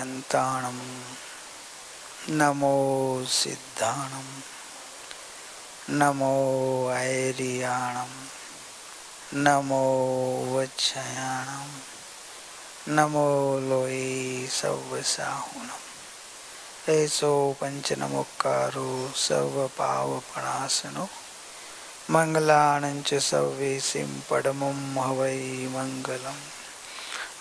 भगवन्ताणं नमो सिद्धाणं नमो ऐरियाणं नमो वत्स्याणं नमो लोये सव्वसाहुणम् ऐसो पंचनमुक्कारो सर्वपावपणासनो मंगलानं च सर्वेसिं परमं हवै मंगलम्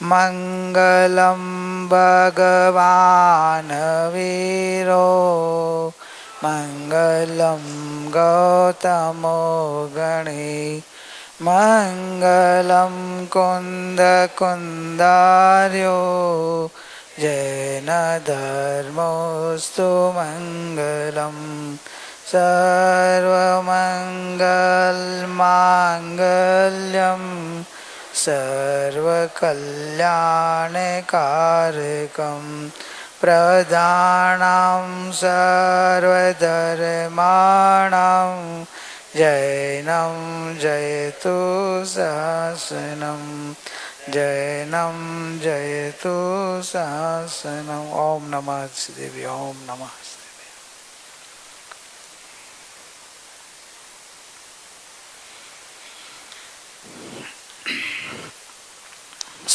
मंगलं भगवान् वीरो मंगलं गौतमो गणे मंगलं कुन्दकुन्दार्यो जैन धर्मोस्तु मंगलम् सर्वमंगलमांगल्यं सर्वकल्याणकारकं प्रदानं सर्वधर्माणां जैनं जयतु शासनं जैनं जयतु शासनम्। ओम नमः श्रीदेवी। ओम नमः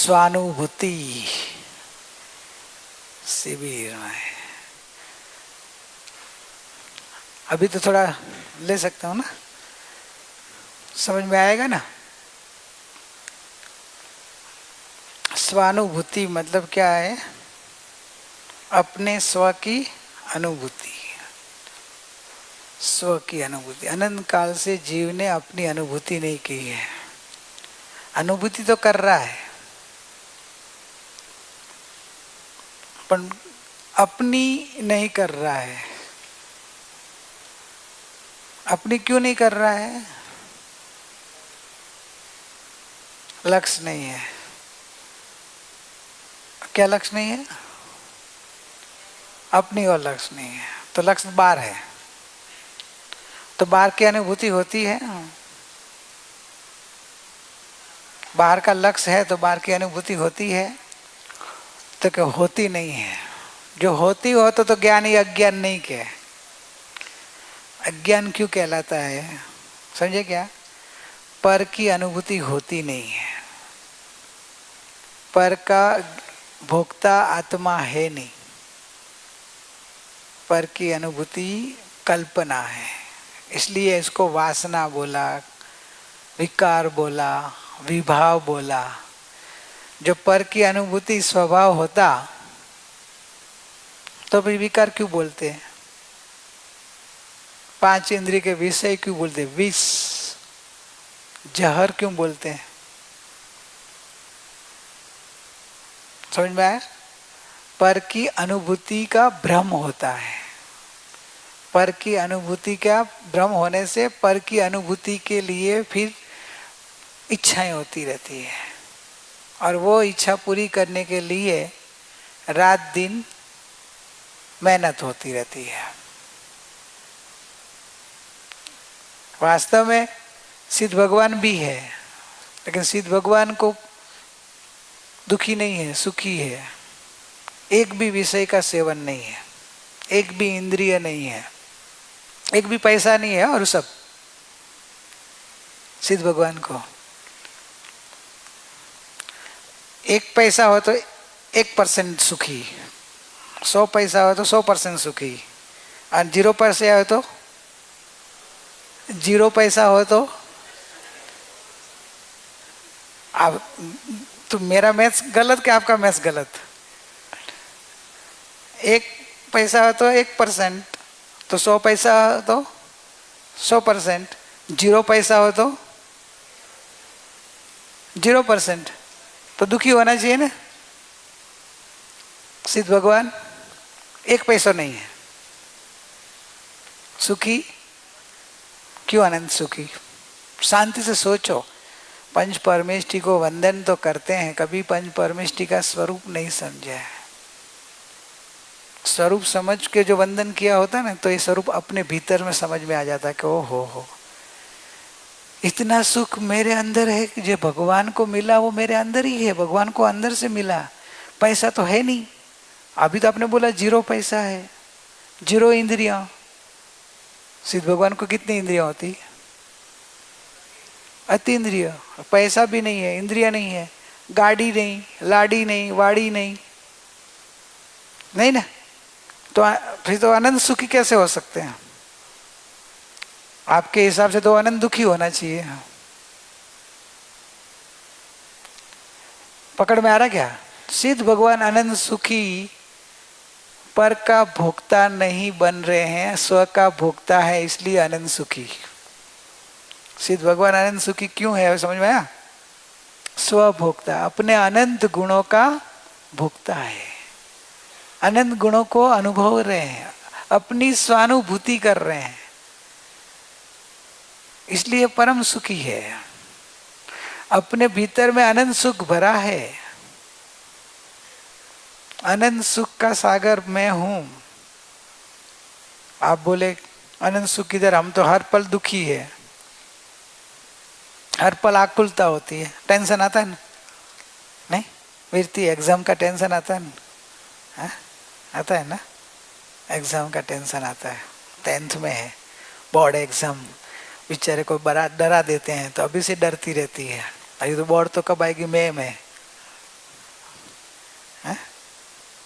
स्वानुभूति शिविर में अभी तो थोड़ा ले सकता हूँ ना, समझ में आएगा ना। स्वानुभूति मतलब क्या है? अपने स्व की अनुभूति। स्व की अनुभूति। अनंत काल से जीव ने अपनी अनुभूति नहीं की है। अनुभूति तो कर रहा है पर अपनी नहीं कर रहा है। अपनी क्यों नहीं कर रहा है? लक्ष्य नहीं है। क्या लक्ष्य नहीं है? अपनी और लक्ष्य नहीं है। तो लक्ष्य बाहर है, तो बाहर की अनुभूति होती है। बाहर का लक्ष्य है तो बाहर की अनुभूति होती है, तो क्या होती नहीं है। जो होती हो तो ज्ञान ही अज्ञान नहीं क्या? अज्ञान क्यों कहलाता है? समझे क्या? पर की अनुभूति होती नहीं है। पर का भोक्ता आत्मा है नहीं। पर की अनुभूति कल्पना है, इसलिए इसको वासना बोला, विकार बोला, विभाव बोला। जो पर की अनुभूति स्वभाव होता तो भी विकार क्यों बोलते हैं? पांच इंद्रिय के विषय क्यों बोलते? विष, जहर क्यों बोलते हैं? समझ में आया? पर की अनुभूति का भ्रम होता है। पर की अनुभूति का भ्रम होने से पर की अनुभूति के लिए फिर इच्छाएं होती रहती है, और वो इच्छा पूरी करने के लिए रात दिन मेहनत होती रहती है। वास्तव में सिद्ध भगवान भी है, लेकिन सिद्ध भगवान को दुखी नहीं है, सुखी है। एक भी विषय का सेवन नहीं है, एक भी इंद्रिय नहीं है, एक भी पैसा नहीं है, और सब सिद्ध भगवान को। एक पैसा हो तो 1% सुखी, 100 पैसा हो तो 100% सुखी, और 0 पैसा हो तो 0 पैसा हो तो आप तो मेरा मैथ्स गलत क्या आपका मैथ्स गलत? 1 पैसा हो तो 1%, तो 100 पैसा हो तो 100%, 0 पैसा हो तो 0%, तो दुखी होना चाहिए ना। सिद्ध भगवान 1 पैसा नहीं है, सुखी क्यों? अनंत सुखी। शांति से सोचो, पंच परमेष्टि को वंदन तो करते हैं, कभी पंच परमेष्टि का स्वरूप नहीं समझा है। स्वरूप समझ के जो वंदन किया होता है ना, तो ये स्वरूप अपने भीतर में समझ में आ जाता है कि ओ हो इतना सुख मेरे अंदर है कि जो भगवान को मिला वो मेरे अंदर ही है, भगवान को अंदर से मिला। पैसा तो है नहीं, अभी तो आपने बोला 0 पैसा है, 0 इंद्रियां। सिद्ध भगवान को कितनी इंद्रियां होती? अतीन्द्रिय। पैसा भी नहीं है, इंद्रिया नहीं है, गाड़ी नहीं, लाड़ी नहीं, वाड़ी नहीं, नहीं ना। तो फिर तो आनंद सुखी कैसे हो सकते हैं? आपके हिसाब से तो आनंद दुखी होना चाहिए। पकड़ में आ रहा क्या? सिद्ध भगवान आनंद सुखी पर का भोक्ता नहीं बन रहे हैं, स्व का भोक्ता है, इसलिए आनंद सुखी। सिद्ध भगवान आनंद सुखी क्यों है, समझ में आया? स्वभोक्ता, अपने अनंत गुणों का भोक्ता है, अनंत गुणों को अनुभव रहे हैं, अपनी स्वानुभूति कर रहे हैं, इसलिए परम सुखी है। अपने भीतर में अनंत सुख भरा है, अनंत सुख का सागर मैं हूं। आप बोले अनंत सुख किधर? हम तो हर पल दुखी है, हर पल आकुलता होती है, टेंशन आता है ना? नहीं वीरती, एग्जाम का टेंशन आता है ना? आता है ना? एग्जाम का टेंशन आता है। 10th में है बोर्ड एग्जाम, बेचारे को बड़ा डरा देते हैं, तो अभी से डरती रहती है, अभी तो बोर्ड तो कब आएगी, मई में।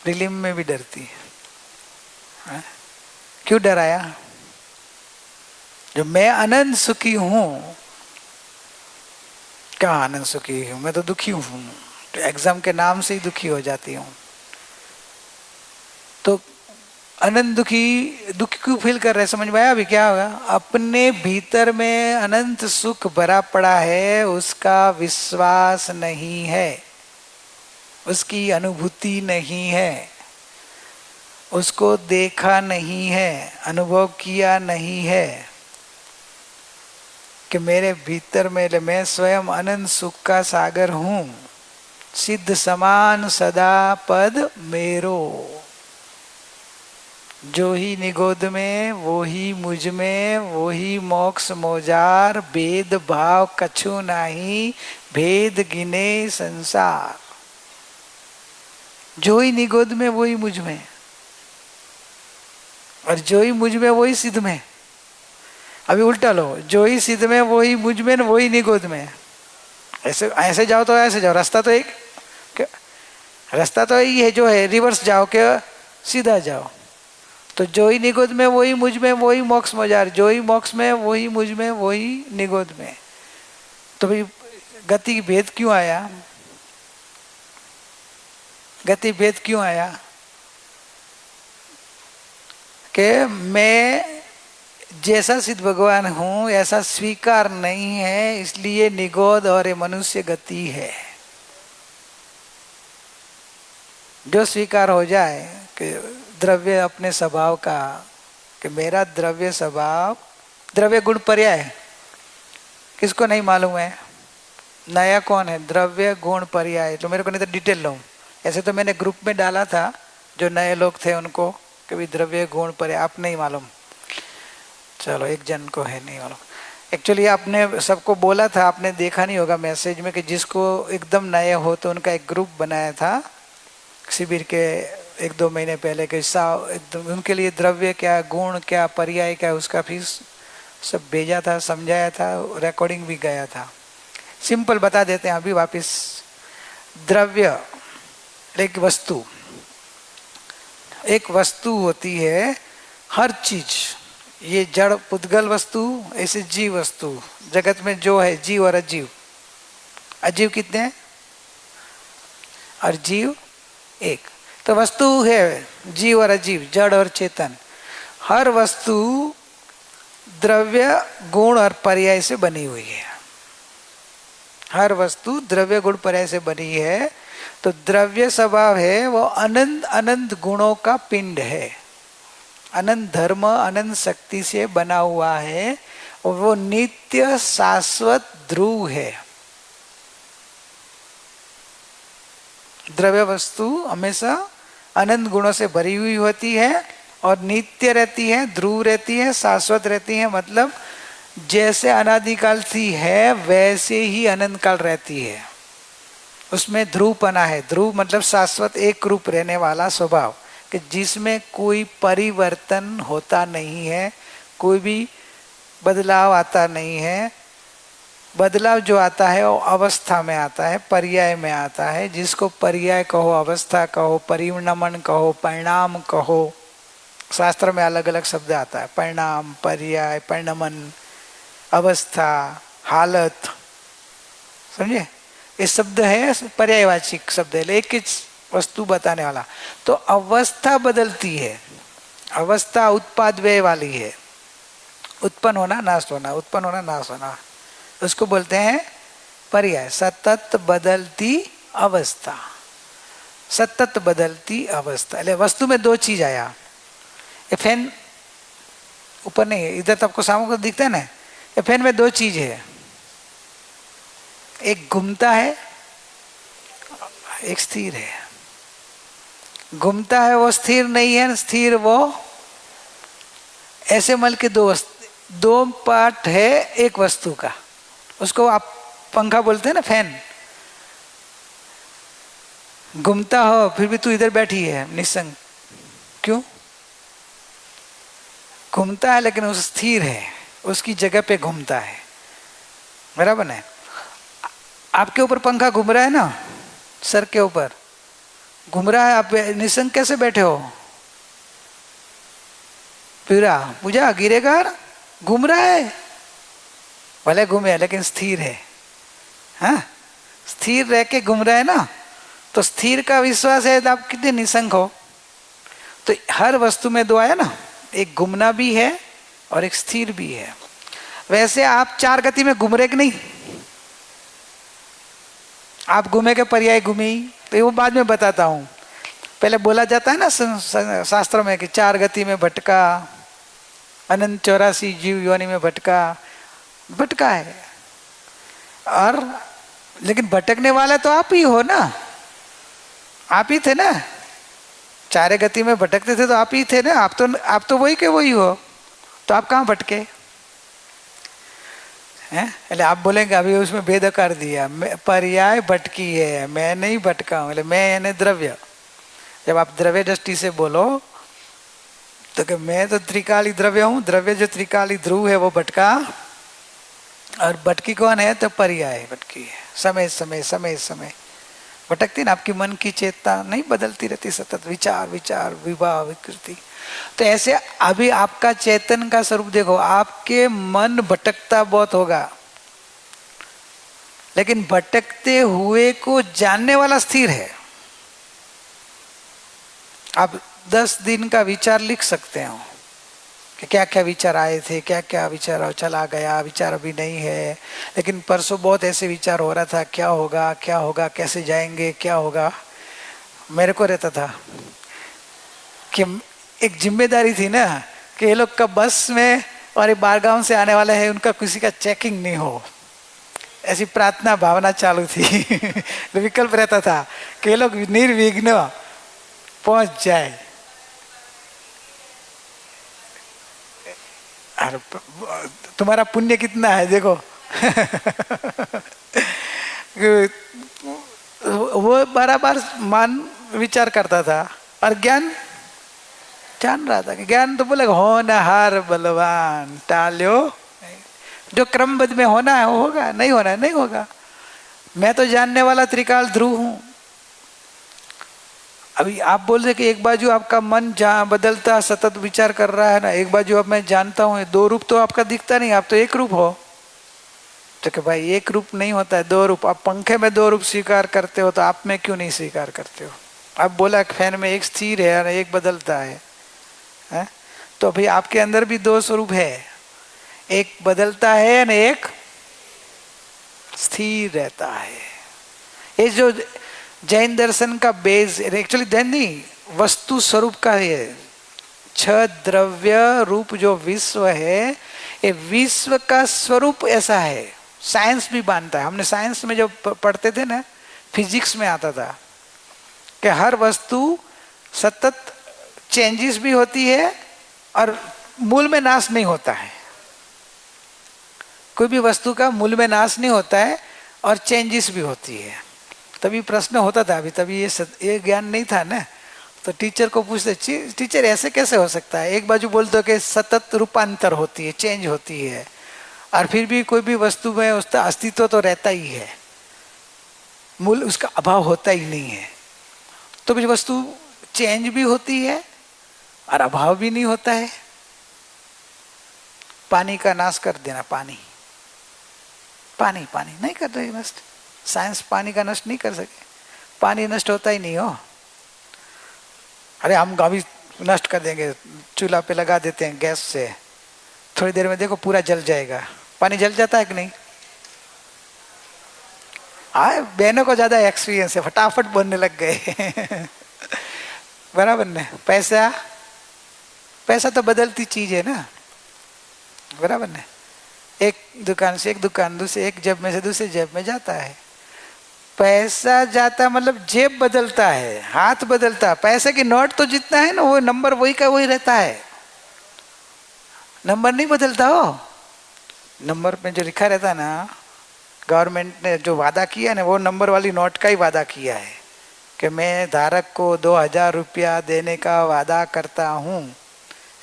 प्रीलिम में भी डरती है। क्यों डराया? जो मैं आनंद सुखी हूं, क्या आनंद सुखी हूं, मैं तो दुखी हूं, तो एग्जाम के नाम से ही दुखी हो जाती हूं। तो अनंत दुखी, दुखी क्यों फील कर रहे, समझ में आया? अभी क्या होगा? अपने भीतर में अनंत सुख भरा पड़ा है, उसका विश्वास नहीं है, उसकी अनुभूति नहीं है, उसको देखा नहीं है, अनुभव किया नहीं है कि मेरे भीतर में मैं स्वयं अनंत सुख का सागर हूं। सिद्ध समान सदा पद मेरो, जो ही निगोद में वो ही मुझ में, वो ही मोक्ष मोजार, भेद भाव कछु नाही, भेद गिने संसार। जो ही निगोद में वो ही मुझ में, और जो ही मुझ में वो ही सिद्ध में। अभी उल्टा लो, जो ही सिद्ध में वो ही मुझ में, वो ही निगोद में। ऐसे ऐसे जाओ तो ऐसे जाओ, रास्ता तो एक, रास्ता तो यही है, जो है रिवर्स जाओ क्या सीधा जाओ। तो जो ही निगोद में वही मुझ में, वही मोक्ष मोजार, जो ही मोक्ष में वही मुझ में, वही निगोद में। तो भाई गति भेद क्यों आया? गति भेद क्यों आया? कि मैं जैसा सिद्ध भगवान हूं ऐसा स्वीकार नहीं है, इसलिए निगोद और ये मनुष्य गति है। जो स्वीकार हो जाए कि द्रव्य अपने स्वभाव का, कि मेरा द्रव्य स्वभाव, द्रव्य गुण पर्याय किसको नहीं मालूम है? नया कौन है? द्रव्य गुण पर्याय। तो मेरे को नहीं तो डिटेल लो, ऐसे तो मैंने ग्रुप में डाला था जो नए लोग थे उनको, कि भी द्रव्य गुण पर्याय आप नहीं मालूम। चलो एक जन को है नहीं मालूम। एक्चुअली आपने सबको बोला था, आपने देखा नहीं होगा मैसेज में, कि जिसको एकदम नए हो तो उनका एक ग्रुप बनाया था शिविर के 1-2 महीने पहले, के एकदम उनके लिए द्रव्य क्या, गुण क्या, पर्याय क्या, उसका फीस सब भेजा था, समझाया था, रिकॉर्डिंग भी गया था। सिंपल बता देते हैं अभी वापस। द्रव्य एक वस्तु, एक वस्तु होती है, हर चीज, ये जड़ पुद्गल वस्तु, ऐसे जीव वस्तु, जगत में जो है जीव और अजीव। अजीव कितने हैं? और जीव एक। तो वस्तु है जीव और अजीव, जड़ और चेतन। हर वस्तु द्रव्य गुण और पर्याय से बनी हुई है। हर वस्तु द्रव्य गुण पर्याय से बनी है। तो द्रव्य स्वभाव है वो अनंत अनंत गुणों का पिंड है, अनंत धर्म अनंत शक्ति से बना हुआ है, और वो नित्य शाश्वत ध्रुव है। द्रव्य वस्तु हमेशा अनंत गुणों से भरी हुई होती है और नित्य रहती है, ध्रुव रहती है, शाश्वत रहती है। मतलब जैसे अनादिकाल से है वैसे ही अनंत काल रहती है। उसमें ध्रुवपना है। ध्रुव मतलब शाश्वत एक रूप रहने वाला स्वभाव, कि जिसमें कोई परिवर्तन होता नहीं है, कोई भी बदलाव आता नहीं है। बदलाव जो आता है वो अवस्था में आता है, पर्याय में आता है। जिसको पर्याय कहो, अवस्था कहो, परिणमन कहो, परिणाम कहो, शास्त्र में अलग अलग शब्द आता है। परिणाम, पर्याय, परिणमन, अवस्था, हालत, समझे? ये शब्द है पर्यायवाचिक शब्द है, एक ही वस्तु बताने वाला। तो अवस्था बदलती है, अवस्था उत्पाद व्यय वाली है, उत्पन्न होना नाश होना, उत्पन्न होना नाश होना, उसको बोलते हैं पर्याय। सतत बदलती अवस्था, सतत बदलती अवस्था। वस्तु में दो चीज आया, ये फैन ऊपर नहीं है, इधर तो आपको सामने को दिखता है ना। ये फैन में दो चीज है, एक घूमता है, एक स्थिर है। घूमता है वो स्थिर नहीं है, स्थिर वो ऐसे मल के दो पार्ट है एक वस्तु का, उसको आप पंखा बोलते हैं ना, फैन। घूमता हो फिर भी तू इधर बैठी है निसंग, क्यों? घूमता है लेकिन वो स्थिर है, उसकी जगह पे घूमता है, बराबर है। आपके ऊपर पंखा घूम रहा है ना, सर के ऊपर घूम रहा है, आप निसंग कैसे बैठे हो? पूजा गिरेगा, घूम रहा है, भले घूमे लेकिन स्थिर है। हाँ, स्थिर रह के घूम रहा है ना, तो स्थिर का विश्वास है तो आप कितने निसंग हो। तो हर वस्तु में दो आया ना, एक घूमना भी है और एक स्थिर भी है। वैसे आप चार गति में घूम रहे कि नहीं? आप घूमे के पर्याय घूमी, तो वो बाद में बताता हूं। पहले बोला जाता है ना शास्त्र में कि चार गति में भटका, अनंत 84 जीव योनि में भटका, भटका है। और लेकिन भटकने वाला तो आप ही हो ना, आप ही थे ना। चारे गति में भटकते थे तो आप ही थे ना, आप तो वही के वही हो, तो आप कहाँ भटके हैं? आप बोलेंगे अभी उसमें भेद कर दिया, पर्याय भटकी है, मैं नहीं भटका हूं। मैं यानी द्रव्य, जब आप द्रव्य दृष्टि से बोलो तो कि मैं तो त्रिकाली द्रव्य हूं, द्रव्य जो त्रिकाली ध्रुव है वो भटका, और भटकी कौन है? तो पर्याय भटकी है। समय समय समय समय भटकती ना, आपकी मन की चेतना नहीं बदलती रहती, सतत विचार विचार विवाह विकृति। तो ऐसे अभी आपका चेतन का स्वरूप देखो, आपके मन भटकता बहुत होगा, लेकिन भटकते हुए को जानने वाला स्थिर है। आप 10 दिन का विचार लिख सकते हो कि क्या क्या विचार आए थे, क्या क्या विचार चला गया, विचार अभी नहीं है, लेकिन परसों बहुत ऐसे विचार हो रहा था, क्या होगा क्या होगा, कैसे जाएंगे, क्या होगा। मेरे को रहता था कि एक जिम्मेदारी थी ना कि ये लोग का बस में और ये बारगांव से आने वाले हैं, उनका किसी का चेकिंग नहीं हो, ऐसी प्रार्थना भावना चालू थी। तो विकल्प रहता था कि ये लोग निर्विघ्न पहुंच जाए। तुम्हारा पुण्य कितना है देखो। वो बराबर मान विचार करता था, और ज्ञान जान रहा था कि ज्ञान तो बोले होनहार बलवान टाल्यो, जो क्रमबद्ध में होना है वो होगा, नहीं होना है नहीं होगा। मैं तो जानने वाला त्रिकाल ध्रुव हूं। अभी आप बोल रहे कि एक बाजू आपका मन जहाँ बदलता सतत विचार कर रहा है ना, एक बाजू अब मैं जानता हूँ, दो रूप तो आपका दिखता नहीं, आप तो एक रूप हो। तो कि भाई एक रूप नहीं होता है, दो रूप। आप पंखे में दो रूप स्वीकार करते हो तो आप में क्यों नहीं स्वीकार करते हो? आप बोला फैन में एक स्थिर है और एक बदलता है, तो भाई आपके अंदर भी दो स्वरूप है, एक बदलता है और एक स्थिर रहता है। ये जो जैन दर्शन का बेस, एक्चुअली जैन नहीं, वस्तु स्वरूप का है। 6 द्रव्य रूप जो विश्व है, ये विश्व का स्वरूप ऐसा है। साइंस भी मानता है। हमने साइंस में जो पढ़ते थे ना, फिजिक्स में आता था कि हर वस्तु सतत चेंजेस भी होती है और मूल में नाश नहीं होता है। कोई भी वस्तु का मूल में नाश नहीं होता है और चेंजेस भी होती है। तभी प्रश्न होता था, अभी तभी ये ज्ञान नहीं था ना, तो टीचर को पूछते, टीचर ऐसे कैसे हो सकता है, एक बाजू बोलते हो कि सतत रूपांतर होती है, चेंज होती है, और फिर भी कोई भी वस्तु में उसका अस्तित्व तो रहता ही है, मूल उसका अभाव होता ही नहीं है। तो भी वस्तु चेंज भी होती है और अभाव भी नहीं होता है। पानी का नाश कर देना, पानी पानी पानी नहीं कर रही नष्ट, साइंस पानी का नष्ट नहीं कर सके, पानी नष्ट होता ही नहीं हो। अरे हम अभी नष्ट कर देंगे, चूल्हा पे लगा देते हैं गैस से, थोड़ी देर में देखो पूरा जल जाएगा। पानी जल जाता है कि नहीं? बहनों को ज्यादा एक्सपीरियंस है, फटाफट बनने लग गए बराबर ने। पैसा पैसा तो बदलती चीज है ना, बराबर ने। एक दुकान से एक दुकान, दूसरे एक जेब में से दूसरे जेब में जाता है। पैसा जाता मतलब जेब बदलता है, हाथ बदलता है। पैसे की नोट तो जितना है ना, वो नंबर वही का वही रहता है, नंबर नहीं बदलता हो। नंबर में जो लिखा रहता है ना, गवर्नमेंट ने जो वादा किया है ना, वो नंबर वाली नोट का ही वादा किया है कि मैं धारक को 2000 रुपया देने का वादा करता हूँ,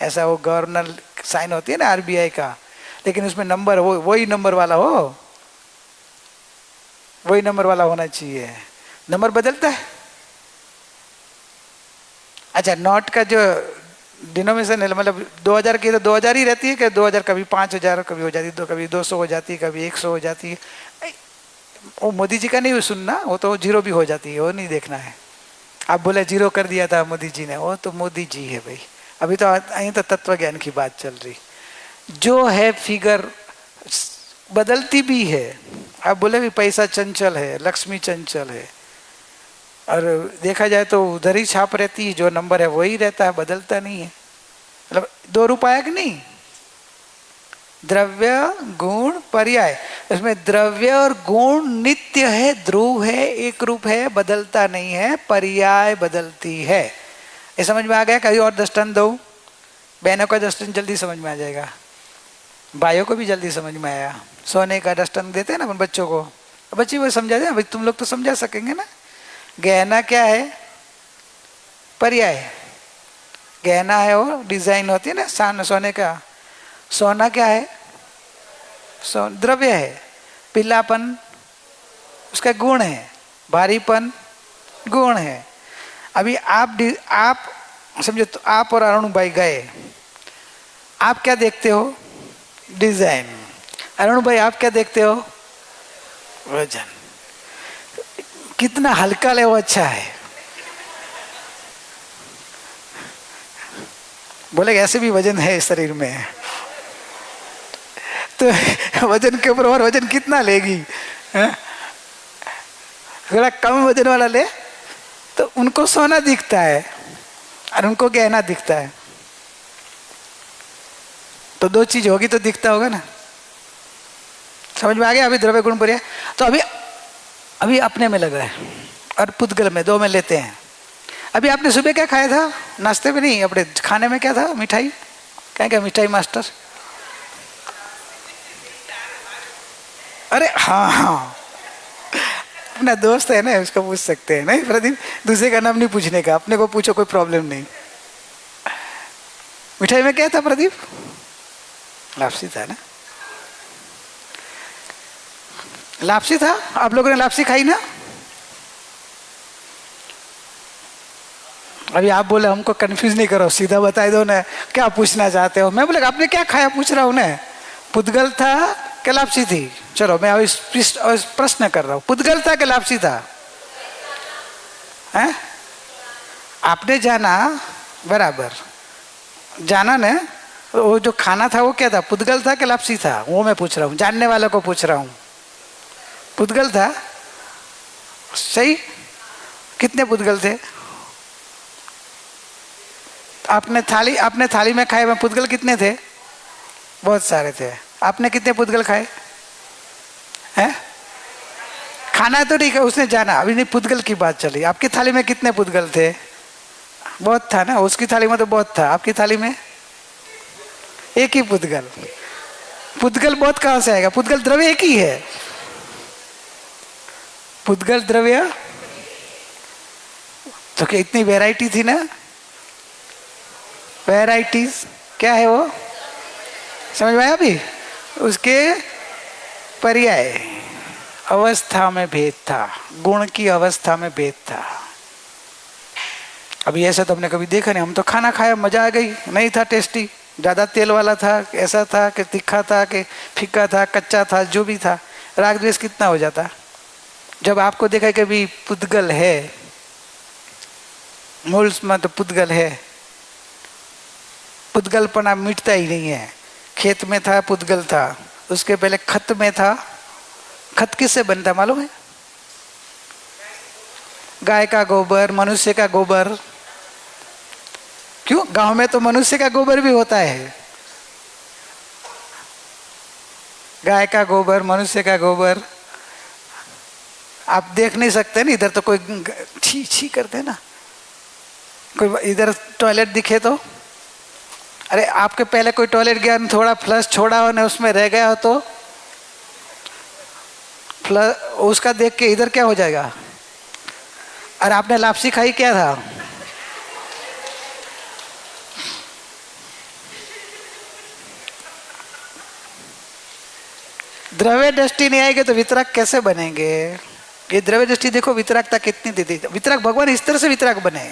ऐसा वो गवर्नर साइन होती है ना आरबीआई का। लेकिन उसमें नंबर वही नंबर वाला हो, वही नंबर वाला होना चाहिए। नंबर बदलता है। अच्छा, नोट का जो डिनोमिनेशन है, मतलब 2000 की तो 2000 ही रहती है कि 2000 कभी 5000 कभी हो जाती है, तो कभी 200 हो जाती है, कभी 100 हो जाती है। वो मोदी जी का नहीं सुनना, वो तो जीरो भी हो जाती है, वो नहीं देखना है। आप बोले जीरो कर दिया था मोदी जी ने, वो तो मोदी जी है भाई। अभी तो यही तो तत्व ज्ञान की बात चल रही। जो है फिगर बदलती भी है। आप बोले भी पैसा चंचल है, लक्ष्मी चंचल है, और देखा जाए तो उधर ही छाप रहती है, जो नंबर है वही रहता है, बदलता नहीं है। मतलब 2 रूप आया कि नहीं? द्रव्य गुण पर्याय, इसमें द्रव्य और गुण नित्य है, ध्रुव है, एक रूप है, बदलता नहीं है, पर्याय बदलती है। ये समझ में आ गया? कहीं और दृष्टांत दो, बहनों का दृष्टांत जल्दी समझ में आ जाएगा, भाइयों को भी जल्दी समझ में आया। सोने का दृष्टांत देते हैं ना अपन बच्चों को, बच्चे वो समझा दे भाई, तुम लोग तो समझा सकेंगे ना। गहना क्या है? पर्याय। गहना है वो डिजाइन होती है ना सोने का। सोना क्या है? द्रव्य है। पीलापन उसका गुण है, भारीपन गुण है। अभी आप समझो, तो आप और अरुण भाई गए, आप क्या देखते हो? डिजाइन। अरुण भाई आप क्या देखते हो? वजन। कितना हल्का ले वो अच्छा है। बोले ऐसे भी वजन है इस शरीर में, तो वजन के ऊपर और वजन कितना लेगी? थोड़ा कम वजन वाला ले तो उनको सोना दिखता है और उनको गहना दिखता है। तो 2 चीज होगी तो दिखता होगा ना। समझ में आ गया? अभी द्रव्य गुण पर्याय तो अभी अपने में लग रहा है और पुद्गल में, 2 में लेते हैं। अभी आपने सुबह क्या खाया था? नाश्ते में नहीं, अपने खाने में क्या था? मिठाई। क्या मिठाई मास्टर? अरे हाँ, अपना दोस्त है ना, उसको पूछ सकते हैं। नहीं प्रदीप, दूसरे का नाम नहीं पूछने का, अपने को पूछो, कोई प्रॉब्लम नहीं। मिठाई में क्या था प्रदीप? लापसी था ना? लापसी था। आप लोगों ने लापसी खाई ना? अभी आप बोले हमको कंफ्यूज नहीं करो, सीधा बता दो ना क्या पूछना चाहते हो। मैं बोले आपने क्या खाया पूछ रहा हूँ ना। पुद्गल था कि लापसी थी? चलो मैं अभी प्रश्न कर रहा हूँ, पुद्गल था कि लापसी था? हैं? आपने जाना, बराबर जाना ना, वो जो खाना था वो क्या था? पुद्गल था कि लापसी था? वो मैं पूछ रहा हूँ, जानने वालों को पूछ रहा हूँ। पुद्गल था। सही। कितने पुद्गल थे? आपने थाली में खाए में पुद्गल कितने थे? बहुत सारे थे। आपने कितने पुद्गल खाए हैं? खाना तो ठीक है, उसने जाना, अभी नहीं पुद्गल की बात चली। आपकी थाली में कितने पुद्गल थे? बहुत था ना, उसकी थाली में तो बहुत था, आपकी थाली में एक ही पुद्गल। पुद्गल बहुत कहां से आएगा? पुद्गल द्रव्य एक ही है। पुद्गल द्रव्य तो क्या इतनी वैरायटी थी ना, वैराइटीज क्या है वो, समझ में आया अभी? उसके पर्याय अवस्था में भेद था, गुण की अवस्था में भेद था। अभी ऐसा तो हमने कभी देखा नहीं, हम तो खाना खाया मजा आ गई, नहीं था टेस्टी, ज्यादा तेल वाला था, ऐसा था कि तीखा था कि फीका था, कच्चा था, जो भी था, राग द्वेष कितना हो जाता। जब आपको देखा कि भी पुद्गल है, मूल में तो पुद्गल है, पुद्गलपना मिटता ही नहीं है। खेत में था पुद्गल था, उसके पहले खत में था। खत किससे बनता मालूम है? गाय का गोबर, मनुष्य का गोबर। क्यों? गांव में तो मनुष्य का गोबर भी होता है, गाय का गोबर, मनुष्य का गोबर। आप देख नहीं सकते ना, इधर तो कोई छी छी करते ना, कोई इधर टॉयलेट दिखे तो, अरे आपके पहले कोई टॉयलेट गया, थोड़ा फ्लश छोड़ा हो ना, उसमें रह गया हो तो फ्लश उसका देख के इधर क्या हो जाएगा? अरे आपने लापसी खाई क्या था? द्रव्य दृष्टि नहीं आएगी तो वितराग कैसे बनेंगे? ये द्रव्य दृष्टि देखो, वितरागता कितनी दी थी। वितराग भगवान इस तरह से वितराग बने,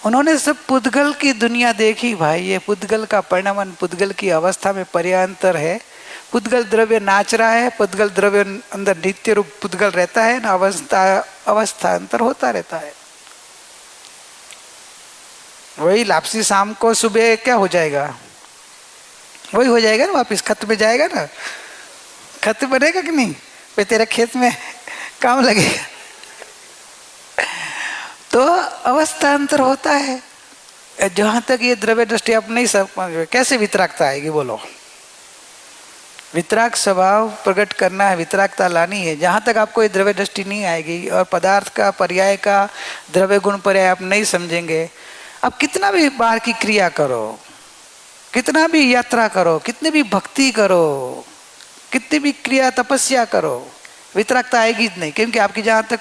उन्होंने सब पुद्गल की दुनिया देखी भाई। ये पुद्गल का परिणाम, पुद्गल की अवस्था में पर्यांतर है। पुद्गल द्रव्य नाच रहा है, पुद्गल द्रव्य अंदर नित्य रूप पुद्गल रहता है ना, अवस्थांतर होता रहता है। वही लापसी शाम को सुबह क्या हो जाएगा? वही हो जाएगा ना, वापिस खत में जाएगा ना, खत बनेगा कि नहीं? वे तेरे खेत में काम लगेगा। तो अवस्थांतर होता है। जहां तक ये द्रव्य दृष्टि आप नहीं समझ, कैसे वितरागता आएगी बोलो? वितराग स्वभाव प्रकट करना है, वितरागता लानी है। जहां तक आपको ये द्रव्य दृष्टि नहीं आएगी और पदार्थ का पर्याय का द्रव्य गुण पर्याय आप नहीं समझेंगे, आप कितना भी बाहर की क्रिया करो, कितना भी यात्रा करो, कितनी भी भक्ति करो, कितनी भी क्रिया तपस्या करो, वितरागता आएगी नहीं। क्योंकि आपकी जहां तक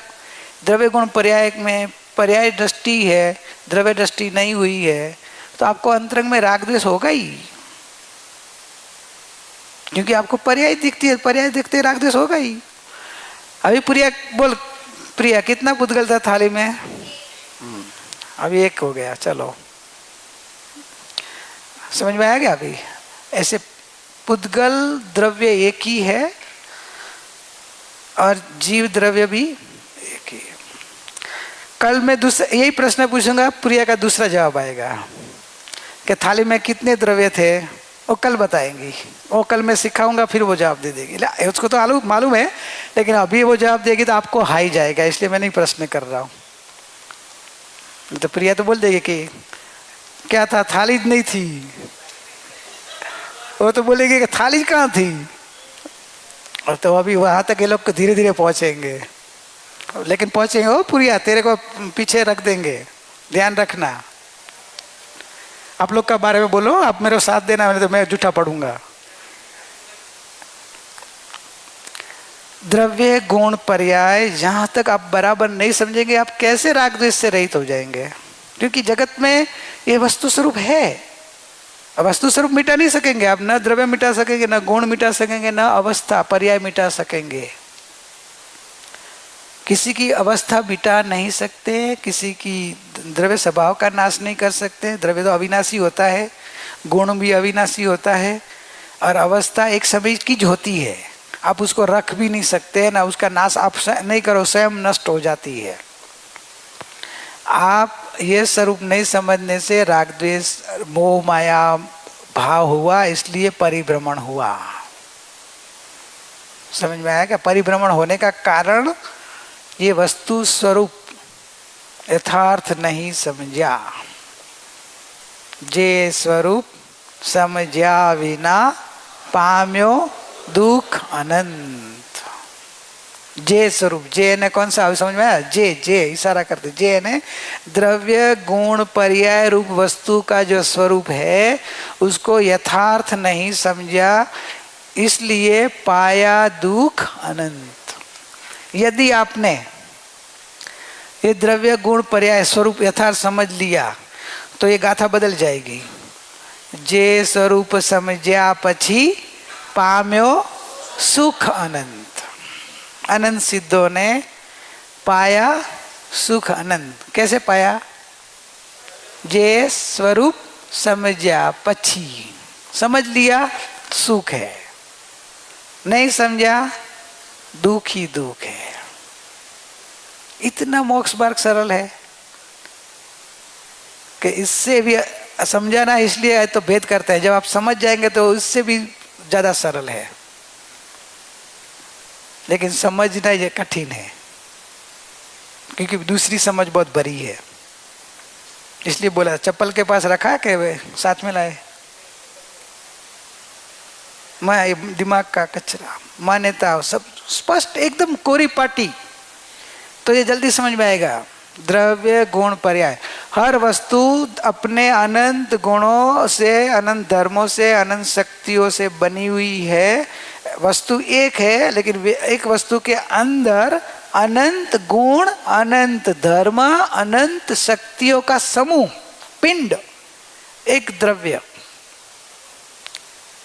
द्रव्य गुण पर्याय में पर्याय दृष्टि है, द्रव्य दृष्टि नहीं हुई है, तो आपको अंतरंग में राग द्वेष होगा ही। क्योंकि आपको पर्याय दिखती है, पर्याय दिखते राग द्वेष होगा ही। अभी प्रिया बोल, प्रिया कितना पुद्गल था थाली में? अभी एक हो गया, चलो समझ में आ गया। अभी ऐसे पुद्गल द्रव्य एक ही है और जीव द्रव्य भी एक ही है। कल मैं दूसरा यही प्रश्न पूछूंगा, प्रिया का दूसरा जवाब आएगा कि थाली में कितने द्रव्य थे, वो कल बताएंगी। वो कल मैं सिखाऊंगा, फिर वो जवाब दे देगी। उसको तो मालूम है, लेकिन अभी वो जवाब देगी तो आपको हाई जाएगा, इसलिए मैं नहीं प्रश्न कर रहा हूँ। तो प्रिया तो बोल देगी कि क्या था, थाली नहीं थी। वो तो बोलेगी कि थाली कहाँ थी। और तो अभी वहां तक ये लोग धीरे धीरे पहुंचेंगे, लेकिन पहुंचेंगे। वो प्रिया तेरे को पीछे रख देंगे, ध्यान रखना। आप लोग का बारे में बोलो, आप मेरे साथ देना, तो मैं जूठा पढ़ूंगा। द्रव्य गुण पर्याय जहां तक आप बराबर नहीं समझेंगे, आप कैसे राग द्वेष से रहित हो जाएंगे? क्योंकि जगत में ये वस्तु स्वरूप है, वस्तु स्वरूप मिटा नहीं सकेंगे आप। न द्रव्य मिटा सकेंगे, न गुण मिटा सकेंगे, न अवस्था पर्याय मिटा सकेंगे। किसी की अवस्था मिटा नहीं सकते, किसी की द्रव्य स्वभाव का नाश नहीं कर सकते। द्रव्य तो अविनाशी होता है, गुण भी अविनाशी होता है, और अवस्था एक समय की होती है, आप उसको रख भी नहीं सकते, ना उसका नाश आप नहीं करो, स्वयं नष्ट हो जाती है। आप ये स्वरूप नहीं समझने से राग द्वेष मोह माया भाव हुआ, इसलिए परिभ्रमण हुआ। समझ में आया क्या? परिभ्रमण होने का कारण ये वस्तु स्वरूप यथार्थ नहीं समझा। जे स्वरूप समझा विना पाम्यो दुख अनंत। जे स्वरूप, जे ने कौन सा समझ में आया? जे जे इशारा करते, जे ने द्रव्य गुण पर्याय रूप वस्तु का जो स्वरूप है उसको यथार्थ नहीं समझा, इसलिए पाया दुख अनंत। यदि आपने ये द्रव्य गुण पर्याय स्वरूप यथार्थ समझ लिया तो ये गाथा बदल जाएगी। जे स्वरूप समझ्या पछी पाम्यो सुख अनंत। अनंत सिद्धों ने पाया सुख अनंत। कैसे पाया? जे स्वरूप समझा पछी, समझ लिया सुख है, नहीं समझा दुख ही दुख है। इतना मोक्ष मार्ग सरल है कि इससे भी समझाना इसलिए तो भेद करते हैं, जब आप समझ जाएंगे तो इससे भी ज्यादा सरल है, लेकिन समझना ये कठिन है क्योंकि दूसरी समझ बहुत बड़ी है। इसलिए बोला चप्पल के पास रखा है कि साथ में लाए? मैं दिमाग का कचरा, मान्यता सब स्पष्ट एकदम कोरी पाटी, तो ये जल्दी समझ में आएगा। द्रव्य गुण पर्याय, हर वस्तु अपने अनंत गुणों से, अनंत धर्मों से, अनंत शक्तियों से बनी हुई है। वस्तु एक है लेकिन एक वस्तु के अंदर अनंत गुण, अनंत धर्म, अनंत शक्तियों का समूह, पिंड, एक द्रव्य।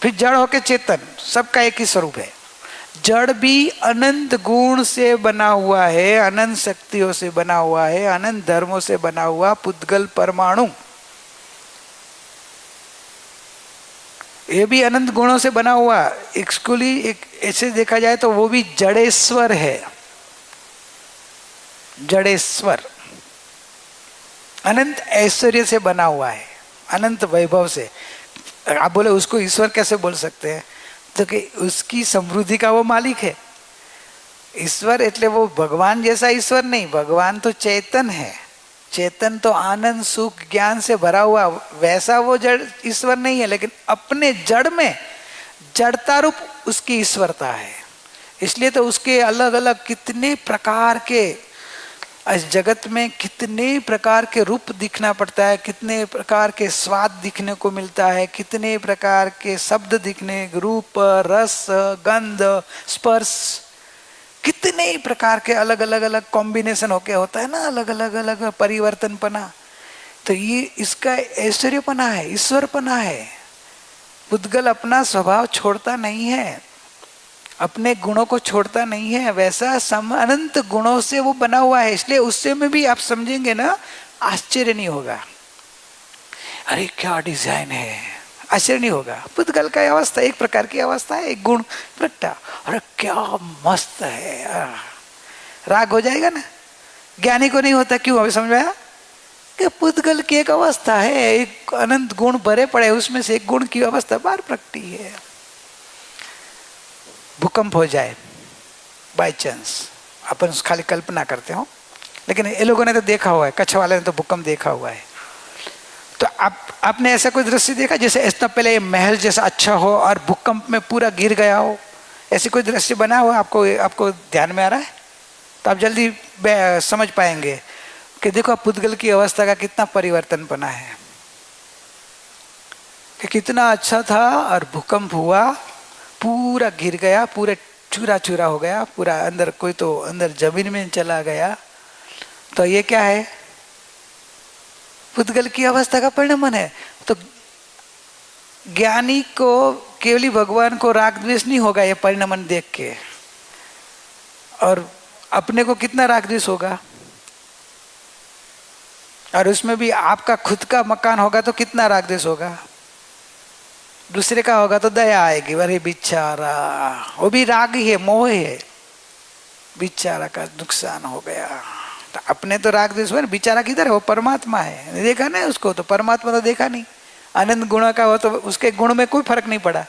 फिर जड़ होके चेतन, सबका एक ही स्वरूप है। जड़ भी अनंत गुण से बना हुआ है, अनंत शक्तियों से बना हुआ है, अनंत धर्मों से बना हुआ पुद्गल परमाणु, ये भी अनंत गुणों से बना हुआ। एक्चुअली एक ऐसे देखा जाए तो वो भी जड़ेश्वर है। जड़ेश्वर अनंत ऐश्वर्य से बना हुआ है, अनंत वैभव से। आप बोले उसको ईश्वर कैसे बोल सकते हैं? तो कि उसकी समृद्धि का वो मालिक है। ईश्वर એટલે वो भगवान जैसा ईश्वर नहीं, भगवान तो चेतन है। चेतन तो आनंद सुख ज्ञान से भरा हुआ, वैसा वो जड़ ईश्वर नहीं है, लेकिन अपने जड़ में जड़ता रूप उसकी ईश्वरता है। इसलिए तो उसके अलग अलग कितने प्रकार के, इस जगत में कितने प्रकार के रूप दिखना पड़ता है, कितने प्रकार के स्वाद दिखने को मिलता है, कितने प्रकार के शब्द दिखने, रूप, रस, गंध, स्पर्श, कितने प्रकार के अलग अलग अलग कॉम्बिनेशन होके होता है ना, अलग अलग अलग परिवर्तनपना। तो ये इसका ऐश्वर्यपना है, ईश्वरपना है। पुद्गल अपना स्वभाव छोड़ता नहीं है, अपने गुणों को छोड़ता नहीं है, वैसा अनंत गुणों से वो बना हुआ है। इसलिए उससे में भी आप समझेंगे ना, आश्चर्य नहीं होगा, अरे क्या डिजाइन है, आश्चर्य नहीं होगा। पुद्गल का अवस्था एक प्रकार की अवस्था है, एक गुण प्रगटा, अरे क्या मस्त है, राग हो जाएगा ना। ज्ञानी को नहीं होता, क्यों? अभी समझ में आया कि पुद्गल की एक अवस्था है, एक अनंत गुण भरे पड़े, उसमें से एक गुण की अवस्था बाहर प्रकटी है। भूकंप हो जाए बाय चांस, अपन खाली कल्पना करते हो, लेकिन ये लोगों ने तो देखा हुआ है, कच्छ वाले ने तो भूकंप देखा हुआ है। तो आपने ऐसा कोई दृश्य देखा जैसे इतना पहले महल जैसा अच्छा हो और भूकंप में पूरा गिर गया हो? ऐसे कोई दृश्य बना हुआ आपको ध्यान में आ रहा है? तो आप जल्दी समझ पाएंगे कि देखो पुद्गल की अवस्था का कितना परिवर्तन बना है, कि कितना अच्छा था और भूकंप हुआ, पूरा गिर गया, पूरा चूरा चूरा हो गया, पूरा अंदर, कोई तो अंदर जमीन में चला गया। तो ये क्या है? पुद्गल की अवस्था का परिणमन है। तो ज्ञानी को, केवली भगवान को राग द्वेष नहीं होगा ये परिणमन देख के, और अपने को कितना राग द्वेष होगा, और उसमें भी आपका खुद का मकान होगा तो कितना राग द्वेष होगा, दूसरे का होगा तो दया आएगी, अरे बेचारा, वो भी राग ही है, मोह है, बेचारा का नुकसान हो गया। तो अपने तो राग द्वेष हुआ ना, बेचारा किधर है? वो परमात्मा है, देखा नहीं उसको, तो परमात्मा तो देखा नहीं। अनंत गुण का हो तो उसके गुण में कोई फर्क नहीं पड़ा,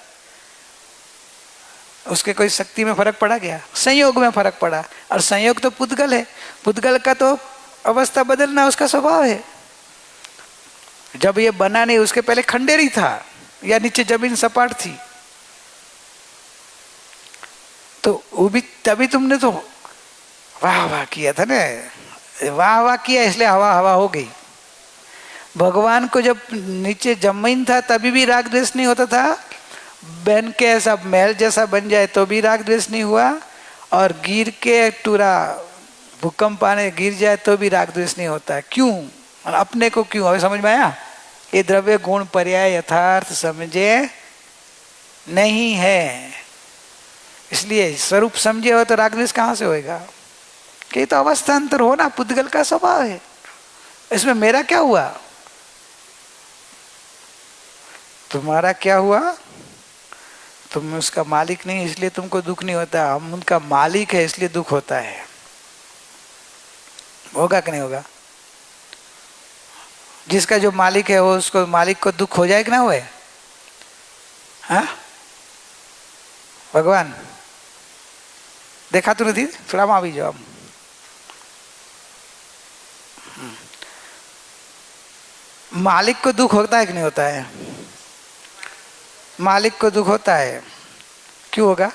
उसके कोई शक्ति में फर्क पड़ा क्या? संयोग में फर्क पड़ा, और संयोग तो पुद्गल है, पुद्गल का तो अवस्था बदलना उसका स्वभाव है। जब ये बना नहीं, उसके पहले खंडेरी था या नीचे जमीन सपाट थी, तो वो भी तभी तुमने तो वाह वाह किया था ना, वाह वाह किया इसलिए हवा हवा हो गई। भगवान को जब नीचे जमीन था तभी भी राग द्वेष नहीं होता था, बन के ऐसा महल जैसा बन जाए तो भी राग द्वेष नहीं हुआ, और गिर के टूरा भूकंप आने गिर जाए तो भी राग द्वेष नहीं होता है। क्यों? और अपने को क्यों? अभी समझ में आया? ये द्रव्य गुण पर्याय यथार्थ समझे नहीं है, इसलिए स्वरूप समझे हो तो राग द्वेष कहां से होएगा? कि तो अवस्थांतर हो ना, पुद्गल का स्वभाव है। इसमें मेरा क्या हुआ? तुम्हारा क्या हुआ? तुम उसका मालिक नहीं, इसलिए तुमको दुख नहीं होता। हम उनका मालिक है, इसलिए दुख होता है। होगा कि नहीं होगा? जिसका जो मालिक है वो, उसको मालिक को दुख हो जाए कि ना हुए? हाँ भगवान देखा तो नहीं? थोड़ा वहां भी जाओ। मालिक को दुख होता है कि नहीं होता है? मालिक को दुख होता है। क्यों होगा?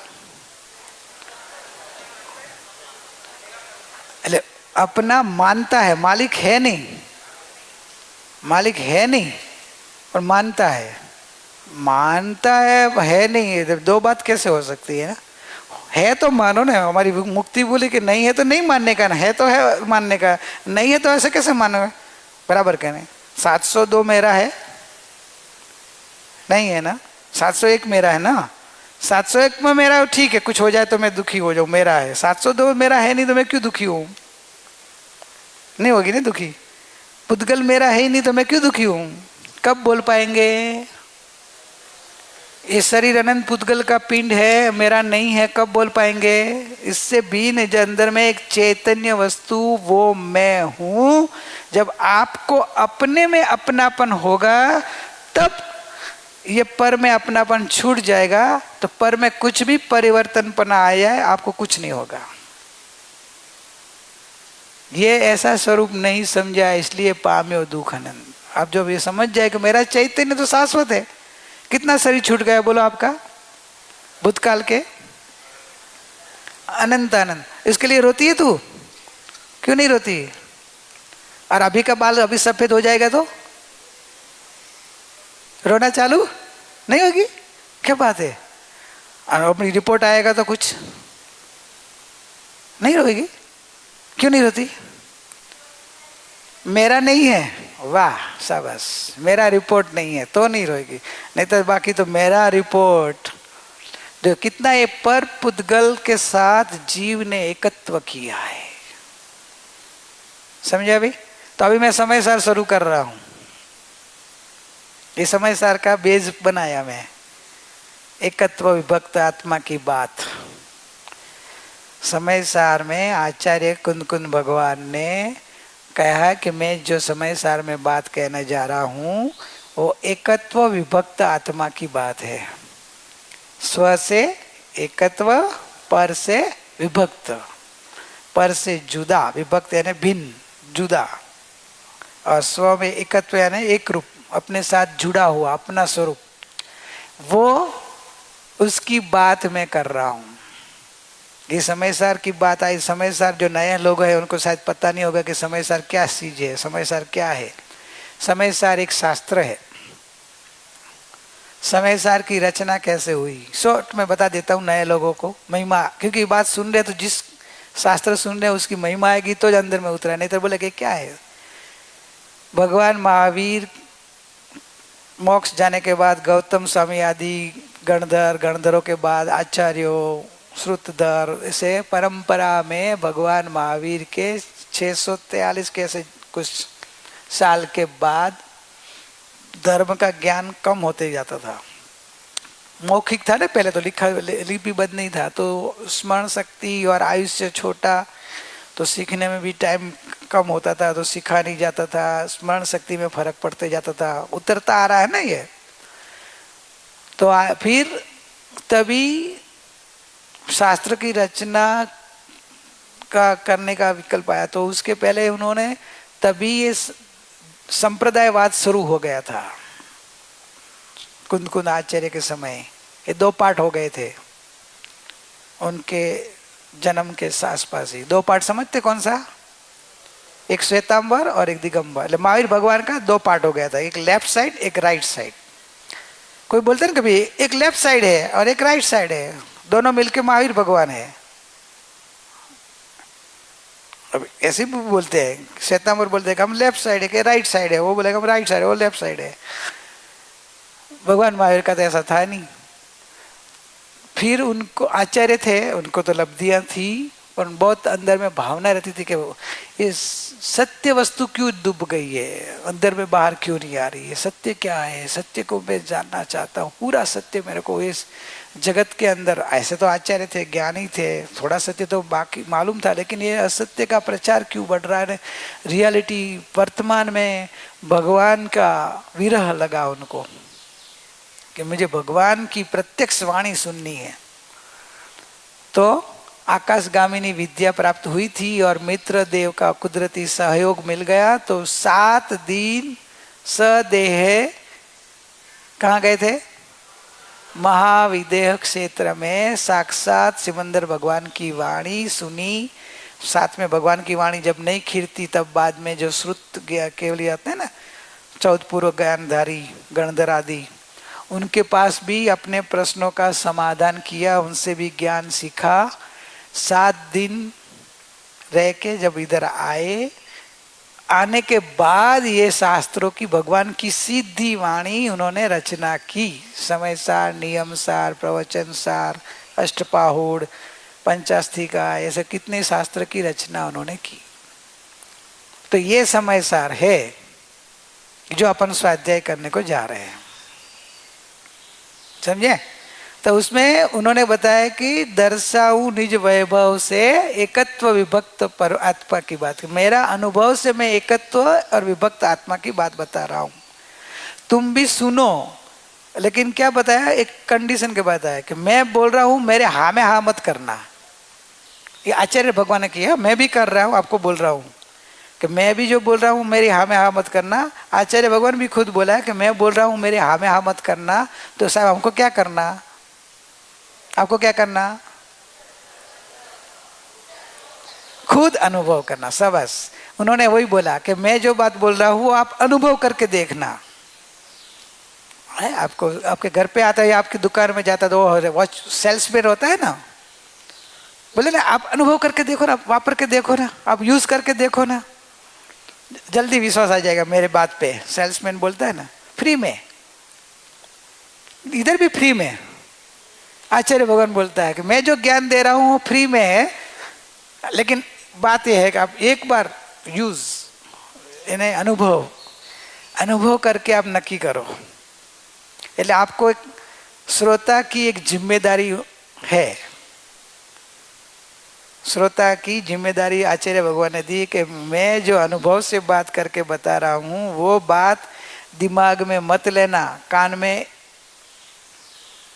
अरे अपना मानता है, मालिक है नहीं, मालिक है नहीं और मानता है। मानता है नहीं, है दो बात कैसे हो सकती है? है तो मानो ना, हमारी मुक्ति बोली कि नहीं है तो नहीं मानने का, ना है तो है मानने का, नहीं है तो ऐसे कैसे मानो? बराबर कहने। 702 मेरा है नहीं है ना, 701 मेरा है ना। 701 में मेरा ठीक है, कुछ हो जाए तो मैं दुखी हो जाऊं, मेरा है। 702 मेरा है नहीं तो मैं क्यों दुखी हूं? नहीं होगी ना दुखी। पुद्गल मेरा है ही नहीं तो मैं क्यों दुखी हूं? कब बोल पाएंगे? ये शरीर अनंत पुद्गल का पिंड है, मेरा नहीं है, कब बोल पाएंगे? इससे भिन्न जो अंदर में एक चैतन्य वस्तु, वो मैं हूं। जब आपको अपने में अपनापन होगा तब ये पर में अपनापन छूट जाएगा, तो पर में कुछ भी परिवर्तनपना आया है आपको कुछ नहीं होगा। ये ऐसा स्वरूप नहीं समझा, इसलिए पाम्यो दुख अनंत। आप जब ये समझ जाए कि मेरा चैतन्य तो शाश्वत है। कितना शरीर छूट गया बोलो आपका भूतकाल के? अनंत अनंत। इसके लिए रोती है तू? क्यों नहीं रोती? और अभी का बाल अभी सफेद हो जाएगा तो रोना चालू नहीं होगी? क्या बात है? और अपनी रिपोर्ट आएगा तो कुछ नहीं रोएगी? क्यों नहीं रोती? मेरा नहीं है, वाह शाबाश, मेरा रिपोर्ट नहीं है तो नहीं रोएगी, नहीं तो बाकी तो मेरा रिपोर्ट। जो कितना ये पर पुद्गल के साथ जीव ने एकत्व किया है, समझे अभी? तो अभी मैं समय सार शुरू कर रहा हूं। ये समय सार का बेज बनाया मैं, एकत्व विभक्त आत्मा की बात। समय सार में आचार्य कुंद कुंद भगवान ने कहा कि मैं जो समय सार में बात कहने जा रहा हूं वो एकत्व विभक्त आत्मा की बात है। स्व से एकत्व, पर से विभक्त, पर से जुदा, विभक्त यानी भिन्न जुदा, और स्व में एकत्व यानी एक रूप, अपने साथ जुड़ा हुआ अपना स्वरूप। वो उसकी बात मैं कर रहा हूं। ये समय सार की बात आई। समय सार जो नए लोग हैं उनको शायद पता नहीं होगा कि समय सार क्या चीज है, समय सार क्या है। समय सार एक शास्त्र है। समय सार की रचना कैसे हुई शॉर्ट में बता देता हूँ नए लोगों को, महिमा, क्योंकि बात सुन रहे तो जिस शास्त्र सुन रहे उसकी महिमा आएगी तो अंदर में उतरा, नहीं तो बोले कि क्या है। भगवान महावीर मोक्ष जाने के बाद गौतम स्वामी आदि गणधर, गणधरों के बाद आचार्यों, श्रुतधर, इसे परंपरा में भगवान महावीर के 643 के ऐसे कुछ साल के बाद धर्म का ज्ञान कम होते जाता था। मौखिक था ना पहले, तो लिखा लिपिबद्ध नहीं था, तो स्मरण शक्ति और आयुष्य छोटा, तो सीखने में भी टाइम कम होता था, तो सीखा नहीं जाता था। स्मरण शक्ति में फर्क पड़ते जाता था। उतरता आ रहा है ना ये। तो फिर तभी शास्त्र की रचना का करने का विकल्प आया। तो उसके पहले उन्होंने, तभी ये संप्रदायवाद शुरू हो गया था। कुंद कुंद आचार्य के समय ये 2 पार्ट हो गए थे उनके जन्म के आसपास ही। 2 पार्ट समझते कौन सा? एक श्वेतांबर और एक दिगंबर। महावीर भगवान का 2 पार्ट हो गया था, एक लेफ्ट साइड एक राइट साइड। कोई बोलते ना कभी एक लेफ्ट साइड है और एक राइट साइड है, दोनों मिलके महावीर भगवान है। अब ऐसे भी बोलते हैं, श्वेतांबर बोलते हैं कि हम लेफ्ट साइड है कि राइट साइड है, वो बोलेगा हम राइट साइड है, वो लेफ्ट साइड है। भगवान महावीर का तो ऐसा था नहीं। फिर उनको आचार्य थे, उनको तो लब्धियां थी, पर बहुत अंदर में भावना रहती थी कि ये सत्य वस्तु क्यों डूब गई है, अंदर में बाहर क्यों नहीं आ रही है, सत्य क्या है, सत्य को मैं जानना चाहता हूँ, पूरा सत्य मेरे को इस जगत के अंदर। ऐसे तो आचार्य थे, ज्ञानी थे, थोड़ा सत्य तो बाकी मालूम था, लेकिन ये असत्य का प्रचार क्यों बढ़ रहा है। रियलिटी वर्तमान में भगवान का विरह लगा उनको कि मुझे भगवान की प्रत्यक्ष वाणी सुननी है। तो आकाशगामिनी विद्या प्राप्त हुई थी और मित्र देव का कुदरती सहयोग मिल गया, तो 7 दिन सदेह कहाँ गए थे? महाविदेह क्षेत्र में साक्षात सिमंदर भगवान की वाणी सुनी। साथ में भगवान की वाणी जब नहीं खिरती तब बाद में जो श्रुत केवल आते हैं ना, 14 पूर्व ज्ञानधारी गणधर आदि, उनके पास भी अपने प्रश्नों का समाधान किया, उनसे भी ज्ञान सीखा। 7 दिन रह के जब इधर आए, आने के बाद ये शास्त्रों की भगवान की सीधी वाणी उन्होंने रचना की। समय सार, नियम सार, प्रवचन सार, अष्टपाहुड़, पंचास्थिका, ऐसे कितने शास्त्र की रचना उन्होंने की। तो ये समय सार है जो अपन स्वाध्याय करने को जा रहे हैं, समझे? तो उसमें उन्होंने बताया कि दर्शाऊ निज वैभव से एकत्व विभक्त पर आत्मा की बात। मेरा अनुभव से मैं एकत्व और विभक्त आत्मा की बात बता रहा हूं, तुम भी सुनो। लेकिन क्या बताया, एक कंडीशन के बाद आया कि मैं बोल रहा हूं, मेरे हाँ में हाँ मत करना। ये आचार्य भगवान ने किया, मैं भी कर रहा हूं, आपको बोल रहा हूं कि मैं भी जो बोल रहा हूँ मेरी हाँ में हाँ मत करना। आचार्य भगवान भी खुद बोला है कि मैं बोल रहा हूँ मेरे हाँ में हाँ मत करना। तो साहब हमको क्या करना, आपको क्या करना? खुद अनुभव करना। सबस उन्होंने वही बोला कि मैं जो बात बोल रहा हूँ आप अनुभव करके देखना है। आपको आपके घर पे आता है या आपकी दुकान में जाता है तो वॉच सेल्समैन होता है ना, बोले ना आप अनुभव करके देखो ना, वापर के देखो ना, आप यूज करके देखो ना, जल्दी विश्वास आ जाएगा मेरे बात पे। सेल्समैन बोलता है ना फ्री में, इधर भी फ्री में। आचार्य भगवान बोलता है कि मैं जो ज्ञान दे रहा हूँ फ्री में है, लेकिन बात यह है कि आप एक बार यूज इन्हें अनुभव करके आप नक्की करो। એટલે आपको एक श्रोता की एक जिम्मेदारी है, श्रोता की जिम्मेदारी आचार्य भगवान ने दी कि मैं जो अनुभव से बात करके बता रहा हूँ वो बात दिमाग में मत लेना, कान में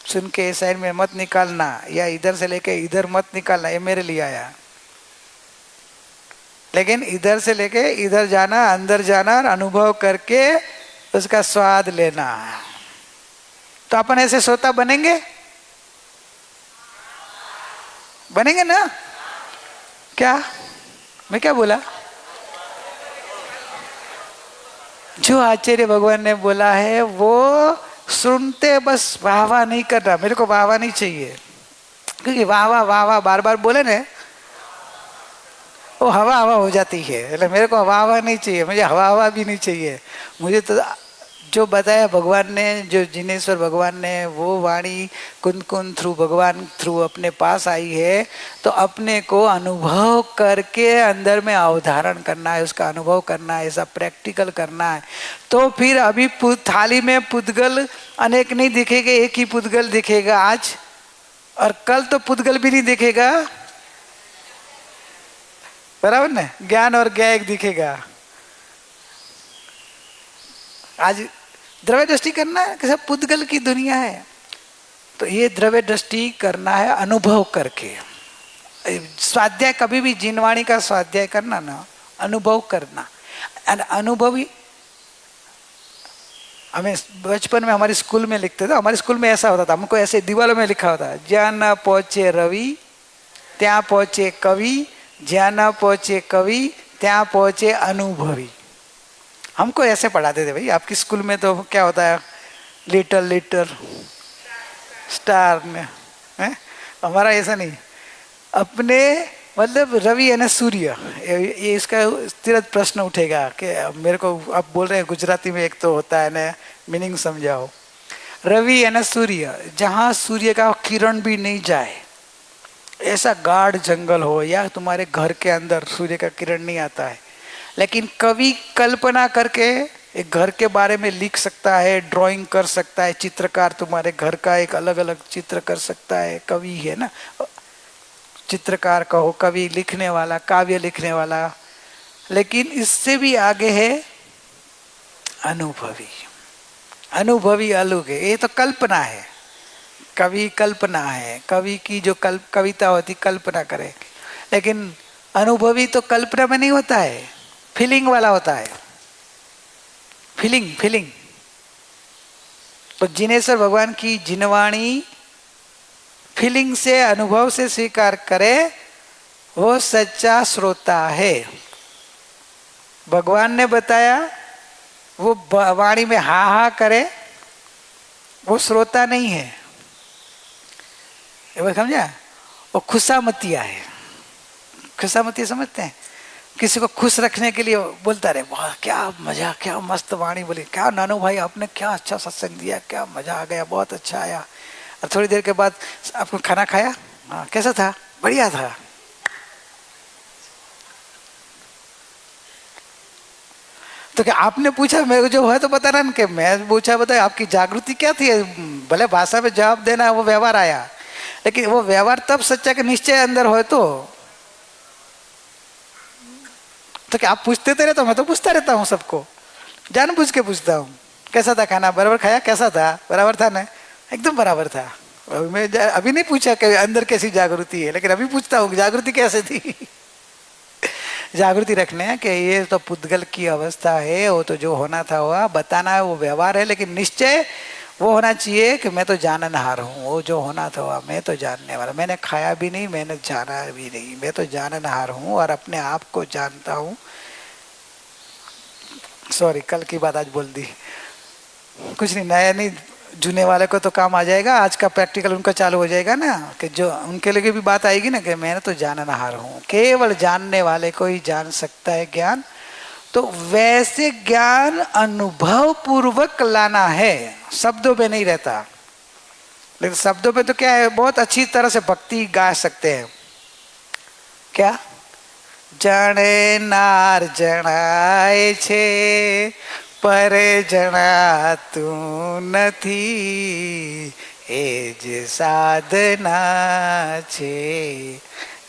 सुन के साइड में मत निकालना, या इधर से लेके इधर मत निकालना। ये मेरे लिए आया, लेकिन इधर से लेके इधर जाना, अंदर जाना और अनुभव करके उसका स्वाद लेना। तो अपन ऐसे श्रोता बनेंगे ना? क्या मैं क्या बोला? जो आचार्य भगवान ने बोला है वो सुनते, बस वाह वाह नहीं कर रहा। मेरे को वाह वाह नहीं चाहिए, क्योंकि वाह वाह वाह वाह बार बार बोले ना वो हवा हवा हो जाती है। मेरे को हवा हवा नहीं चाहिए, मुझे हवा हवा भी नहीं चाहिए। मुझे तो जो बताया भगवान ने, जो जिनेश्वर भगवान ने, वो वाणी कुंद कुंद थ्रू भगवान थ्रू अपने पास आई है, तो अपने को अनुभव करके अंदर में अवधारण करना है, उसका अनुभव करना है, ऐसा प्रैक्टिकल करना है। तो फिर अभी थाली में पुद्गल अनेक नहीं दिखेगा, एक ही पुद्गल दिखेगा आज, और कल तो पुद्गल भी नहीं दिखेगा, बराबर ना? ज्ञान और ज्ञा एक दिखेगा। आज द्रव्य दृष्टि करना है कि सब पुद्गल की दुनिया है, तो ये द्रव्य दृष्टि करना है अनुभव करके। स्वाध्याय कभी भी जिनवाणी का स्वाध्याय करना ना, अनुभव करना। अनुभवी हमें बचपन में हमारे स्कूल में लिखते थे, हमारे स्कूल में ऐसा होता था, हमको ऐसे दीवारों में लिखा होता, ज्યાં न पहुंचे रवि ત્યાં पहुंचे कवि, ज्યાં न पहुंचे कवि ત્યાં पहुंचे अनुभवी। हमको ऐसे पढ़ाते थे भाई। आपकी स्कूल में तो क्या होता है, लिटल लिटल स्टार में है? हमारा ऐसा नहीं, अपने मतलब रवि यानी सूर्य, ये इसका तुरंत प्रश्न उठेगा कि मेरे को आप बोल रहे हैं गुजराती में एक तो होता है ना, मीनिंग समझाओ। रवि यानी सूर्य, जहाँ सूर्य का किरण भी नहीं जाए, ऐसा गाढ़ जंगल हो या तुम्हारे घर के अंदर सूर्य का किरण नहीं आता है, लेकिन कवि कल्पना करके एक घर के बारे में लिख सकता है, ड्राइंग कर सकता है, चित्रकार तुम्हारे घर का एक अलग अलग चित्र कर सकता है, कवि है ना, चित्रकार कहो, कवि लिखने वाला, काव्य लिखने वाला। लेकिन इससे भी आगे है अनुभवी। अनुभवी अलग है, ये तो कल्पना है, कवि कल्पना है, कवि की जो कविता होती कल्पना करे, लेकिन अनुभवी तो कल्पना में नहीं होता है, फीलिंग वाला होता है, फीलिंग फीलिंग। तो जिनेश्वर भगवान की जिनवाणी फीलिंग से, अनुभव से स्वीकार करे, वो सच्चा श्रोता है। भगवान ने बताया वो वाणी में हा हा करे, वो श्रोता नहीं है, ये समझा, वो खुशामतिया है। खुशामतिया समझते हैं, किसी को खुश रखने के लिए बोलता रहे, वाह क्या मजा, क्या मस्त वाणी बोली, क्या नानू भाई आपने क्या अच्छा सत्संग दिया, क्या मजा आ गया, बहुत अच्छा आया। और थोड़ी देर के बाद आपको खाना खाया, हाँ कैसा था, बढ़िया था। तो क्या आपने पूछा, मेरे को जो है तो बता रहा कि मैं पूछा, बताया आपकी जागृति क्या थी, भले भाषा में जवाब देना, वो व्यवहार आया, लेकिन वो व्यवहार तब सच्चा के निश्चय अंदर हो तो क्या आप पूछते तो रहते हो, मैं तो पूछता रहता हूँ सबको, जानबूझ के पूछता हूँ, कैसा था खाना, बराबर खाया, कैसा था, बराबर था ना, एकदम बराबर था। मैं अभी नहीं पूछा कि अंदर कैसी जागृति है, लेकिन अभी पूछता हूँ जागृति कैसे थी। जागृति रखने हैं कि ये तो पुद्गल की अवस्था है, वो तो जो होना था हुआ, बताना है वो व्यवहार है, लेकिन निश्चय वो होना चाहिए कि मैं तो जाननहार हूँ, वो जो होना था हुआ, मैं तो जानने वाला, मैंने खाया भी नहीं, मैंने जाना भी नहीं, मैं तो जाननहार हूँ और अपने आप को जानता हूँ। सॉरी कल की बात आज बोल दी, कुछ नहीं, नया नहीं, जूने वाले को तो काम आ जाएगा, आज का प्रैक्टिकल उनका चालू हो जाएगा ना, कि जो उनके लिए भी बात आएगी ना कि मैं तो जाननहार हूँ, केवल जानने वाले को ही जान सकता है ज्ञान। तो वैसे ज्ञान अनुभव पूर्वक लाना है, शब्दों पे नहीं रहता। लेकिन शब्दों पे तो क्या है, बहुत अच्छी तरह से भक्ति गा सकते हैं, क्या जाने नार जणाए छे पर जणाતું નથી, એ જ સાધના છે,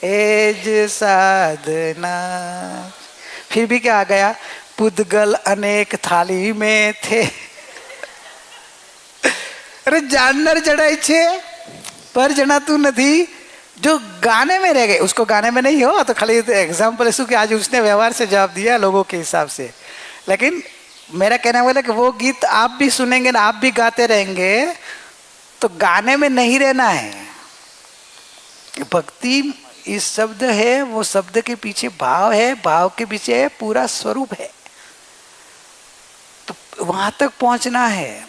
એ જ साधना। फिर भी क्या आ गया, पुद्गल अनेक थाली में थे। अरे जानवर जड़ाई छे पर जनातू नहीं, जो गाने में रह गए उसको गाने में नहीं हो, तो खाली एग्जाम्पल ऐसा कि आज उसने व्यवहार से जवाब दिया लोगों के हिसाब से। लेकिन मेरा कहना वाला कि वो गीत आप भी सुनेंगे ना, आप भी गाते रहेंगे, तो गाने में नहीं रहना है। भक्ति इस शब्द है, वो शब्द के पीछे भाव है, भाव के पीछे पूरा स्वरूप है, तो वहां तक पहुंचना है।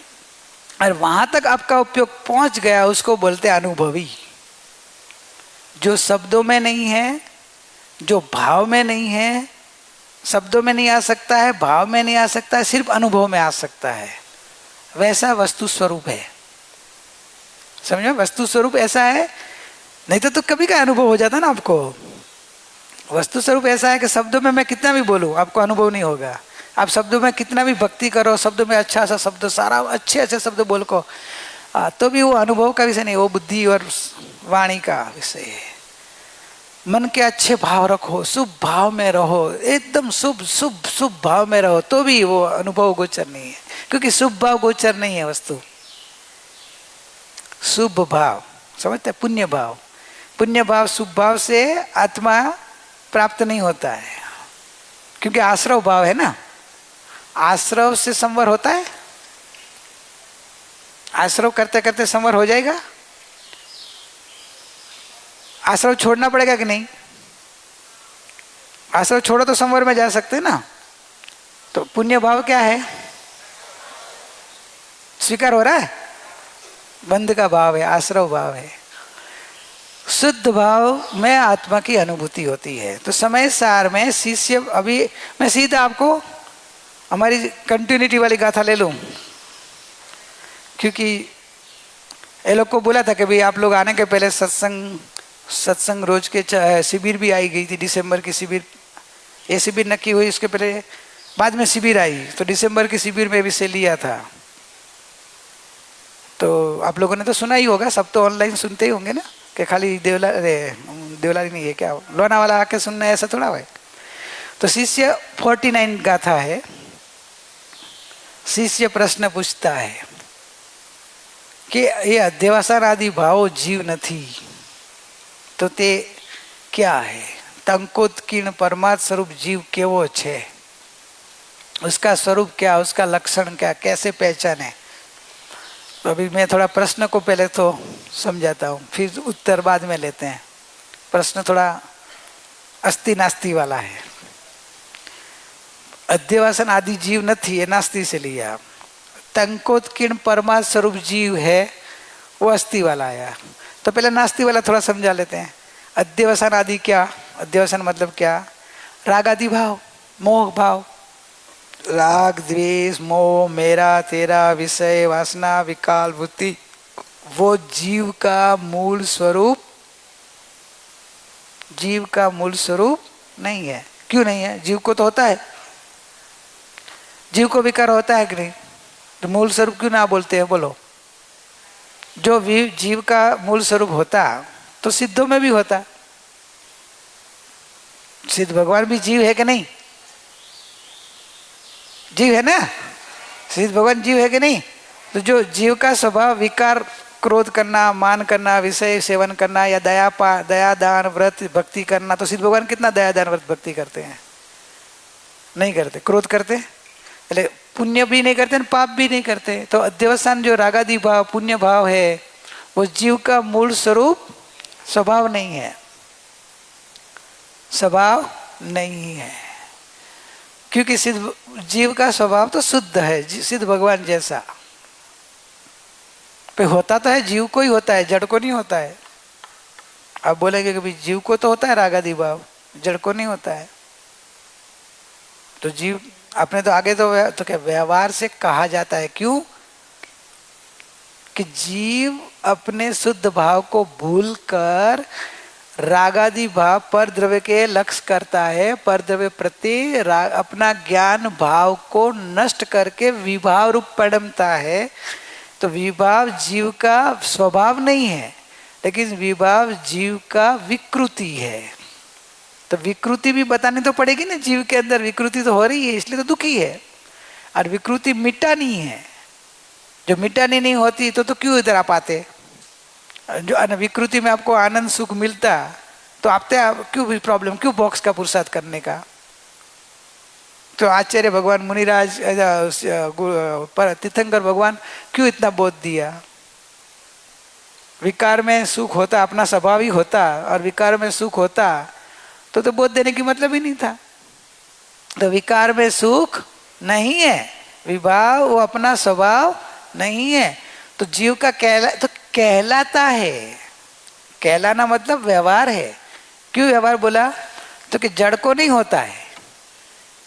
और वहां तक आपका उपयोग पहुंच गया, उसको बोलते हैं अनुभवी। जो शब्दों में नहीं है, जो भाव में नहीं है, शब्दों में नहीं आ सकता है, भाव में नहीं आ सकता है, सिर्फ अनुभव में आ सकता है, वैसा वस्तु स्वरूप है। समझो, वस्तु स्वरूप ऐसा है, नहीं तो कभी का अनुभव हो जाता ना आपको। वस्तु स्वरूप ऐसा है कि शब्दों में मैं कितना भी बोलूं आपको अनुभव नहीं होगा। आप शब्दों में कितना भी भक्ति करो, शब्दों में अच्छा सा शब्द, सारा अच्छे अच्छे शब्द बोल को, तो भी वो अनुभव का विषय नहीं, वो बुद्धि और वाणी का विषय है। मन के अच्छे भाव रखो, शुभ भाव में रहो, एकदम शुभ शुभ शुभ भाव में रहो, तो भी वो अनुभव गोचर नहीं है, क्योंकि शुभ भाव गोचर नहीं है वस्तु। शुभ भाव समझते, पुण्य भाव, पुण्य भाव शुभ भाव से आत्मा प्राप्त नहीं होता है, क्योंकि आश्रव भाव है ना। आश्रव से संवर होता है, आश्रव करते करते संवर हो जाएगा। आश्रव छोड़ना पड़ेगा कि नहीं? आश्रव छोड़ो तो संवर में जा सकते ना। तो पुण्य भाव क्या है? स्वीकार हो रहा है, बंध का भाव है, आश्रव भाव है। शुद्ध भाव में आत्मा की अनुभूति होती है। तो समय सार में शिष्य, अभी मैं सीधा आपको हमारी कंटिन्यूटी वाली गाथा ले लूं, क्योंकि ये लोग को बोला था कि भाई आप लोग आने के पहले सत्संग रोज के शिविर भी आई गई थी, दिसंबर की शिविर, ये शिविर नक्की हुई, इसके पहले बाद में शिविर आई, तो दिसंबर की शिविर में विषय लिया था। तो आप लोगों ने तो सुना ही होगा, सब तो ऑनलाइन सुनते ही होंगे ना, कि खाली देवलारी नहीं है क्या, लोनावाला आके सुनना है ऐसा थोड़ा है। तो शिष्य 49 गाथा है। शिष्य प्रश्न पूछता है कि ये अध्यवसान आदि भाव जीव नहीं तो ते क्या है, तंकोत्कीर्ण परमात्म स्वरूप जीव केवो छे, उसका स्वरूप क्या, उसका लक्षण क्या, कैसे पहचाने। तो अभी मैं थोड़ा प्रश्न को पहले तो समझाता हूँ, फिर उत्तर बाद में लेते हैं। प्रश्न थोड़ा अस्ति नास्ति वाला है। अध्यवसान आदि जीव नहीं, ये नास्ति से लिया। तंकोत्कीर्ण परमात्म स्वरूप जीव है, वो अस्थि वाला आया। तो पहले नास्ति वाला थोड़ा समझा लेते हैं। अध्यवसान आदि क्या, अध्यवसान मतलब क्या, राग आदि भाव, मोह भाव, राग द्वेष मोह, मेरा तेरा, विषय वासना विकाल बुद्धि, वो जीव का मूल स्वरूप, जीव का मूल स्वरूप नहीं है। क्यों नहीं है? जीव को तो होता है, जीव को विकार होता है कि नहीं? तो मूल स्वरूप क्यों ना बोलते हैं, बोलो। जो जीव का मूल स्वरूप होता तो सिद्धों में भी होता। सिद्ध भगवान भी जीव है कि नहीं? जीव है ना, सिद्ध भगवान जीव है कि नहीं? तो जो जीव का स्वभाव विकार, क्रोध करना, मान करना, विषय सेवन करना, या दया दान व्रत भक्ति करना, तो सिद्ध भगवान कितना दया दान व्रत भक्ति करते हैं? नहीं करते। क्रोध करते, पहले पुण्य भी नहीं करते, पाप भी नहीं करते। तो अध्यवसान जो रागादि भाव पुण्य भाव है, वो जीव का मूल स्वरूप स्वभाव नहीं है, स्वभाव नहीं है। क्योंकि सिद्ध जीव का स्वभाव तो शुद्ध है, सिद्ध भगवान जैसा। पे होता तो है, जीव को ही होता है, जड़ को नहीं होता है। आप बोलेंगे कि भाई जीव को तो होता है रागादि भाव, जड़ को नहीं होता है। तो जीव आपने तो आगे तो क्या व्यवहार से कहा जाता है, क्यों कि जीव अपने शुद्ध भाव को भूलकर रागादि भाव पर द्रव्य के लक्ष्य करता है, पर द्रव्य प्रति अपना ज्ञान भाव को नष्ट करके विभाव रूप परिणमता है। तो विभाव जीव का स्वभाव नहीं है, लेकिन विभाव जीव का विकृति है। तो विकृति भी बतानी तो पड़ेगी ना, जीव के अंदर विकृति तो हो रही है, इसलिए तो दुखी है। और विकृति मिटानी है, जो मिटानी नहीं होती तो क्यों इधर आप आते? जो विकृति में आपको आनंद सुख मिलता तो आपते क्यों भी प्रॉब्लम, क्यों बॉक्स का पुरुषार्थ करने का? तो आचार्य भगवान मुनिराज तीर्थंकर भगवान क्यों इतना बोध दिया? विकार में सुख होता, अपना स्वभाव ही होता, और विकार में सुख होता तो बोध देने की मतलब ही नहीं था। तो विकार में सुख नहीं है, विभाव वो अपना स्वभाव नहीं है। तो जीव का कहलाता है, कहलाना मतलब व्यवहार है। क्यों व्यवहार बोला? तो कि जड़ को नहीं होता है,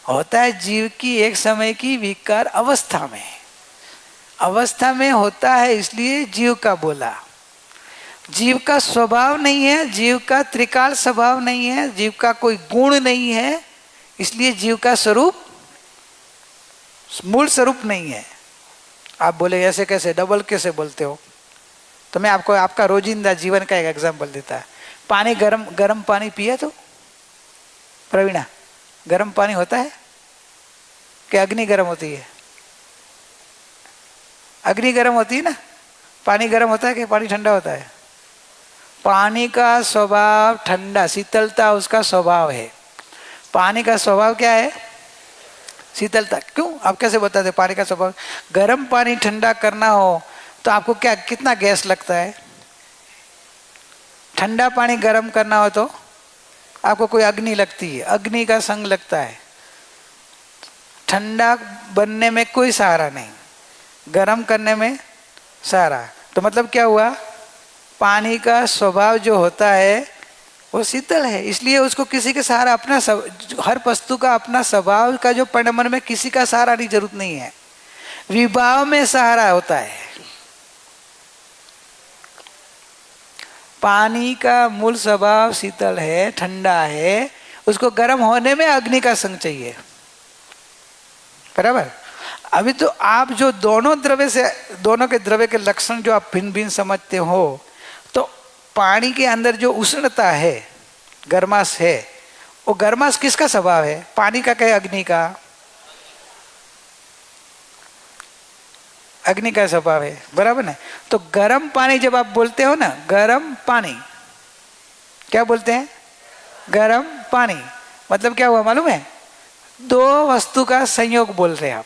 होता है जीव की एक समय की विकार अवस्था में होता है, इसलिए जीव का बोला। जीव का स्वभाव नहीं है, जीव का त्रिकाल स्वभाव नहीं है, जीव का कोई गुण नहीं है, इसलिए जीव का स्वरूप मूल स्वरूप नहीं है। आप बोले ऐसे कैसे, डबल कैसे बोलते हो? तो मैं आपको आपका रोजिंदा जीवन का एक एग्जांपल देता है। पानी गरम पानी पिए तो प्रवीणा, गरम पानी होता है कि अग्नि गरम होती है? अग्नि गरम होती है ना, पानी गरम होता है कि पानी ठंडा होता है? पानी का स्वभाव ठंडा, शीतलता उसका स्वभाव है। पानी का स्वभाव क्या है? शीतलता। क्यों? आप कैसे बताते पानी का स्वभाव? गर्म पानी ठंडा करना हो तो आपको क्या, कितना गैस लगता है? ठंडा पानी गर्म करना हो तो आपको कोई अग्नि लगती है, अग्नि का संग लगता है। ठंडा बनने में कोई सहारा नहीं, गर्म करने में सहारा। तो मतलब क्या हुआ? पानी का स्वभाव जो होता है वो शीतल है, इसलिए उसको किसी के सहारा अपना हर वस्तु का अपना स्वभाव का जो परिणमन में किसी का सहारा की जरूरत नहीं है, विभाव में सहारा होता है। पानी का मूल स्वभाव शीतल है, ठंडा है, उसको गर्म होने में अग्नि का संग चाहिए, बराबर। अभी तो आप जो दोनों के द्रव्य के लक्षण जो आप भिन्न भिन्न समझते हो, तो पानी के अंदर जो उष्णता है, गर्माश है, वो गर्माश किसका स्वभाव है? पानी का क्या, अग्नि का? अग्नि का स्वभाव है, बराबर ना। तो गर्म पानी जब आप बोलते हो ना, गर्म पानी क्या बोलते हैं? गर्म पानी मतलब क्या हुआ मालूम है? दो वस्तु का संयोग बोल रहे हैं आप,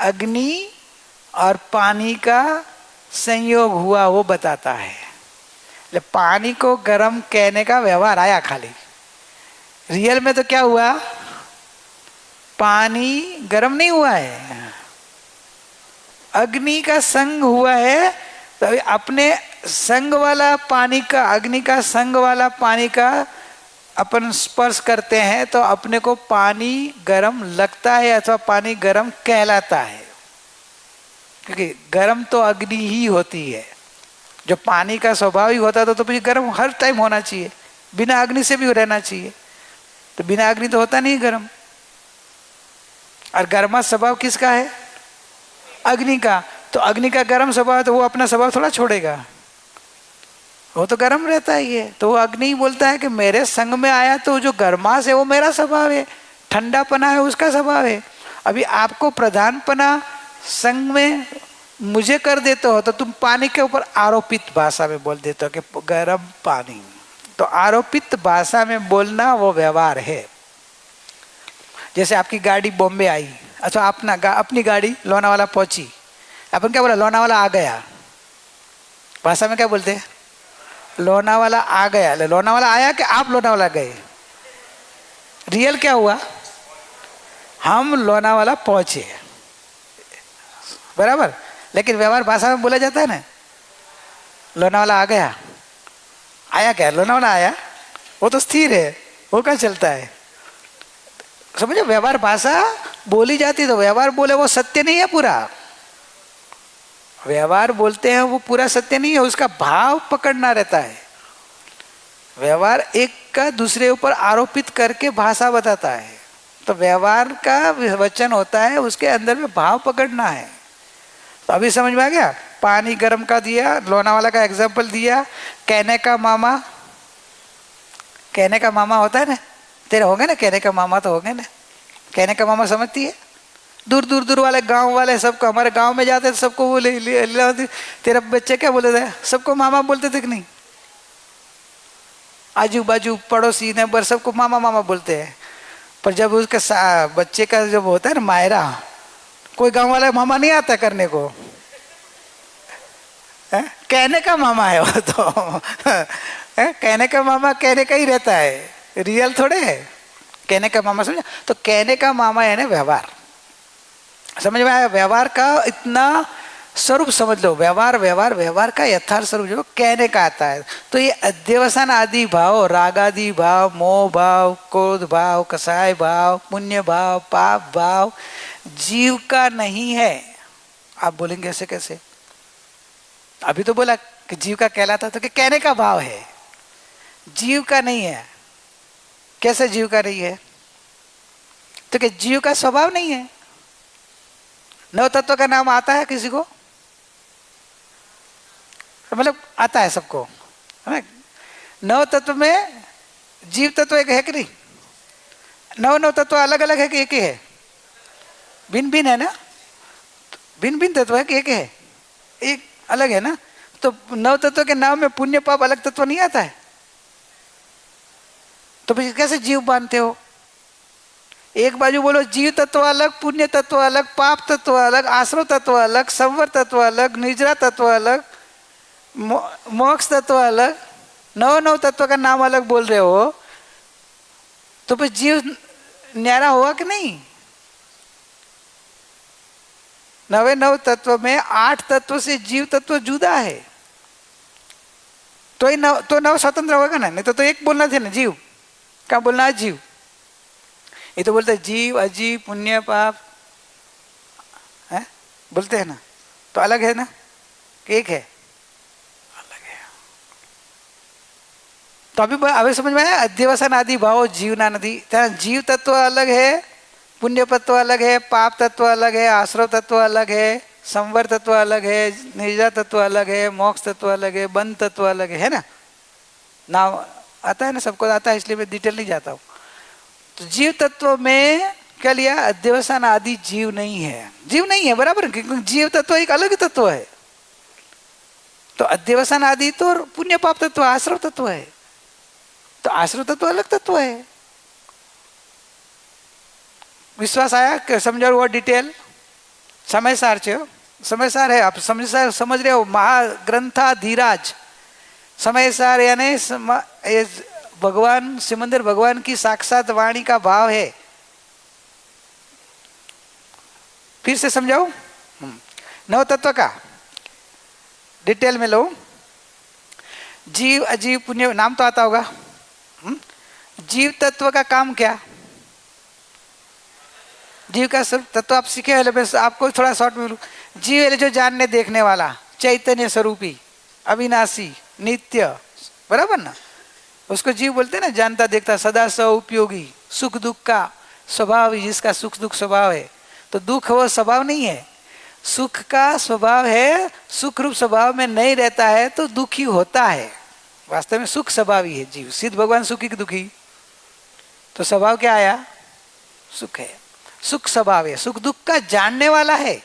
अग्नि और पानी का संयोग हुआ वो बताता है। पानी को गर्म कहने का व्यवहार आया खाली, रियल में तो क्या हुआ? पानी गर्म नहीं हुआ है, अग्नि का संग हुआ है। तो अपने संग वाला पानी का, अग्नि का संग वाला पानी का अपन स्पर्श करते हैं तो अपने को पानी गर्म लगता है अथवा पानी गर्म कहलाता है, क्योंकि गर्म तो अग्नि ही होती है। जो पानी का स्वभाव ही होता तो फिर गर्म हर टाइम होना चाहिए, बिना अग्नि से भी रहना चाहिए, तो बिना अग्नि तो होता नहीं गर्म। और गर्मा स्वभाव किसका है? अग्नि का। तो अग्नि का गर्म स्वभाव है तो वो अपना स्वभाव थोड़ा छोड़ेगा, वो तो गर्म रहता ही है। तो वो अग्नि ही बोलता है कि मेरे संग में आया तो जो गर्माश है वो मेरा स्वभाव है, ठंडापना है उसका स्वभाव है। अभी आपको प्रधानपना संग में मुझे कर देते हो तो तुम पानी के ऊपर आरोपित भाषा में बोल देते हो कि गर्म पानी। तो आरोपित भाषा में बोलना वो व्यवहार है। जैसे आपकी गाड़ी बॉम्बे आई, अच्छा अपनी गाड़ी लोनावाला पहुंची, अपन क्या बोला? लोनावाला आ गया। भाषा में क्या बोलते हैं? लोनावाला आ गया। लोनावाला आया कि आप लोनावाला गए? रियल क्या हुआ? हम लोनावाला पहुंचे, बराबर। लेकिन व्यवहार भाषा में बोला जाता है ना, लोनावाला आ गया। आया क्या? लोनावाला आया, वो तो स्थिर है, वो क्या चलता है, समझो। व्यवहार भाषा बोली जाती तो व्यवहार बोले वो सत्य नहीं है पूरा। व्यवहार बोलते हैं वो पूरा सत्य नहीं है, उसका भाव पकड़ना रहता है। व्यवहार एक का दूसरे ऊपर आरोपित करके भाषा बताता है। तो व्यवहार का वचन होता है, उसके अंदर में भाव पकड़ना है। तो अभी समझ में आ गया? पानी गर्म का दिया, लोनावाला का एग्जाम्पल दिया, कहने का मामा। कहने का मामा होता है ना, तेरे होंगे ना कहने का मामा, तो होंगे ना। कहने का मामा समझती है? दूर दूर दूर वाले गांव वाले सबको, हमारे गांव में जाते थे सबको वो तेरा बच्चे क्या बोले थे? सबको मामा बोलते थे कि नहीं? आजू बाजू पड़ोसी नेबर सबको मामा मामा बोलते हैं। पर जब उसके बच्चे का जब होता है ना मायरा, कोई गांव वाला मामा नहीं आता करने को, कहने का मामा है वो तो। कहने का मामा कहने का ही रहता है, रियल थोड़े है। कहने का मामा समझा? तो कहने का मामा है ना व्यवहार। समझ में आया? व्यवहार का इतना स्वरूप समझ लो। व्यवहार व्यवहार व्यवहार का यथार्थ स्वरूप जो कहने का आता है। तो ये अध्यवसान आदि भाव, राग आदि भाव, मोह भाव, क्रोध भाव, कसाय भाव, पुण्य भाव, पाप भाव जीव का नहीं है। आप बोलेंगे ऐसे कैसे? अभी तो बोला कि जीव का कहलाता तो कि कहने का भाव है, जीव का नहीं है। कैसे जीव का नहीं है? तो कि जीव का स्वभाव नहीं है। नव तत्व का नाम आता है किसी को? मतलब आता है सबको, है ना? नव तत्व में जीव तत्व एक है कि नहीं? नव तत्व अलग अलग है कि एक ही है? भिन्न भिन्न है ना? भिन्न भिन्न तत्व है कि एक है? एक अलग है ना? तो नव तत्व के नाम में पुण्य पाप अलग तत्व नहीं आता है, तो फिर कैसे जीव मानते हो? एक बाजू बोलो जीव तत्व अलग, पुण्य तत्व अलग, पाप तत्व अलग, आश्रव तत्व अलग, संवर तत्व अलग, निजरा तत्व अलग, मोक्ष तत्व अलग, नव तत्व का नाम अलग बोल रहे हो, तो फिर जीव न्यारा हुआ कि नहीं? नव तत्व में 8 तत्व से जीव तत्व जुदा है। तो ही नव, तो नव स्वतंत्र होगा ना, नहीं तो एक बोलना थे ना, जीव। क्या बोलना है? जीव। ये तो बोलते जीव, अजीव, पुण्य, पाप है, बोलते हैं ना। तो अलग है ना कि एक है? अलग है। तो अभी समझ में आया? अध्यवसान आदि भाव जीवना नदी। जीव तत्व अलग है, पुण्य तत्व अलग है, पाप तत्व अलग है, आश्रव तत्व अलग है, संवर तत्व अलग है, निजा तत्व अलग है, मोक्ष तत्व अलग है, बंध तत्व अलग है ना। नाम आता है ना, सबको आता है, इसलिए मैं डिटेल नहीं जाता हूं। तो जीव तत्व में क्या लिया? अध्यवसान आदि जीव नहीं है। जीव नहीं है, बराबर, क्योंकि जीव तत्व एक अलग तत्व है। तो अध्यवसान आदि तो पुण्य पाप तत्व, आश्रव तत्व है। तो आश्रव तत्व अलग तत्व है। विश्वास आया कि समझो? वो डिटेल समय सार छे, समय सार है, आप समझ रहे हो? महाग्रंथाधिराज समय सार, यानी भगवान सिमंदर भगवान की साक्षात वाणी का भाव है। फिर से समझाओ, नव तत्व का डिटेल में लो। जीव, अजीव, पुण्य, नाम तो आता होगा। जीव तत्व का काम क्या? जीव का स्वरूप तत्व आप सीखे हैं, मैं आपको थोड़ा शॉर्ट में। जीव है जो जानने देखने वाला, चैतन्य स्वरूपी, अविनाशी, नित्य, बराबर ना। उसको जीव बोलते हैं ना, जानता देखता, सदा स उपयोगी, सुख दुख का स्वभाव, जिसका सुख दुख स्वभाव है। तो दुख वो स्वभाव नहीं है, सुख का स्वभाव है। सुख रूप स्वभाव में नहीं रहता है तो दुखी होता है। वास्तव में सुख स्वभाव ही है जीव। सिद्ध भगवान सुखी की दुखी, तो स्वभाव क्या आया? सुख है, सुख स्वभाव है, सुख दुख का जानने वाला है।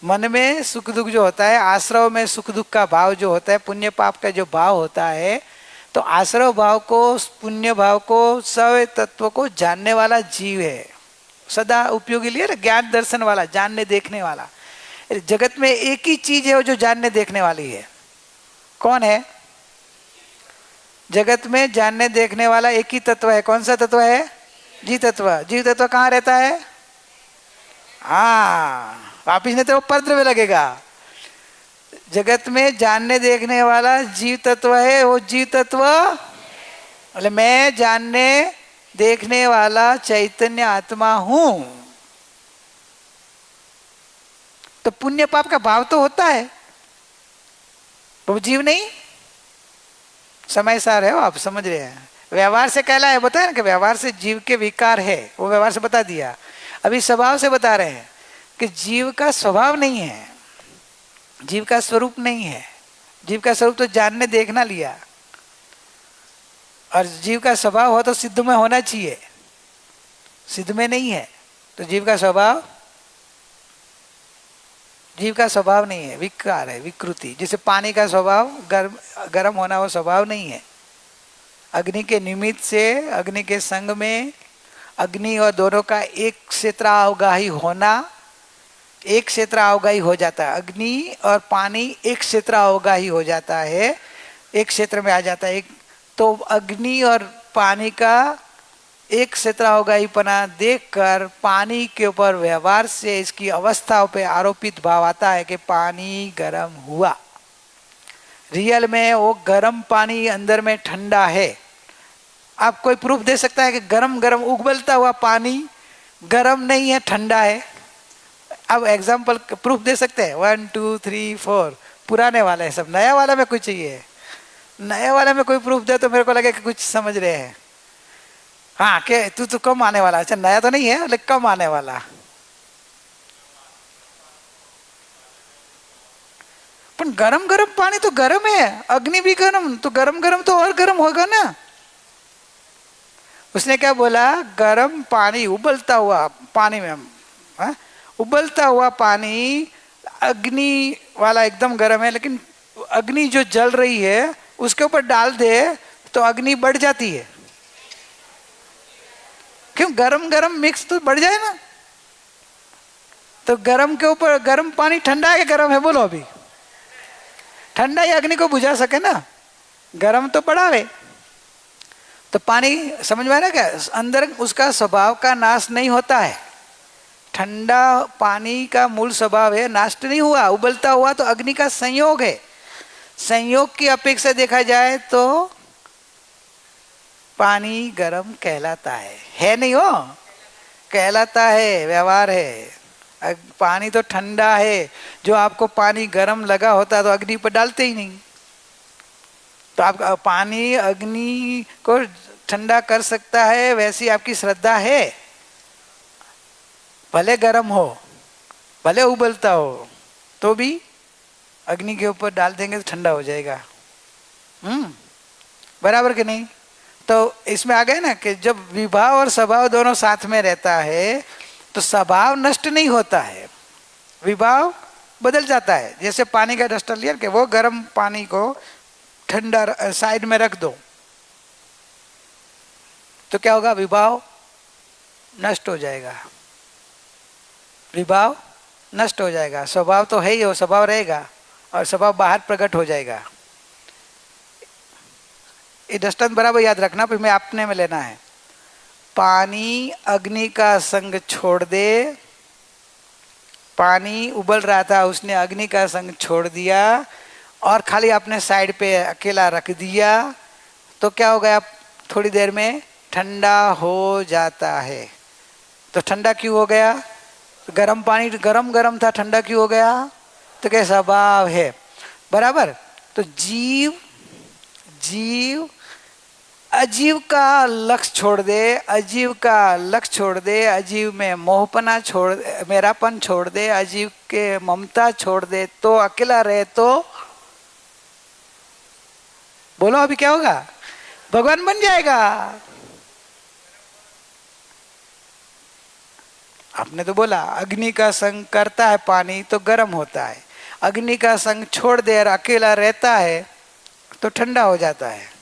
मन में सुख दुख जो होता है, आश्रव में सुख दुख का भाव जो होता है, पुण्य पाप का जो भाव होता है, तो आश्रव भाव को, पुण्य भाव को, सब तत्व को जानने वाला जीव है। सदा उपयोगी लिए ना, ज्ञान दर्शन वाला, जानने देखने वाला। जगत में एक ही चीज है वो जो जानने देखने वाली है। कौन है? जगत में जानने देखने वाला एक ही तत्व है। कौन सा तत्व है? जीव तत्व। जीव तत्व कहाँ रहता है? हाँ, वापिस नहीं तो परद्र में लगेगा। जगत में जानने देखने वाला जीव तत्व है। वो जीव तत्व मतलब मैं जानने देखने वाला चैतन्य आत्मा हूं। तो पुण्य पाप का भाव तो होता है, वो जीव नहीं। समय सार है, आप समझ रहे हैं। व्यवहार से कहला है, बताया ना कि व्यवहार से जीव के विकार है, वो व्यवहार से बता दिया। अभी स्वभाव से बता रहे हैं कि जीव का स्वभाव नहीं है, जीव का स्वरूप नहीं है। जीव का स्वरूप तो जानने देखना लिया, और जीव का स्वभाव हो तो सिद्ध में होना चाहिए, सिद्ध में नहीं है। तो जीव का स्वभाव, जीव का स्वभाव नहीं है, विकार है, विकृति। जैसे पानी का स्वभाव गर्म होना, वो स्वभाव नहीं है। अग्नि के निमित्त से, अग्नि के संग में, अग्नि और दोनों का एक क्षेत्र अवगाही होना, एक क्षेत्र अवगाही हो जाता है। अग्नि और पानी एक क्षेत्र अवगाही हो जाता है, एक क्षेत्र में आ जाता है। एक तो अग्नि और पानी का एक क्षेत्र अवगाहीपना देखकर पानी के ऊपर व्यवहार से इसकी अवस्थाओं पे आरोपित भाव आता है कि पानी गर्म हुआ। रियल में वो गर्म पानी अंदर में ठंडा है। आप कोई प्रूफ दे सकता है कि गरम गरम उबलता हुआ पानी गरम नहीं है, ठंडा है? अब एग्जाम्पल प्रूफ दे सकते हैं? 1 2 3 4। पुराने वाला है सब, नया वाला में कुछ चाहिए? नया वाला में कोई प्रूफ दे तो मेरे को लगे कि कुछ समझ रहे हैं। हाँ, के तू तो कम आने वाला। अच्छा, नया तो नहीं है लेकिन कम आने वाला। पर गरम गरम पानी तो गरम है, अग्नि भी गरम, तो गरम गरम तो और गरम होगा ना। उसने क्या बोला? गरम पानी, उबलता हुआ पानी में, हा? उबलता हुआ पानी अग्नि वाला एकदम गरम है, लेकिन अग्नि जो जल रही है उसके ऊपर डाल दे तो अग्नि बढ़ जाती है। क्यों? गरम गरम मिक्स तो बढ़ जाए ना। तो गरम के ऊपर गरम पानी ठंडा है कि गरम है? बोलो अभी। ठंडा ही अग्नि को बुझा सके ना, गरम तो बढ़ावे। तो पानी समझ में आया क्या? अंदर उसका स्वभाव का नाश नहीं होता है। ठंडा पानी का मूल स्वभाव है, नाश नहीं हुआ, उबलता हुआ तो अग्नि का संयोग है। संयोग की अपेक्षा देखा जाए तो पानी गर्म कहलाता है नहीं हो, कहलाता है, व्यवहार है। पानी तो ठंडा है, जो आपको पानी गर्म लगा होता तो अग्नि पर डालते ही नहीं। तो आप पानी अग्नि को ठंडा कर सकता है, वैसी आपकी श्रद्धा है। भले गर्म हो, भले उबलता हो, तो भी अग्नि के ऊपर डाल देंगे तो ठंडा हो जाएगा। बराबर कि नहीं? तो इसमें आ गए ना कि जब विभाव और स्वभाव दोनों साथ में रहता है तो स्वभाव नष्ट नहीं होता है, विभाव बदल जाता है। जैसे पानी का डस्टर लिया कि वो गर्म पानी को ठंडा साइड में रख दो तो क्या होगा? विभाव नष्ट हो जाएगा, विभाव नष्ट हो जाएगा। स्वभाव तो है ही, वो स्वभाव रहेगा और स्वभाव बाहर प्रकट हो जाएगा। ये दृष्टांत बराबर याद रखना, फिर मैं अपने में लेना है। पानी अग्नि का संग छोड़ दे, पानी उबल रहा था, उसने अग्नि का संग छोड़ दिया और खाली अपने साइड पे अकेला रख दिया तो क्या हो गया? थोड़ी देर में ठंडा हो जाता है। तो ठंडा क्यों हो गया? गर्म पानी गरम गरम था, ठंडा क्यों हो गया? तो क्या स्वभाव है, बराबर। तो जीव अजीव का लक्ष्य छोड़ दे, अजीव का लक्ष्य छोड़ दे, अजीव में मोहपना छोड़, मेरापन छोड़ दे, अजीव के ममता छोड़ दे, तो अकेला रहे तो बोलो अभी क्या होगा? भगवान बन जाएगा। आपने तो बोला अग्नि का संग करता है पानी तो गर्म होता है, अग्नि का संग छोड़ दे और अकेला रहता है तो ठंडा हो जाता है।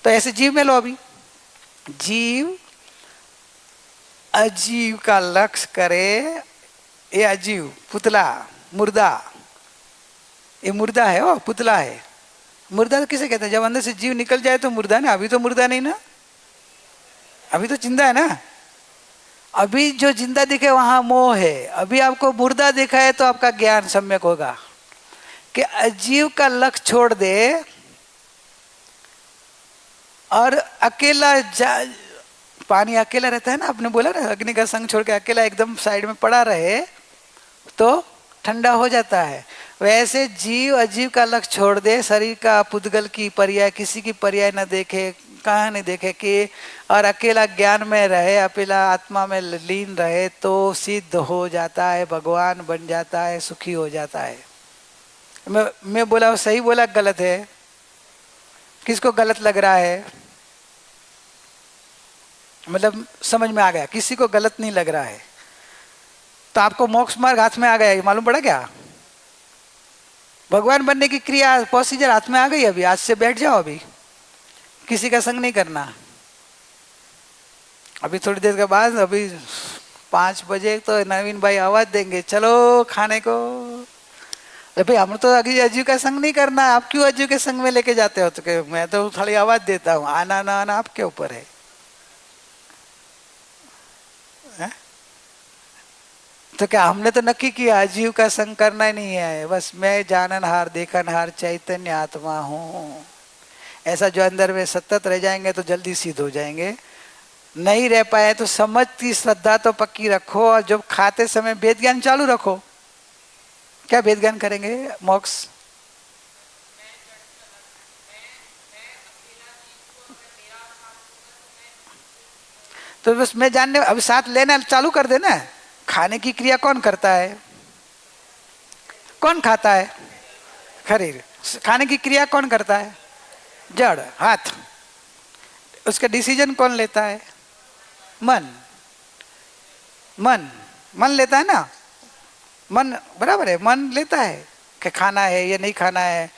तो ऐसे जीव में लो, अभी जीव अजीव का लक्ष्य करे, ये अजीव पुतला मुर्दा, ये मुर्दा है, वो पुतला है। मुर्दा तो किसे कहते हैं? जब अंदर से जीव निकल जाए तो मुर्दा ना, अभी तो मुर्दा नहीं ना, अभी तो जिंदा है ना। अभी जो जिंदा दिखे वहां मोह है, अभी आपको मुर्दा दिखा है तो आपका ज्ञान सम्यक होगा कि अजीव का लक्ष्य छोड़ दे और अकेला पानी अकेला रहता है ना, आपने बोला ना अग्नि का संग छोड़ के अकेला एकदम साइड में पड़ा रहे तो ठंडा हो जाता है। वैसे जीव अजीव का लक्ष्य छोड़ दे, शरीर का पुद्गल की पर्याय किसी की पर्याय न देखे, कहाँ नहीं देखे कि, और अकेला ज्ञान में रहे, अकेला आत्मा में लीन रहे तो सिद्ध हो जाता है, भगवान बन जाता है, सुखी हो जाता है। मैं बोला सही बोला गलत है? किसको गलत लग रहा है? मतलब समझ में आ गया, किसी को गलत नहीं लग रहा है तो आपको मोक्ष मार्ग हाथ में आ गया, मालूम पड़ा क्या? भगवान बनने की क्रिया प्रोसीजर हाथ में आ गई। अभी आज से बैठ जाओ, अभी किसी का संग नहीं करना। अभी थोड़ी देर के बाद, अभी 5 बजे तो नवीन भाई आवाज देंगे, चलो खाने को। अरे भाई हम तो अभी अजीव का संग नहीं करना, आप क्यों अजीव के संग में लेके जाते हो? तो मैं तो खाली आवाज देता हूँ, आना ना आना आपके ऊपर है। तो क्या हमने तो नक्की किया अजीव का संग करना ही नहीं है, बस मैं जाननहार देखनहार चैतन्य आत्मा हूँ, ऐसा जो अंदर में सतत रह जाएंगे तो जल्दी सिद्ध हो जाएंगे। नहीं रह पाए तो समझ की श्रद्धा तो पक्की रखो और जब खाते समय वेद ज्ञान चालू रखो। क्या वेद ज्ञान करेंगे? मोक्ष तो बस मैं जानने, अभी साथ लेना चालू कर देना। खाने की क्रिया कौन करता है? कौन खाता है? शरीर। खाने की क्रिया कौन करता है? जड़, हाथ। उसका डिसीजन कौन लेता है? मन। मन मन लेता है ना, मन बराबर है, मन लेता है कि खाना है या नहीं खाना है,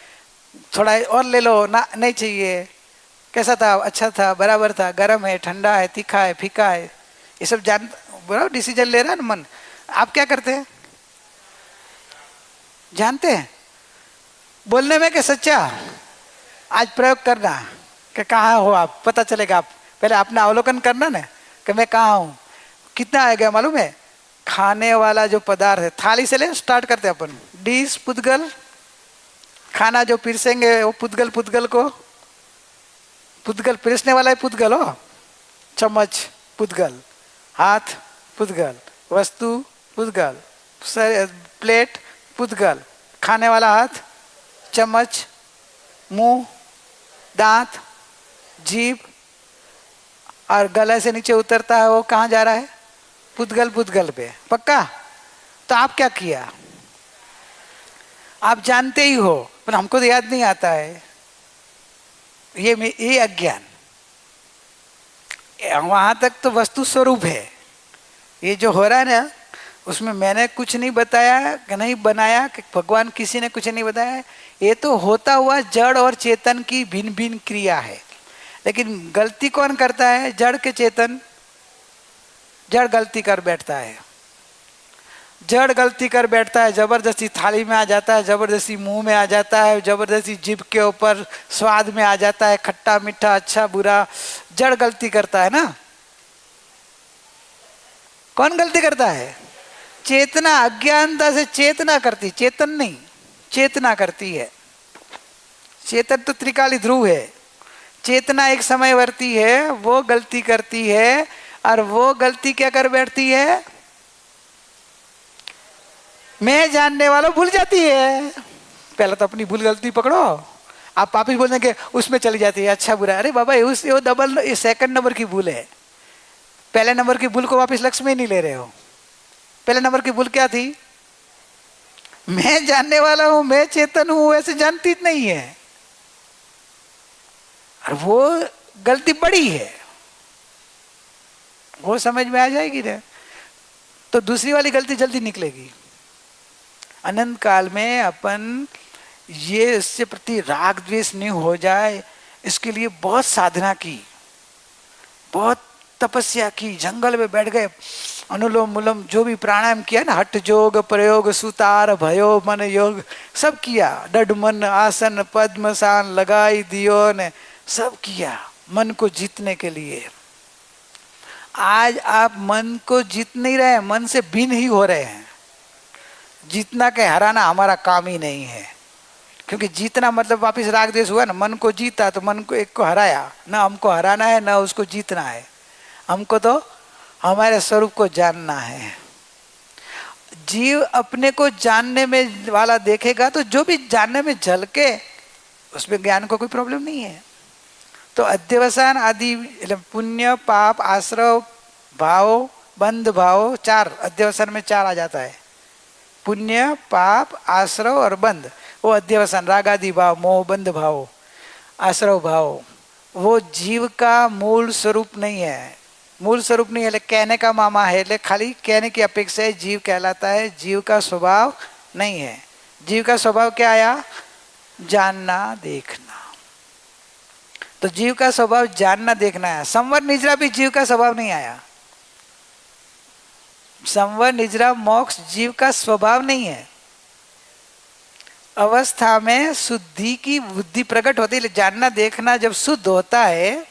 थोड़ा और ले लो ना, नहीं चाहिए, कैसा था, अच्छा था, बराबर था, गर्म है, ठंडा है, तीखा है, फीका है, ये सब जान बराबर डिसीजन ले रहा है ना मन। आप क्या करते हैं? जानते हैं बोलने में कि सच्चा? आज प्रयोग करना कि कहाँ हो आप, पता चलेगा। आप पहले अपना अवलोकन करना ना कि मैं कहाँ हूँ। कितना आएगा मालूम है? खाने वाला जो पदार्थ है, थाली से ले स्टार्ट करते हैं अपन, डिश, पुद्गल, खाना जो पिरसेंगे वो पुद्गल पुद्गल को, पुद्गल पिरसने वाला है पुद्गल हो, चम्मच पुद्गल, हाथ पुद्गल, वस्तु पुद्गल, प्लेट पुद्गल, खाने वाला हाथ, चम्मच, मुंह, दांत, जीभ, और गले से नीचे उतरता है वो कहाँ जा रहा है? पुद्गल पुद्गल पे। पक्का? तो आप क्या किया? आप जानते ही हो पर हमको तो याद नहीं आता है। ये अज्ञान। वहां तक तो वस्तु स्वरूप है। ये जो हो रहा है ना उसमें मैंने कुछ नहीं बताया, नहीं बनाया, भगवान किसी ने कुछ नहीं बताया। ये तो होता हुआ जड़ और चेतन की भिन्न भिन्न क्रिया है। लेकिन गलती कौन करता है? जड़ के चेतन? जड़ गलती कर बैठता है। जड़ गलती कर बैठता है, जबरदस्ती थाली में आ जाता है, जबरदस्ती मुंह में आ जाता है, जबरदस्ती जीभ के ऊपर स्वाद में आ जाता है, खट्टा मीठा अच्छा बुरा। जड़ गलती करता है ना। कौन गलती करता है? चेतना। अज्ञानता से चेतना करती, चेतन नहीं, चेतना करती है। चेतन तो त्रिकाली ध्रुव है, चेतना एक समयवर्ती है, वो गलती करती है। और वो गलती क्या कर बैठती है? मैं जानने वाला भूल जाती है। पहले तो अपनी भूल गलती पकड़ो। आप वापिस बोलने के उसमें चली जाती है, अच्छा बुरा। अरे बाबा वो डबल, ये सेकंड नंबर की भूल है। पहले नंबर की भूल को वापिस लक्ष्य में नहीं ले रहे हो। पहले नंबर की भूल क्या थी? मैं जानने वाला हूं, मैं चेतन हूं, ऐसे जानती नहीं है। और वो गलती बड़ी है, वो समझ में आ जाएगी ना तो दूसरी वाली गलती जल्दी निकलेगी। अनंत काल में अपन ये इससे प्रति राग द्वेष नहीं हो जाए, इसके लिए बहुत साधना की, बहुत तपस्या की, जंगल में बैठ गए, अनुलोम विलोम जो भी प्राणायाम किया ना, हठ योग, प्रयोग, सुतार, भयो, मन योग, सब किया। डड मन, आसन, पद्मसान लगाई दियो ने, सब किया मन को जीतने के लिए। आज आप मन को जीत नहीं रहे, मन से भिन्न ही हो रहे हैं। जीतना के हराना हमारा काम ही नहीं है, क्योंकि जीतना मतलब वापिस राग द्वेष हुआ ना। मन को जीता तो मन को एक को हराया ना, हमको हराना है ना उसको जीतना है। हमको तो हमारे स्वरूप को जानना है। जीव अपने को जानने में वाला देखेगा तो जो भी जानने में झलके उसमें ज्ञान को कोई प्रॉब्लम नहीं है। तो अध्यवसान आदि पुण्य पाप आश्रव भाव बंध भाव, चार अध्यवसान में चार आ जाता है। पुण्य पाप आश्रव और बंध, वो अध्यवसान, राग आदि भाव, मोह बंध भाव, आश्रव भाव, वो जीव का मूल स्वरूप नहीं है। मूल स्वरूप नहीं है, कहने का मामा है, ले खाली कहने की अपेक्षा है जीव कहलाता है। जीव का स्वभाव नहीं है। जीव का स्वभाव क्या आया? जानना देखना। तो जीव का स्वभाव जानना देखना है। संवर निजरा भी जीव का स्वभाव नहीं आया। संवर निजरा मोक्ष जीव का स्वभाव नहीं है। अवस्था में शुद्धि की बुद्धि प्रकट होती है। जानना देखना जब शुद्ध होता है,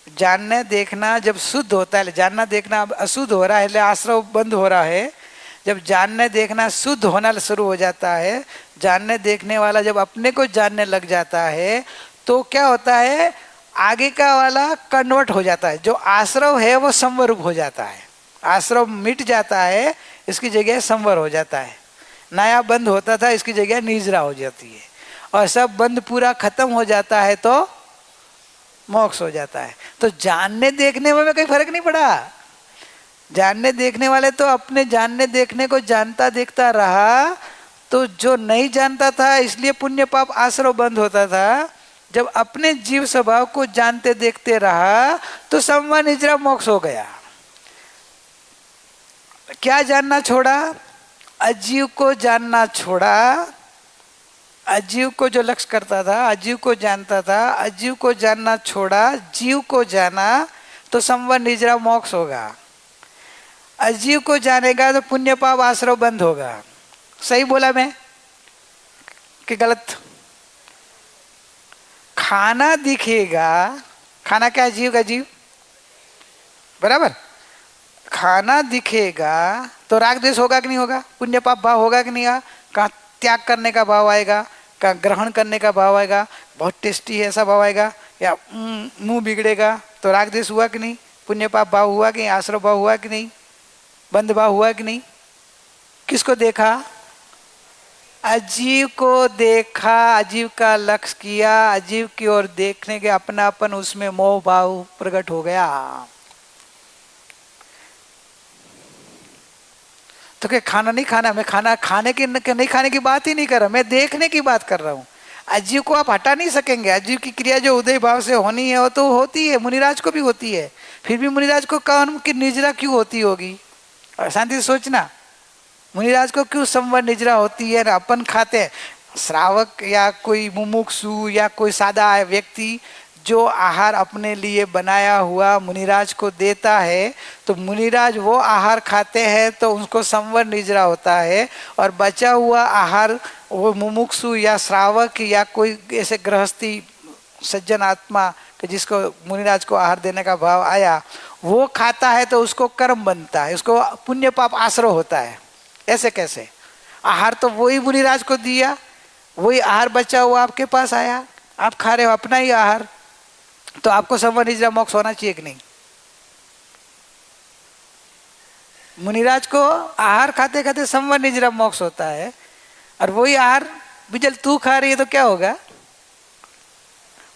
जानने देखना जब शुद्ध होता है, जानना देखना अब अशुद्ध हो रहा है, आश्रव बंद हो रहा है। जब जानने देखना शुद्ध होना शुरू हो जाता है, जानने देखने वाला जब अपने को जानने लग जाता है, तो क्या होता है? आगे का वाला कन्वर्ट हो जाता है। जो आश्रव है वो संवर रूप हो जाता है। आश्रव मिट जाता है, इसकी जगह संवर हो जाता है। नया बंद होता था, इसकी जगह निजरा हो जाती है। और सब बंद पूरा खत्म हो जाता है तो मोक्ष हो जाता है। तो जानने देखने में कोई फर्क नहीं पड़ा। जानने देखने वाले तो अपने जानने देखने को जानता देखता रहा। तो जो नहीं जानता था इसलिए पुण्य पाप आश्रव बंद होता था, जब अपने जीव स्वभाव को जानते देखते रहा तो संवर निजरा मोक्ष हो गया। क्या जानना छोड़ा? अजीव को जानना छोड़ा। अजीव को जो लक्ष्य करता था, अजीव को जानता था, अजीव को जानना छोड़ा, जीव को जाना, तो संवर निजरा मोक्ष होगा। अजीव को जानेगा तो पुण्य पाप आश्रव बंद होगा। सही बोला मैं कि गलत? खाना दिखेगा, खाना क्या? जीव का जीव, बराबर। खाना दिखेगा तो राग द्वेष होगा कि नहीं होगा? पुण्य पाप भाव होगा कि नहीं होगा? कहाँ त्याग करने का भाव आएगा, का ग्रहण करने का भाव आएगा, बहुत टेस्टी है ऐसा भाव आएगा, या मुंह बिगड़ेगा तो राग द्वेष हुआ कि नहीं, पुण्य पाप भाव हुआ कि नहीं, आश्रय भाव हुआ कि नहीं, बंध भाव हुआ कि नहीं। किसको देखा? अजीव को देखा, अजीव का लक्ष्य किया, अजीव की ओर देखने के अपनापन, उसमें मोह भाव प्रकट हो गया। तो क्या खाना नहीं खाना? मैं खाना खाने की नहीं खाने की बात ही नहीं कर रहा, मैं देखने की बात कर रहा हूँ। अजीव को आप हटा नहीं सकेंगे, अजीव की क्रिया जो उदय भाव से होनी है वो तो होती है, मुनिराज को भी होती है। फिर भी मुनिराज को काम की निजरा क्यों होती होगी? और शांति से सोचना, मुनिराज को क्यों संवर निजरा होती है? अपन खाते हैं, श्रावक या कोई मुमुक्षु या कोई सादा व्यक्ति जो आहार अपने लिए बनाया हुआ मुनिराज को देता है, तो मुनिराज वो आहार खाते हैं तो उनको संवर निजरा होता है, और बचा हुआ आहार वो मुमुक्षु या श्रावक या कोई ऐसे गृहस्थी सज्जन आत्मा जिसको मुनिराज को आहार देने का भाव आया, वो खाता है तो उसको कर्म बनता है, उसको पुण्य पाप आश्रय होता है। ऐसे कैसे? आहार तो वही मुनिराज को दिया, वही आहार बचा हुआ आपके पास आया, आप खा रहे हो अपना ही आहार, तो आपको संवर निजरा मोक्ष होना चाहिए कि नहीं? मुनिराज को आहार खाते खाते संवर निजरा मोक्ष होता है, और वही आहार बिजल तू खा रही है तो क्या होगा?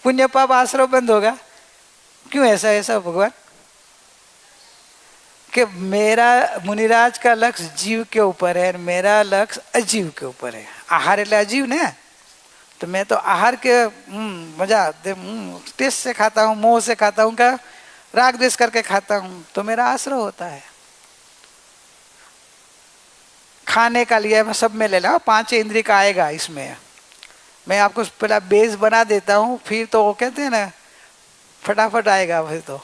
पुण्य पाप आश्रय बंद होगा। क्यों ऐसा? ऐसा भगवान कि मेरा मुनिराज का लक्ष्य जीव के ऊपर है, मेरा लक्ष्य अजीव के ऊपर है। आहार એટલે अजीव ने, तो मैं तो आहार के मजा टेस्ट से खाता हूँ, मोह से खाता हूँ, क्या राग द्वेष करके खाता हूँ, तो मेरा आश्रय होता है। खाने का लिए मैं सब में ले ला, 5 इंद्रिय का आएगा इसमें, मैं आपको पहला बेस बना देता हूँ, फिर तो वो कहते हैं ना फटाफट आएगा, फिर तो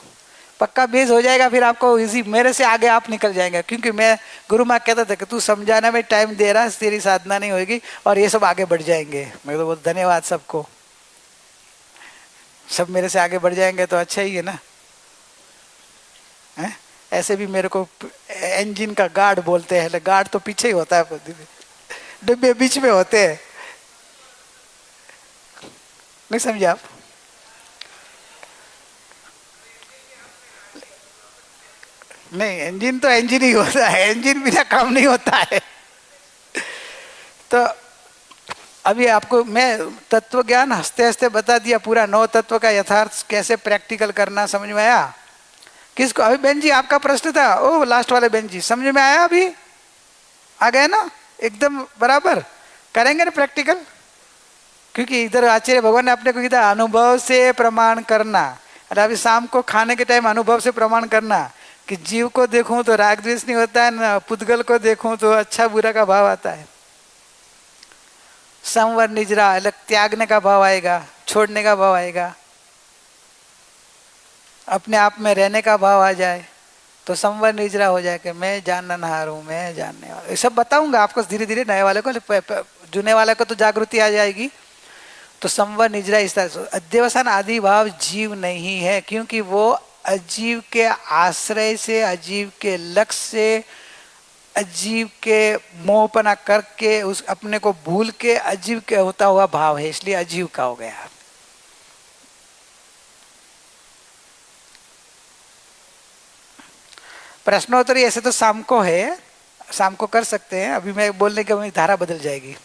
पक्का बेस हो जाएगा, फिर आपको इजी, मेरे से आगे आप निकल जाएंगे। क्योंकि मैं गुरु माँ कहता था कि तू समझाने में टाइम दे रहा है, तेरी साधना नहीं होगी और ये सब आगे बढ़ जाएंगे। मैं तो बहुत धन्यवाद सबको, सब मेरे से आगे बढ़ जाएंगे तो अच्छा ही है ना। है? ऐसे भी मेरे को इंजन का गार्ड बोलते हैं, गार्ड तो पीछे ही होता है, डिब्बे बीच में होते हैं, नहीं समझे आप? नहीं, इंजन तो इंजन ही होता है, इंजन बिना काम नहीं होता है। तो अभी आपको मैं तत्व ज्ञान हंसते हंसते बता दिया, पूरा 9 तत्व का यथार्थ कैसे प्रैक्टिकल करना समझ में आया? किसको? अभी बहन जी आपका प्रश्न था, ओ लास्ट वाले बहन जी, समझ में आया? अभी आ गए ना? एकदम बराबर करेंगे ना प्रैक्टिकल? क्योंकि इधर आचार्य भगवान ने अपने को कहा अनुभव से प्रमाण करना, और अभी शाम को खाने के टाइम अनुभव से प्रमाण करना कि जीव को देखूं तो राग द्वेष नहीं होता है ना, पुद्गल को देखूं तो अच्छा बुरा का भाव आता है। संवर निजरा अलग त्यागने का भाव आएगा, छोड़ने का भाव आएगा, अपने आप में रहने का भाव आ जाए तो संवर निजरा हो जाए कि मैं जाननहार हूँ, मैं जानने वाला। ये सब बताऊंगा आपको धीरे धीरे, नए वाले को, जुने वाले को तो जागृति आ जाएगी। तो संवर निजरा इस तरह से अध्यवसान आदि भाव जीव नहीं है, क्योंकि वो अजीव के आश्रय से, अजीव के लक्ष्य से, अजीव के मोहपना करके उस अपने को भूल के अजीव के होता हुआ भाव है, इसलिए अजीव का हो गया। प्रश्नोत्तरी ऐसे तो शाम को है, शाम को कर सकते हैं, अभी मैं बोलने के धारा बदल जाएगी।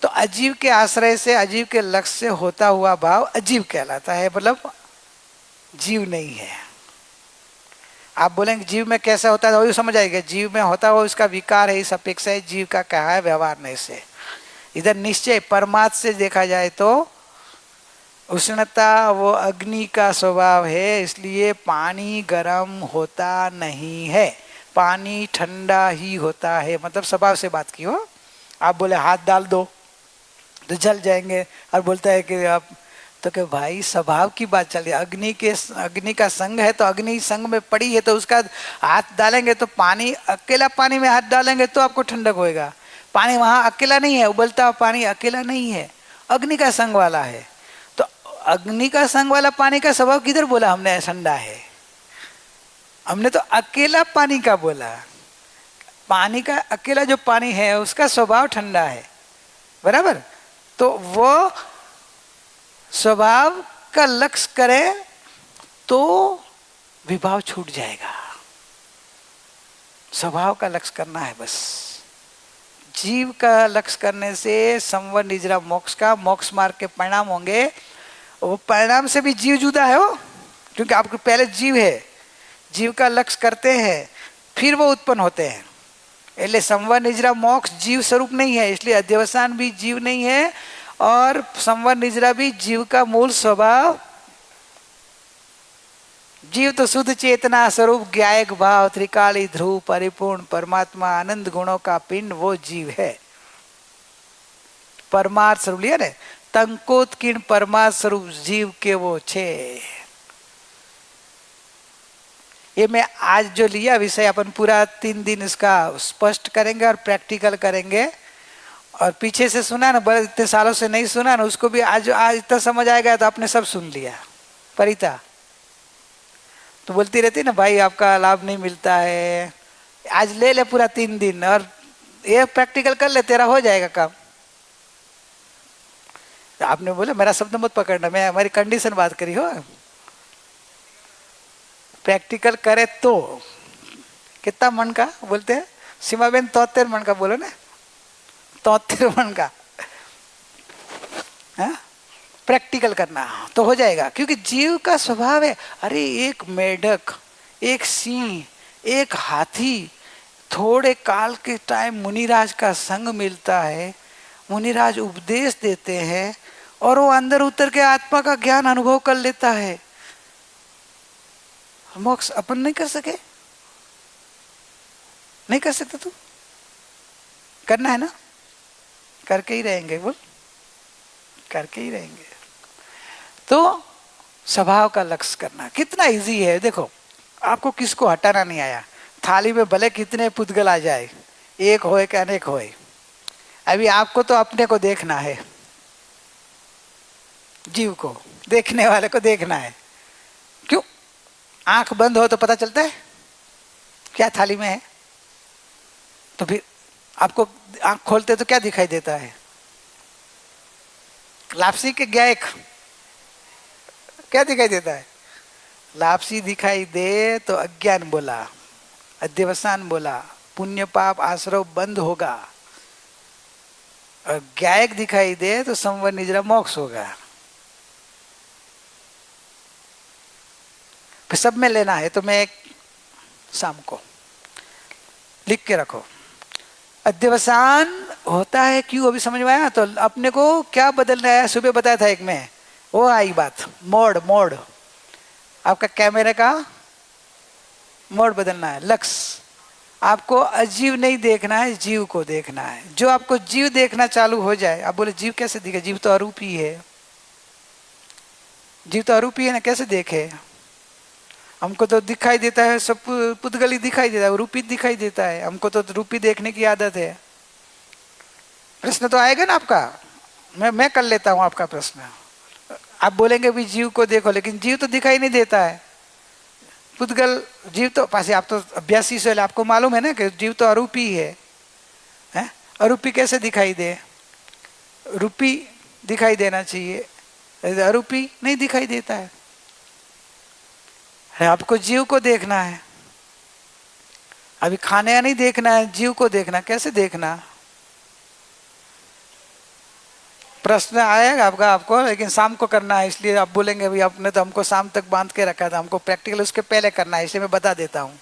तो अजीव के आश्रय से, अजीव के लक्ष्य से होता हुआ भाव अजीव कहलाता है, मतलब जीव नहीं है। आप बोलेंगे जीव में कैसा होता है, वही समझ आएगा। जीव में होता हुआ उसका विकार है, इस अपेक्षा है जीव का क्या है व्यवहार नहीं से। इधर निश्चय परमात्मा से देखा जाए तो उष्णता वो अग्नि का स्वभाव है, इसलिए पानी गर्म होता नहीं है, पानी ठंडा ही होता है। मतलब स्वभाव से बात की हो, आप बोले हाथ डाल दो तो जल जाएंगे, और बोलता है कि आप तो कि भाई स्वभाव की बात चल रही है। अग्नि का संग है तो अग्नि संग में पड़ी है, तो उसका हाथ डालेंगे तो पानी, अकेला पानी में हाथ डालेंगे तो आपको ठंडक होएगा। पानी वहां अकेला नहीं है, उबलता हुआ पानी अकेला नहीं है, अग्नि का संग वाला है। तो अग्नि का संग वाला पानी का स्वभाव किधर बोला हमने ठंडा है? हमने तो अकेला पानी का बोला। पानी का अकेला जो पानी है उसका स्वभाव ठंडा है, बराबर। तो वो स्वभाव का लक्ष्य करे तो विभाव छूट जाएगा। स्वभाव का लक्ष्य करना है बस। जीव का लक्ष्य करने से संवर निजरा मोक्ष का मोक्ष मार्ग के परिणाम होंगे। वो परिणाम से भी जीव जुदा है वो, क्योंकि आपको पहले जीव है, जीव का लक्ष्य करते हैं फिर वो उत्पन्न होते हैं। इसलिए संवर निजरा मोक्ष जीव स्वरूप नहीं है, इसलिए अध्यवसान भी जीव नहीं है और संवर निजरा भी जीव का मूल स्वभाव। जीव तो शुद्ध चेतना स्वरूप ज्ञायक भाव त्रिकाली ध्रुव परिपूर्ण परमात्मा आनंद गुणों का पिंड वो जीव है। परमार्थ स्वरूप लिया ना, तंकोत्कीर्ण परमार्थ स्वरूप जीव के वो छे। ये मैं आज जो लिया विषय अपन पूरा 3 दिन इसका स्पष्ट करेंगे और प्रैक्टिकल करेंगे। और पीछे से सुना ना, बड़े इतने सालों से नहीं सुना ना, उसको भी आज इतना समझ आएगा तो आपने सब सुन लिया। परिता तो बोलती रहती ना, भाई आपका लाभ नहीं मिलता है, आज ले ले पूरा 3 दिन और ये प्रैक्टिकल कर ले, तेरा हो जाएगा काम। आपने बोला मेरा शब्द मत पकड़ना, मैं हमारी कंडीशन बात करी हो। प्रैक्टिकल करे तो कितना मन का बोलते हैं सीमा बेन, 73 मन का बोलो ना, 73 मन का। प्रैक्टिकल करना तो हो जाएगा, क्योंकि जीव का स्वभाव है। अरे एक मेढक, एक सिंह, एक हाथी, थोड़े काल के टाइम मुनिराज का संग मिलता है, मुनिराज उपदेश देते हैं और वो अंदर उतर के आत्मा का ज्ञान अनुभव कर लेता है। मोक्ष अपन नहीं कर सके, नहीं कर सकते। तू करना है ना, करके ही रहेंगे, बोल करके ही रहेंगे। तो स्वभाव का लक्ष्य करना कितना इजी है। देखो आपको किसको हटाना नहीं आया, थाली में भले कितने पुद्गल आ जाए, एक होए कि अनेक होए, अभी आपको तो अपने को देखना है, जीव को, देखने वाले को देखना है। क्यों? आंख बंद हो तो पता चलता है क्या थाली में है, तो फिर आपको आंख खोलते तो क्या दिखाई देता है? लापसी के ज्ञायक क्या दिखाई देता है? लापसी दिखाई दे तो अज्ञान बोला, अध्यवसान बोला, पुण्य पाप आश्रव बंद होगा। और ज्ञायक दिखाई दे तो संवर निजरा मोक्ष होगा। फिर सब में लेना है तो मैं एक शाम को लिख के रखो। अध्यवसान होता है क्यों, अभी समझ में आया? तो अपने को क्या बदलना है, सुबह बताया था एक में, वो आई बात, मोड आपका कैमरे का मोड बदलना है। लक्ष्य आपको अजीव नहीं देखना है, जीव को देखना है। जो आपको जीव देखना चालू हो जाए, आप बोले जीव कैसे दिखे, जीव तो अरूपी है, जीव तो अरूपी है ना, कैसे देखे? हमको तो दिखाई देता है सब, पुद्गली दिखाई देता है, रूपी दिखाई देता है, हमको तो रूपी देखने की आदत है। प्रश्न तो आएगा ना आपका, मैं कर लेता हूं आपका प्रश्न। आप बोलेंगे भी जीव को देखो, लेकिन जीव तो दिखाई नहीं देता है, पुद्गल जीव तो पास, आप तो अभ्यासी से आपको मालूम है ना कि जीव तो अरूपी है, अरूपी कैसे दिखाई दे? रूपी दिखाई देना चाहिए, अरूपी नहीं दिखाई देता है। आपको जीव को देखना है, अभी खाने या नहीं देखना है, जीव को देखना। कैसे देखना? प्रश्न आएगा आपको, लेकिन शाम को करना है, इसलिए आप बोलेंगे भाई आपने तो हमको शाम तक बांध के रखा था, हमको प्रैक्टिकल उसके पहले करना है, इसलिए मैं बता देता हूं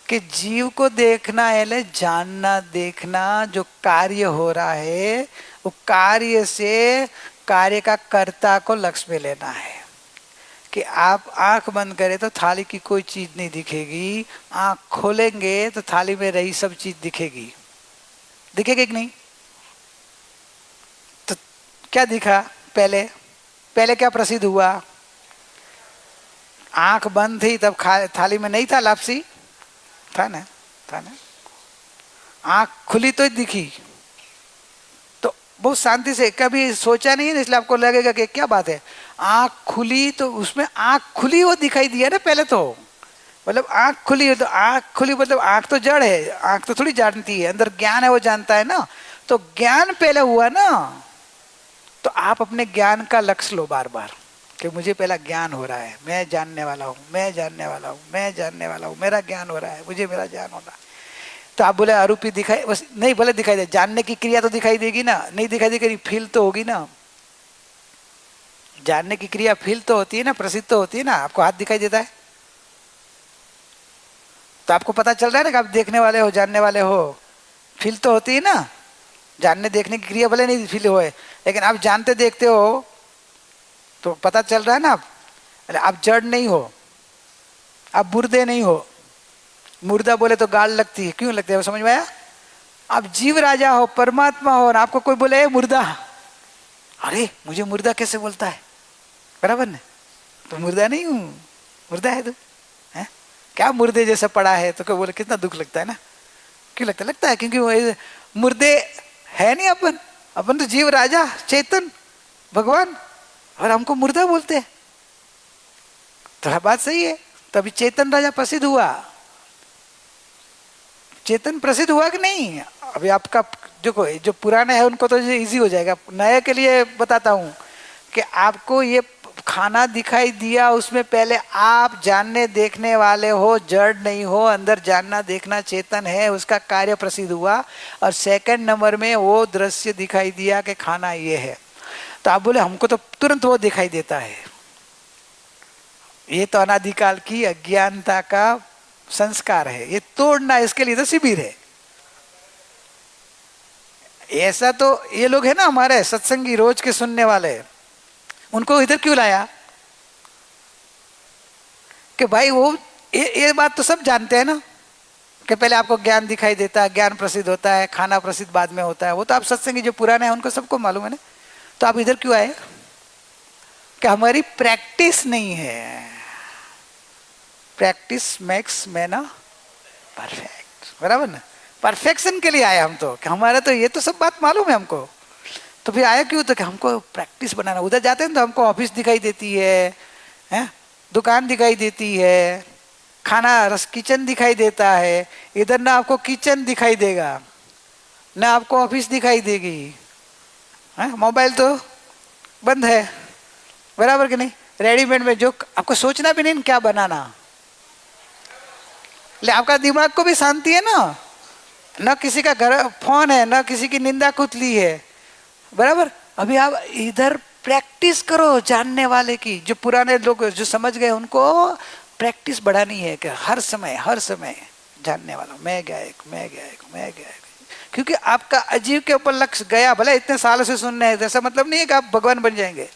कि जीव को देखना है, जानना, देखना। जो कार्य हो रहा है वो कार्य से कार्य का कर्ता को लक्ष्य में लेना है। कि आप आंख बंद करें तो थाली की कोई चीज नहीं दिखेगी, आंख खोलेंगे तो थाली में रही सब चीज दिखेगी। दिखेगी कि नहीं? तो क्या दिखा? पहले क्या प्रसिद्ध हुआ? आंख बंद थी तब थाली में नहीं था लापसी, था ना? आंख खुली तो दिखी, तो बहुत शांति से, कभी सोचा नहीं है, इसलिए आपको लगेगा कि क्या बात है। आंख खुली तो उसमें आंख खुली वो दिखाई दिया ना पहले तो, मतलब आंख खुली है तो आंख खुली मतलब आंख तो जड़ है, आंख तो थोड़ी जानती है, अंदर ज्ञान है वो जानता है ना, तो ज्ञान पहले हुआ ना। तो आप अपने ज्ञान का लक्ष्य लो बार बार कि मुझे पहला ज्ञान हो रहा है, मैं जानने वाला हूँ, मैं जानने वाला हूँ, मैं जानने वाला हूँ, मेरा ज्ञान हो रहा है, मुझे मेरा ज्ञान हो रहा है। तो आप बोले आरोपी दिखाई, बस नहीं भले दिखाई दे, जानने की क्रिया तो दिखाई देगी ना, नहीं दिखाई देगी फील तो होगी ना। जानने की क्रिया फील तो होती है ना, प्रसिद्ध तो होती है ना। आपको हाथ दिखाई देता है तो आपको पता चल रहा है ना कि आप देखने वाले हो, जानने वाले हो। फील तो होती है ना। जानने देखने की क्रिया भले नहीं फील होए, लेकिन आप जानते देखते हो तो पता चल रहा है ना। आप जड़ नहीं हो, आप मुर्दे नहीं हो। मुर्दा बोले तो गाल लगती है, क्यों लगती है, समझ में आया? आप जीव राजा हो, परमात्मा हो, और आपको कोई बोले मुर्दा, अरे मुझे मुर्दा कैसे बोलता है, बराबर ना? तो मुर्दा नहीं हूं, मुर्दा है तू, है क्या मुर्दे जैसा पड़ा है, तो कोई बोले कितना दुख लगता है ना। क्यों लगता है? लगता है क्योंकि वो मुर्दे है नहीं अपन। अपन तो जीव राजा, चेतन भगवान, और हमको मुर्दा बोलते हैं। तो बात सही है। तो अभी चेतन राजा प्रसिद्ध हुआ, चेतन प्रसिद्ध हुआ कि नहीं? अभी आपका जो पुराने है उनको तो इजी हो जाएगा, नए के लिए बताता हूं कि आपको ये खाना दिखाई दिया, उसमें पहले आप जानने देखने वाले हो, जड़ नहीं हो, अंदर जानना देखना चेतन है, उसका कार्य प्रसिद्ध हुआ। और सेकंड नंबर में वो दृश्य दिखाई दिया कि खाना ये है, तो आप बोले हमको तो तुरंत वो दिखाई देता है। ये तो अनादिकाल की अज्ञानता का संस्कार है, ये तोड़ना, इसके लिए तो शिविर है। ऐसा तो ये लोग है ना हमारे सत्संगी, रोज के सुनने वाले, उनको इधर क्यों लाया कि भाई वो ये बात तो सब जानते हैं ना कि पहले आपको ज्ञान दिखाई देता है, ज्ञान प्रसिद्ध होता है, खाना प्रसिद्ध बाद में होता है। वो तो आप सत्संगी जो पुराने हैं उनको सबको मालूम है ना। तो आप इधर क्यों आए कि हमारी प्रैक्टिस नहीं है। प्रैक्टिस मेक्स मैन परफेक्ट, बराबर ना? परफेक्शन के लिए आए हम तो, कि हमारा तो ये तो सब बात मालूम है हमको। तो फिर आया क्यों? तो कि हमको प्रैक्टिस बनाना। उधर जाते हैं तो हमको ऑफिस दिखाई देती है, दुकान दिखाई देती है, खाना रस किचन दिखाई देता है। इधर ना आपको किचन दिखाई देगा, ना आपको ऑफिस दिखाई देगी, मोबाइल तो बंद है, बराबर कि नहीं? रेडीमेड में जो आपको सोचना भी नहीं क्या बनाना, ले आपका दिमाग को भी शांति है ना। न किसी का घर फोन है, न किसी की निंदा कुतली है, बराबर। अभी आप इधर प्रैक्टिस करो जानने वाले की। जो पुराने लोग जो समझ गए उनको प्रैक्टिस बढ़ानी है कि हर समय जानने वाला, मैं गया एक, मैं गया एक, मैं गया एक। क्योंकि आपका अजीव के ऊपर लक्ष्य गया, भले इतने सालों से सुनने हैं, ऐसा मतलब नहीं है कि आप भगवान बन जाएंगे,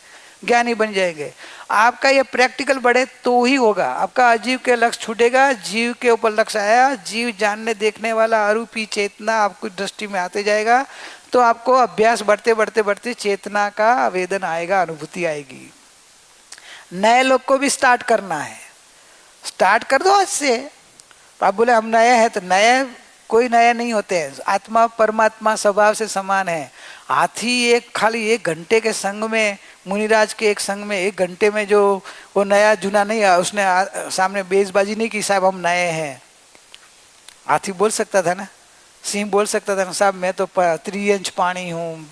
ज्ञानी बन जाएंगे। आपका ये प्रैक्टिकल बढ़े तो ही होगा। आपका अजीव के लक्ष्य छूटेगा, जीव के ऊपर लक्ष्य आया, जीव जानने देखने वाला अरूपी चेतना आपको दृष्टि में आते जाएगा, तो आपको अभ्यास बढ़ते बढ़ते बढ़ते चेतना का आवेदन आएगा, अनुभूति आएगी। नए लोग को भी स्टार्ट करना है, स्टार्ट कर दो आज से। तो आप बोले हम नए हैं, तो नए कोई नए नहीं होते हैं। आत्मा परमात्मा स्वभाव से समान है। हाथी एक खाली 1 घंटे के संग में, मुनिराज के एक संग में 1 घंटे में जो वो नया जुना नहीं, उसने सामने बेजबाजी नहीं की साहब हम नए हैं। हाथी बोल सकता था ना, सिंह बोल सकता था ना साहब मैं तो 3 इंच पानी हूँ,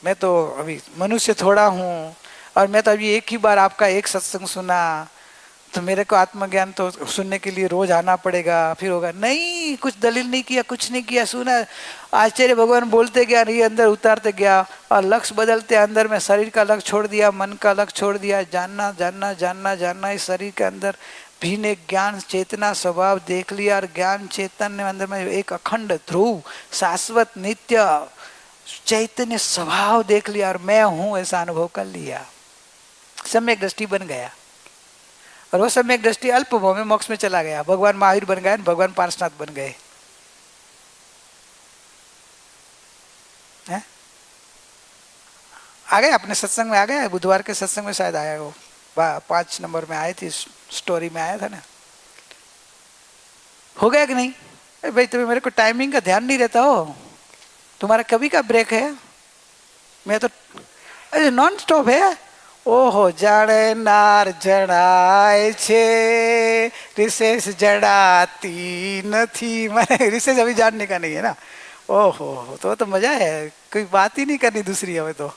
मैं तो अभी मनुष्य थोड़ा हूँ, और मैं तो अभी एक ही बार आपका एक सत्संग सुना, तो मेरे को आत्मज्ञान तो सुनने के लिए रोज आना पड़ेगा, फिर होगा। नहीं, कुछ दलील नहीं किया, कुछ नहीं किया, सुना। आचार्य भगवान बोलते गया, ये अंदर उतारते गया, और लक्ष्य बदलते, अंदर में शरीर का लक्ष्य छोड़ दिया, मन का लक्ष्य छोड़ दिया, जानना जानना जानना जानना। इस शरीर के अंदर भिन्न एक ज्ञान चेतना स्वभाव देख लिया, और ज्ञान चेतन ने अंदर में एक अखंड ध्रुव शाश्वत नित्य चैतन्य स्वभाव देख लिया, और मैं हूं ऐसा अनुभव कर लिया। सम्यक दृष्टि बन गया, और वो सम्यक दृष्टि अल्पभव में मोक्ष में चला गया। भगवान महावीर बन गए, भगवान पार्शनाथ बन गए। आ गए अपने सत्संग में, आ गए बुधवार के सत्संग में शायद आया, वो 5 नंबर में आई थी, स्टोरी में आया था ना। हो गया कि नहीं? अरे भाई तुम्हें मेरे को टाइमिंग का ध्यान नहीं रहता हो। तुम्हारा कभी का ब्रेक है? मैं तो अरे नॉन स्टॉप है। ओहो जाने नार जड़ाए छे रिसेस जड़ाती नथी। मैंने रिसेस अभी जानने का नहीं है ना। ओहो तो मजा है, कोई बात ही नहीं करनी दूसरी हमें तो,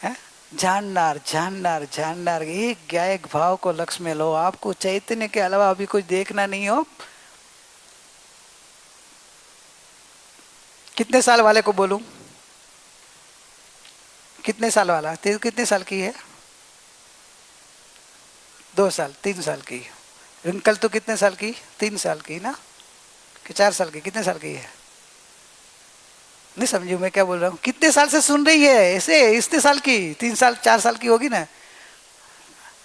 है? जाननार जाननार जाननार, एक गायक भाव को लक्ष्य में लो। आपको चैतन्य के अलावा अभी कुछ देखना नहीं हो। कितने साल वाले को बोलूं? कितने साल वाला? कितने साल की है? 2 साल, 3 साल की? रिंकल तो कितने साल की? 3 साल की ना, कि 4 साल की? कितने साल की है? नहीं समझी मैं क्या बोल रहा हूँ? कितने साल से सुन रही है ऐसे? इतने साल की? 3 साल 4 साल की होगी ना?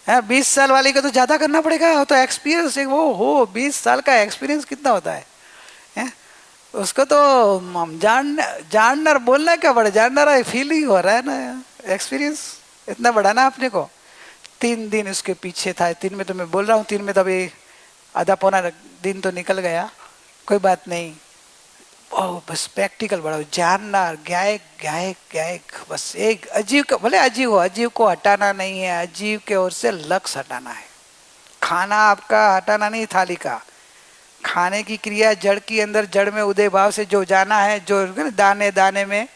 है 20 साल वाले को तो ज्यादा करना पड़ेगा। वो तो एक्सपीरियंस है वो हो, 20 साल का एक्सपीरियंस कितना होता है? उसको तो जानना बोलना क्या पड़े, जानना रहा है, फील ही हो रहा है ना, एक्सपीरियंस इतना बड़ा ना अपने को। 3 दिन उसके पीछे था। 3 में तो मैं बोल रहा हूँ, 3 में तो अभी आधा पौना दिन तो निकल गया, कोई बात नहीं। ओह बस प्रैक्टिकल बढ़ाओ, जानना। गायक गायक गायक, बस एक अजीव का, भले अजीव हो, अजीव को हटाना नहीं है, अजीव के ओर से लक्ष्य हटाना है। खाना आपका हटाना नहीं, थाली का खाने की क्रिया, जड़ की अंदर, जड़ में उदय भाव से जो जाना है, जो दाने दाने में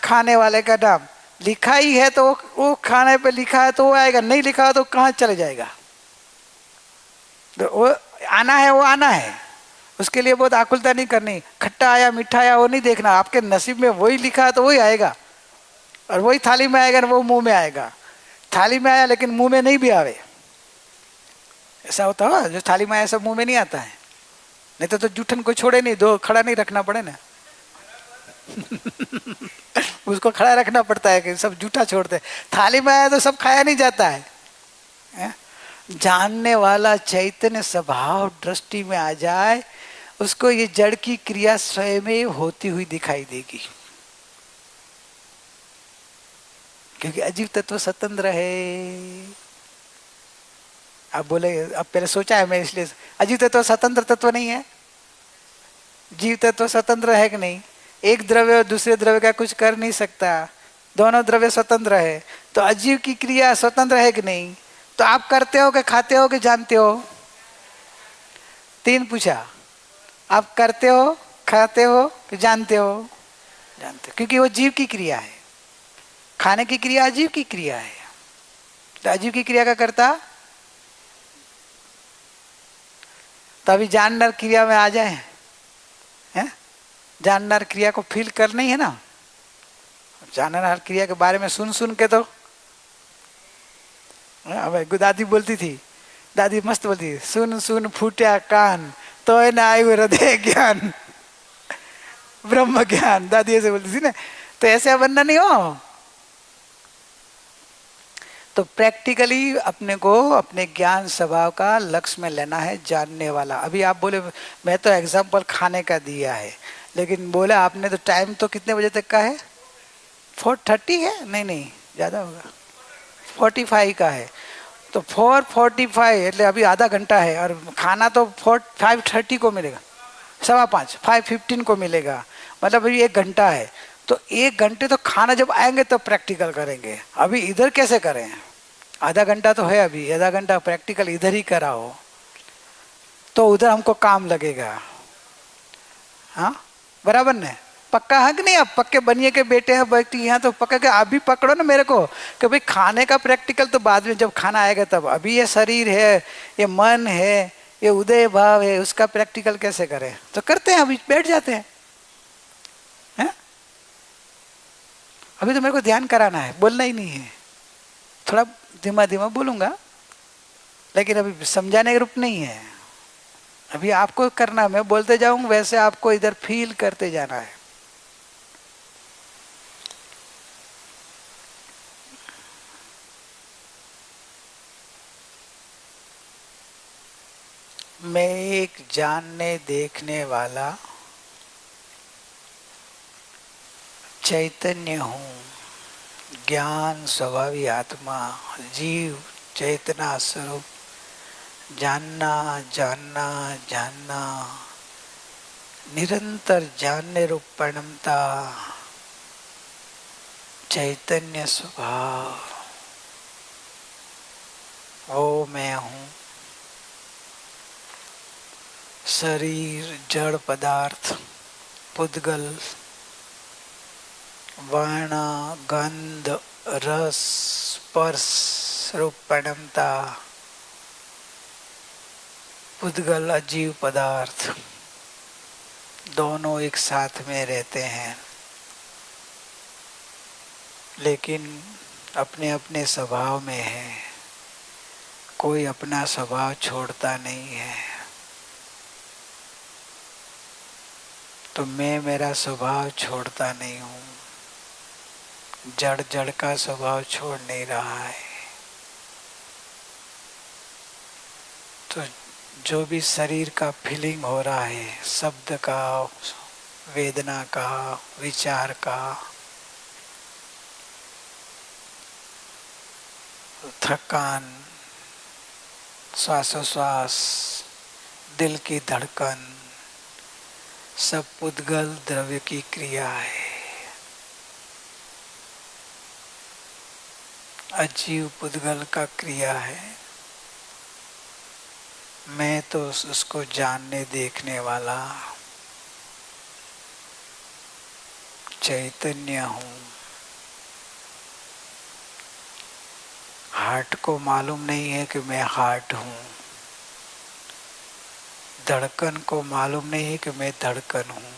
खाने वाले का नाम लिखा ही है, तो वो खाने पे लिखा है तो वो आएगा, नहीं लिखा तो कहाँ चले जाएगा? तो वो आना है, वो आना है। उसके लिए बहुत आकुलता नहीं करनी, खट्टा आया मीठा आया वो नहीं देखना। आपके नसीब में वही लिखा है तो वही आएगा, और वही थाली में आएगा, वो मुंह में आएगा। थाली में आया लेकिन मुंह में नहीं भी आवे, ऐसा होता है जो थाली में आया सब मुंह में नहीं आता है। नहीं तो जूठन को छोड़े नहीं, दो खड़ा नहीं रखना पड़े ना। उसको खड़ा रखना पड़ता है कि सब जूठा छोड़ते। थाली में आया तो सब खाया नहीं जाता है? जानने वाला चैतन्य स्वभाव दृष्टि में आ जाए, उसको ये जड़ की क्रिया स्वयं ही होती हुई दिखाई देगी, क्योंकि अजीव तत्व स्वतंत्र है। अब बोले, अब पहले सोचा है मैं इसलिए, अजीव तत्व स्वतंत्र तत्व नहीं है? जीव तत्व स्वतंत्र है कि नहीं? एक द्रव्य और दूसरे द्रव्य का कुछ कर नहीं सकता, दोनों द्रव्य स्वतंत्र है। तो अजीव की क्रिया स्वतंत्र है कि नहीं? तो आप करते हो कि खाते हो कि जानते हो? 3 पूछा। आप करते हो, खाते हो कि जानते हो? जानते हो, क्योंकि वो जीव की क्रिया है। खाने की क्रिया अजीव की क्रिया है, तो अजीव की क्रिया का करता। तो अभी जानना क्रिया में आ जाए, हैं? जानना क्रिया को फील करना ही है ना। जानना क्रिया के बारे में सुन सुन के तो, अब दादी बोलती थी, दादी मस्त बोलती थी, सुन सुन फूटा कान तो है ना आयु हृदय ज्ञान, ब्रह्म ज्ञान। दादी ऐसे बोलती थी ना। तो ऐसे बनना नहीं हो। तो प्रैक्टिकली अपने को अपने ज्ञान स्वभाव का लक्ष्य में लेना है, जानने वाला। अभी आप बोले मैं तो एग्जाम्पल खाने का दिया है, लेकिन बोले आपने तो टाइम तो कितने बजे तक का है? 4:30 है? नहीं नहीं ज़्यादा होगा, 45 का है। तो 4:45 એટલે अभी आधा घंटा है, और खाना तो 5:30 को मिलेगा, 5:15 5:15 को मिलेगा, मतलब अभी 1 घंटा है। तो 1 घंटे तो खाना जब आएंगे तब प्रैक्टिकल करेंगे। अभी इधर कैसे करें? आधा घंटा तो है, अभी आधा घंटा प्रैक्टिकल इधर ही कराओ तो उधर हमको काम लगेगा। हाँ बराबर ने? पक्का है कि नहीं? आप पक्के बनिए के बेटे हैं बैठी यहाँ, तो पक्का के आप भी पकड़ो ना मेरे को कि भाई खाने का प्रैक्टिकल तो बाद में जब खाना आएगा तब। अभी ये शरीर है, ये मन है, ये उदय भाव है, उसका प्रैक्टिकल कैसे करें? तो करते हैं, अभी बैठ जाते हैं। अभी तो मेरे को ध्यान कराना है, बोलना ही नहीं है। थोड़ा धीमा धीमा बोलूंगा, लेकिन अभी समझाने के रूप नहीं है। अभी आपको करना, मैं बोलते जाऊंगा वैसे आपको इधर फील करते जाना है। मैं एक जानने देखने वाला चैतन्य हूँ, ज्ञान स्वभावी आत्मा, जीव चेतना स्वरूप, जानना जानना जानना, निरंतर जानने रूप परिणमता, चैतन्य स्वभाव, वो मैं हूँ। शरीर, जड़ पदार्थ, पुद्गल, वर्ण गंध रस स्पर्श रूपणमता पुद्गल अजीव पदार्थ दोनों एक साथ में रहते हैं, लेकिन अपने अपने स्वभाव में है। कोई अपना स्वभाव छोड़ता नहीं है। तो मैं मेरा स्वभाव छोड़ता नहीं हूँ, जड़ जड़ का स्वभाव छोड़ नहीं रहा है। तो जो भी शरीर का फीलिंग हो रहा है, शब्द का, वेदना का, विचार का, थकान, श्वासोश्वास, दिल की धड़कन, सब पुद्गल द्रव्य की क्रिया है। अजीव पुद्गल का क्रिया है। मैं तो उसको जानने देखने वाला चैतन्य हूँ। हार्ट को मालूम नहीं है कि मैं हार्ट हूँ, धड़कन को मालूम नहीं है कि मैं धड़कन हूँ,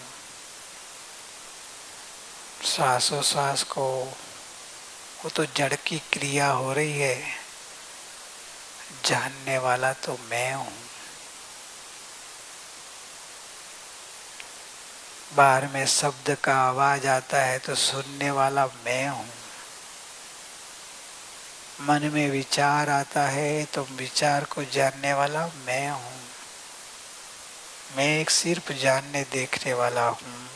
श्वासोश्वास को, वो तो जड़ की क्रिया हो रही है, जानने वाला तो मैं हूँ। बाहर में शब्द का आवाज आता है तो सुनने वाला मैं हूँ। मन में विचार आता है तो विचार को जानने वाला मैं हूँ। मैं एक सिर्फ जानने देखने वाला हूँ।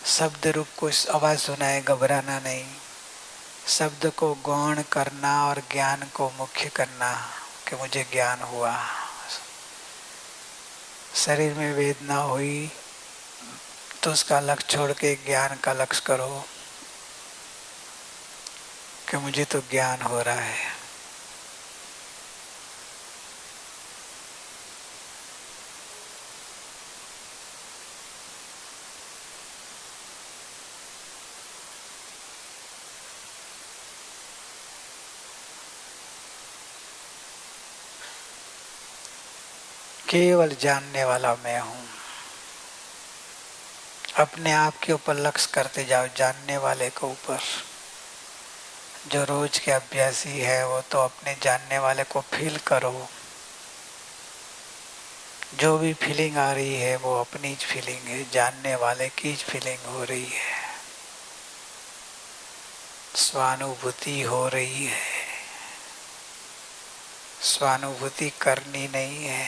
शब्द रूप को आवाज सुनाए, घबराना नहीं। शब्द को गौण करना और ज्ञान को मुख्य करना कि मुझे ज्ञान हुआ। शरीर में वेदना हुई तो उसका लक्ष्य छोड़ के ज्ञान का लक्ष्य करो कि मुझे तो ज्ञान हो रहा है। केवल जानने वाला मैं हूँ। अपने आप के ऊपर लक्ष्य करते जाओ, जानने वाले के ऊपर। जो रोज के अभ्यासी है वो तो अपने जानने वाले को फील करो। जो भी फीलिंग आ रही है वो अपनी फीलिंग है, जानने वाले की फीलिंग हो रही है, स्वानुभूति हो रही है। स्वानुभूति करनी नहीं है।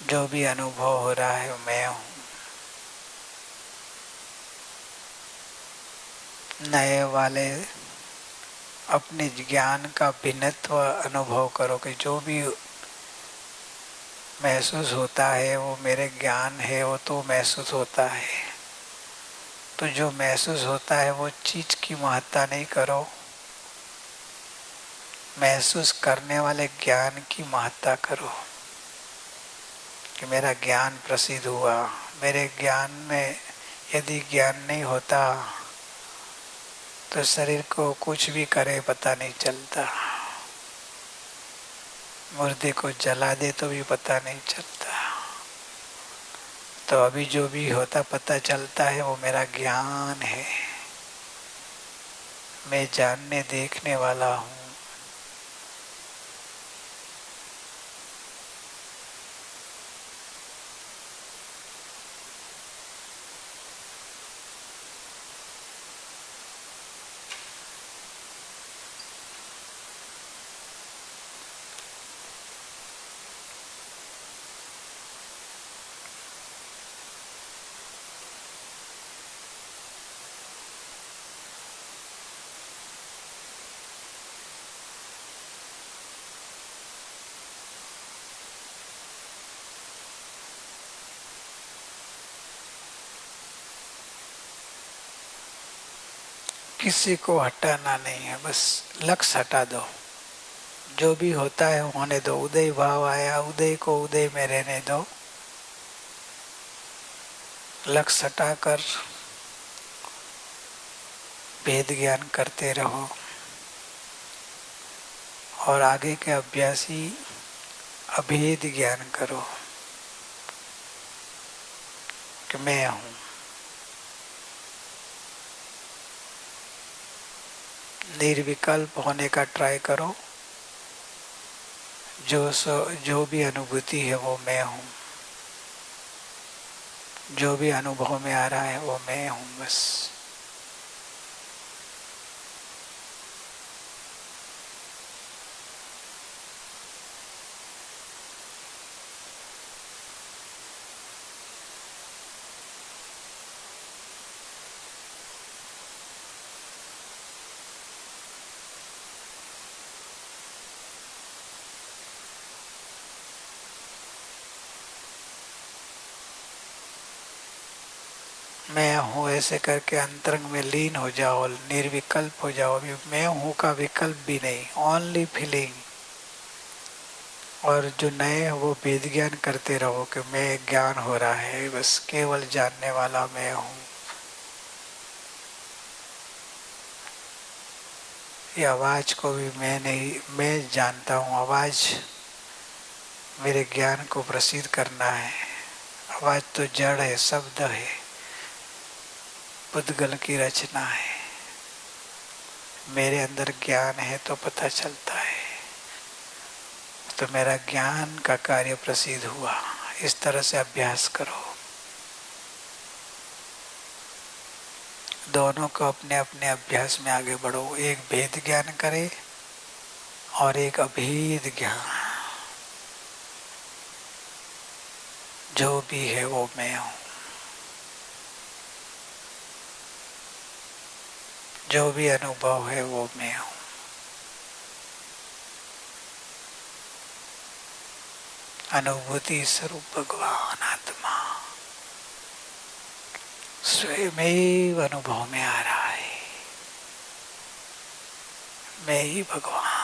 जो भी अनुभव हो रहा है मैं हूँ। नए वाले अपने ज्ञान का भिन्नत्व अनुभव करो कि जो भी महसूस होता है वो मेरे ज्ञान है, वो तो महसूस होता है। तो जो महसूस होता है वो चीज की महत्ता नहीं करो, महसूस करने वाले ज्ञान की महत्ता करो कि मेरा ज्ञान प्रसिद्ध हुआ। मेरे ज्ञान में यदि ज्ञान नहीं होता तो शरीर को कुछ भी करे पता नहीं चलता। मुर्दे को जला दे तो भी पता नहीं चलता। तो अभी जो भी होता पता चलता है वो मेरा ज्ञान है। मैं जानने देखने वाला हूँ। किसी को हटाना नहीं है, बस लक्ष्य हटा दो। जो भी होता है होने दो। उदय भाव आया, उदय को उदय में रहने दो। लक्ष्य हटाकर भेद ज्ञान करते रहो और आगे के अभ्यासी अभेद ज्ञान करो कि मैं हूँ। निर्विकल्प होने का ट्राई करो। जो भी अनुभूति है वो मैं हूँ, जो भी अनुभव में आ रहा है वो मैं हूँ बस। मैं हूँ ऐसे करके अंतरंग में लीन हो जाओ, निर्विकल्प हो जाओ। अभी मैं हूँ का विकल्प भी नहीं, ओनली फीलिंग। और जो नए हैं वो वेद ज्ञान करते रहो कि मैं ज्ञान हो रहा है, बस केवल जानने वाला मैं हूँ। ये आवाज को भी मैं नहीं, मैं जानता हूँ। आवाज मेरे ज्ञान को प्रसिद्ध करना है। आवाज तो जड़ है, शब्द है, पुद्गल की रचना है। मेरे अंदर ज्ञान है तो पता चलता है, तो मेरा ज्ञान का कार्य प्रसिद्ध हुआ। इस तरह से अभ्यास करो। दोनों को अपने अपने अभ्यास में आगे बढ़ो। एक भेद ज्ञान करे और एक अभेद ज्ञान। जो भी है वो मैं हूँ, जो भी अनुभव है वो मैं हूँ। अनुभूति स्वरूप भगवान आत्मा स्वयं अनुभव में आ रहा है। मैं ही भगवान।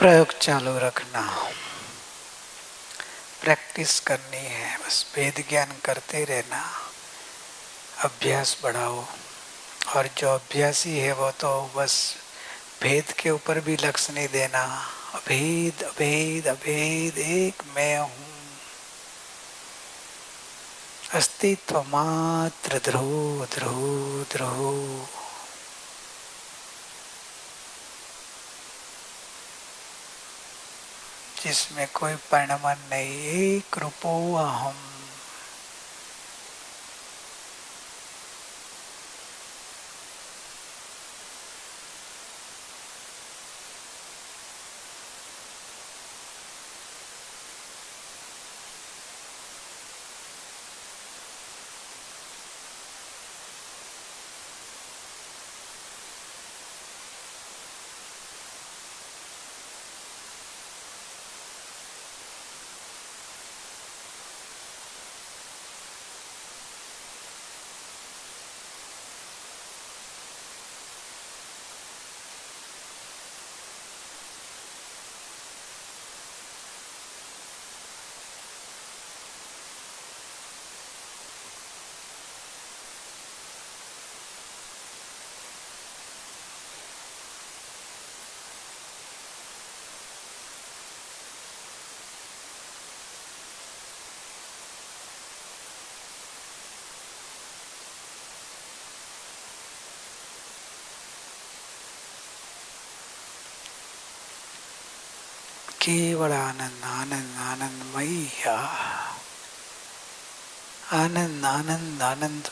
प्रयोग चालू रखना, प्रैक्टिस करनी है, बस वेद ज्ञान करते रहना, अभ्यास बढ़ाओ। और जो अभ्यासी है वो तो बस भेद के ऊपर भी लक्ष्य नहीं देना, अभेद अभेद अभेद एक मैं हूँ, अस्तित्व मात्र ध्रुव ध्रुव ध्रुव। जिसमें कोई परिणाम नहीं, एक रूपो अहम। केवल आनंद आनंद आनंदमयी, आनंद आनंद आनंद।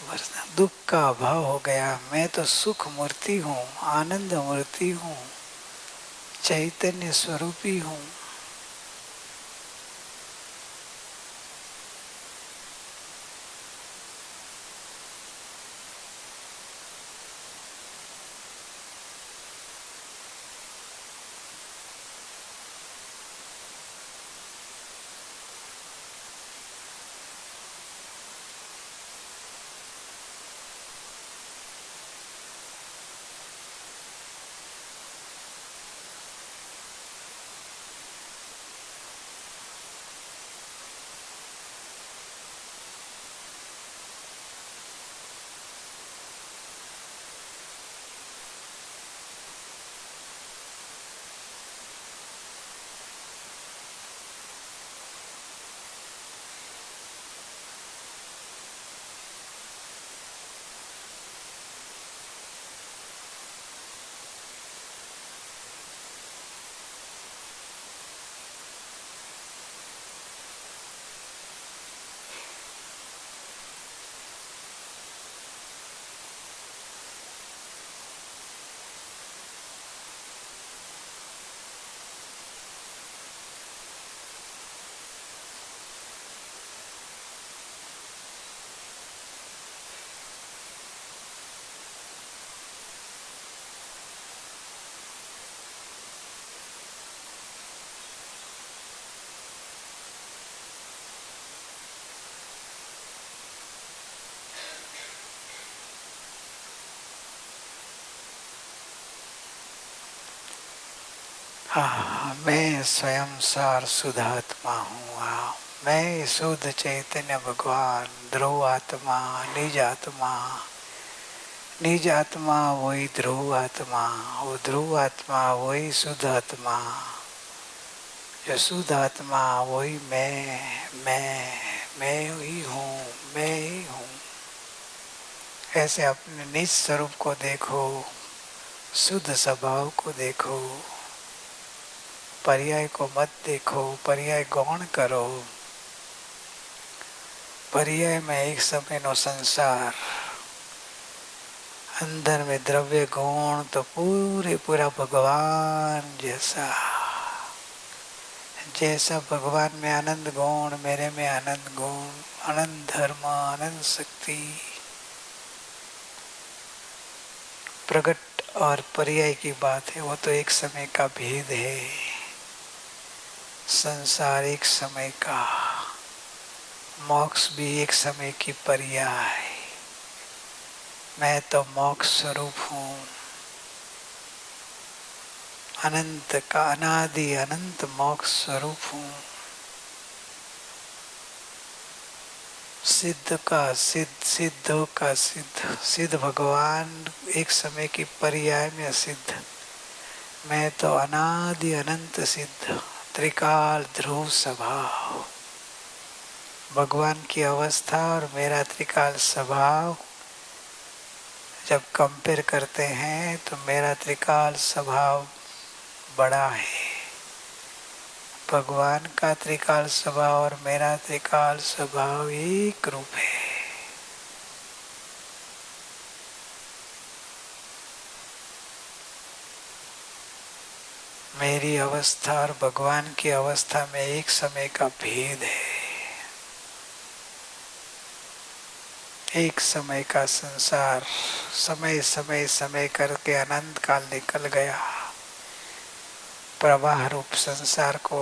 दुख का अभाव हो गया, मैं तो सुख मूर्ति हूँ, आनंद मूर्ति हूँ, चैतन्य स्वरूपी हूँ। हाँ, मैं स्वयं सार शुद्धात्मा हूँ। हाँ, मैं शुद्ध चैतन्य भगवान, ध्रुव आत्मा, निज आत्मा, निज आत्मा वही ध्रुव आत्मा, वो ध्रुव आत्मा वही शुद्ध आत्मा, जो शुद्ध आत्मा वही मैं ही हूँ, मैं ही हूँ। ऐसे अपने निज स्वरूप को देखो, शुद्ध स्वभाव को देखो, पर्याय को मत देखो, पर्याय गौण करो। पर्याय में एक समय नो संसार, अंदर में द्रव्य गुण तो पूरे पूरा भगवान जैसा, जैसा भगवान में आनंद गुण, मेरे में आनंद गुण, अनंत धर्म, अनंत शक्ति। प्रगट और पर्याय की बात है, वो तो एक समय का भेद है। संसार एक समय का, मोक्ष भी एक समय की पर्याय। मैं तो मोक्ष स्वरूप हूँ, अनंत का अनादि अनंत मोक्ष स्वरूप हूँ। सिद्ध का सिद्ध, सिद्धों का सिद्ध, सिद्ध भगवान एक समय की पर्याय में सिद्ध। मैं तो अनादि अनंत सिद्ध, त्रिकाल ध्रुव स्वभाव। भगवान की अवस्था और मेरा त्रिकाल स्वभाव जब कंपेयर करते हैं तो मेरा त्रिकाल स्वभाव बड़ा है। भगवान का त्रिकाल स्वभाव और मेरा त्रिकाल स्वभाव एक रूप है। मेरी अवस्था और भगवान की अवस्था में एक समय का भेद है। एक समय का संसार समय समय समय करके अनंत काल निकल गया। प्रवाह रूप संसार को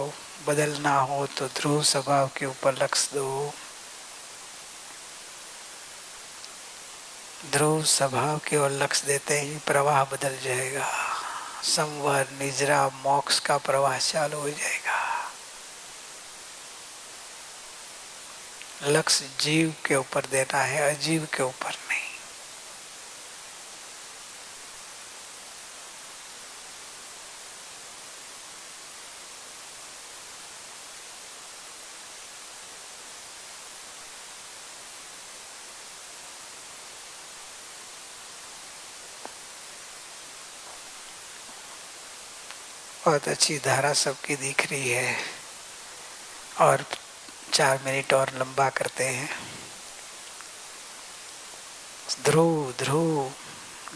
बदलना हो तो ध्रुव स्वभाव के ऊपर लक्ष्य दो। ध्रुव स्वभाव की ओर लक्ष्य देते ही प्रवाह बदल जाएगा। संवर निजरा मोक्ष का प्रवाह चालू हो जाएगा। लक्ष्य जीव के ऊपर देना है, अजीव के ऊपर नहीं। बहुत अच्छी धारा सबकी दिख रही है और 4 मिनट और लंबा करते हैं। ध्रुव ध्रुव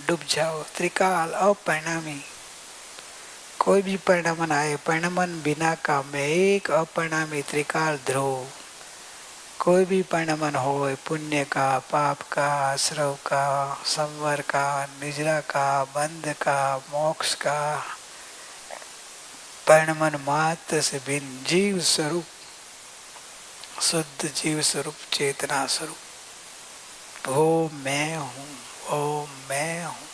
डूब जाओ, त्रिकाल अपरिणामी। कोई भी परिणामन आए, परिणामन बिना का में एक अपरिणामी त्रिकाल ध्रुव। कोई भी परिणामन हो, पुण्य का, पाप का, आश्रव का, संवर का, निजरा का, बंध का, मोक्ष का, परिणामन मात्र से भिन्न जीव स्वरूप, शुद्ध जीव स्वरूप, चेतना स्वरूप। वो मैं हूँ, वो मैं हूँ।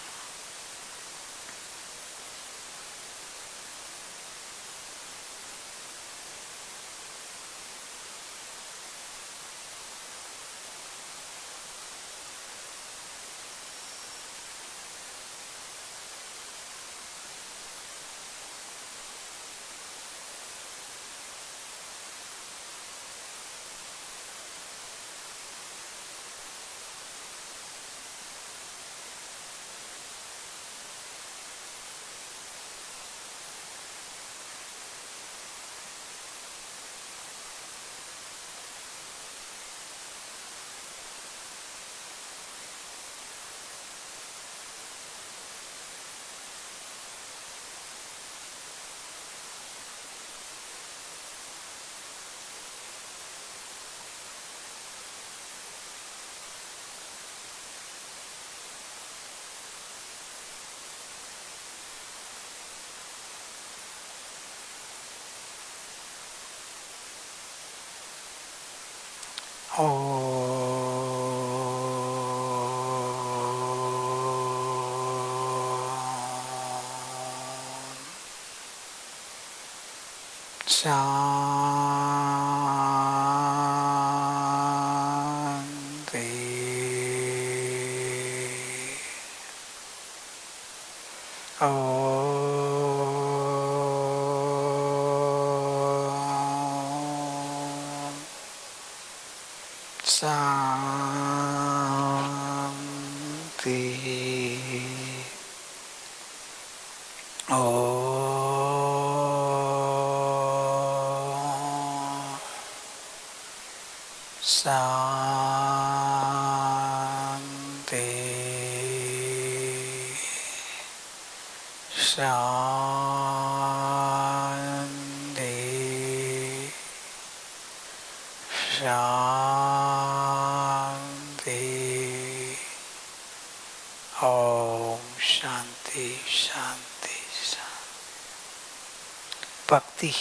भक्ति।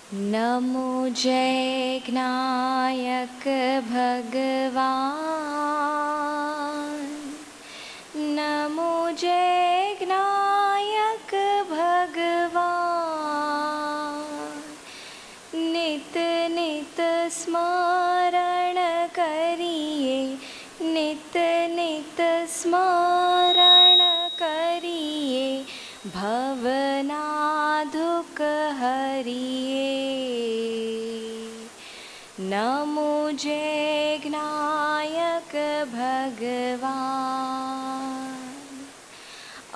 नमो जय ज्ञायक भगवान, नमो जय ज्ञायक भगवान। नित नित स्मरण करिए, नित नित स्मरण करिए, भवना दुख हरिए। नमो जय ज्ञायक भगवान।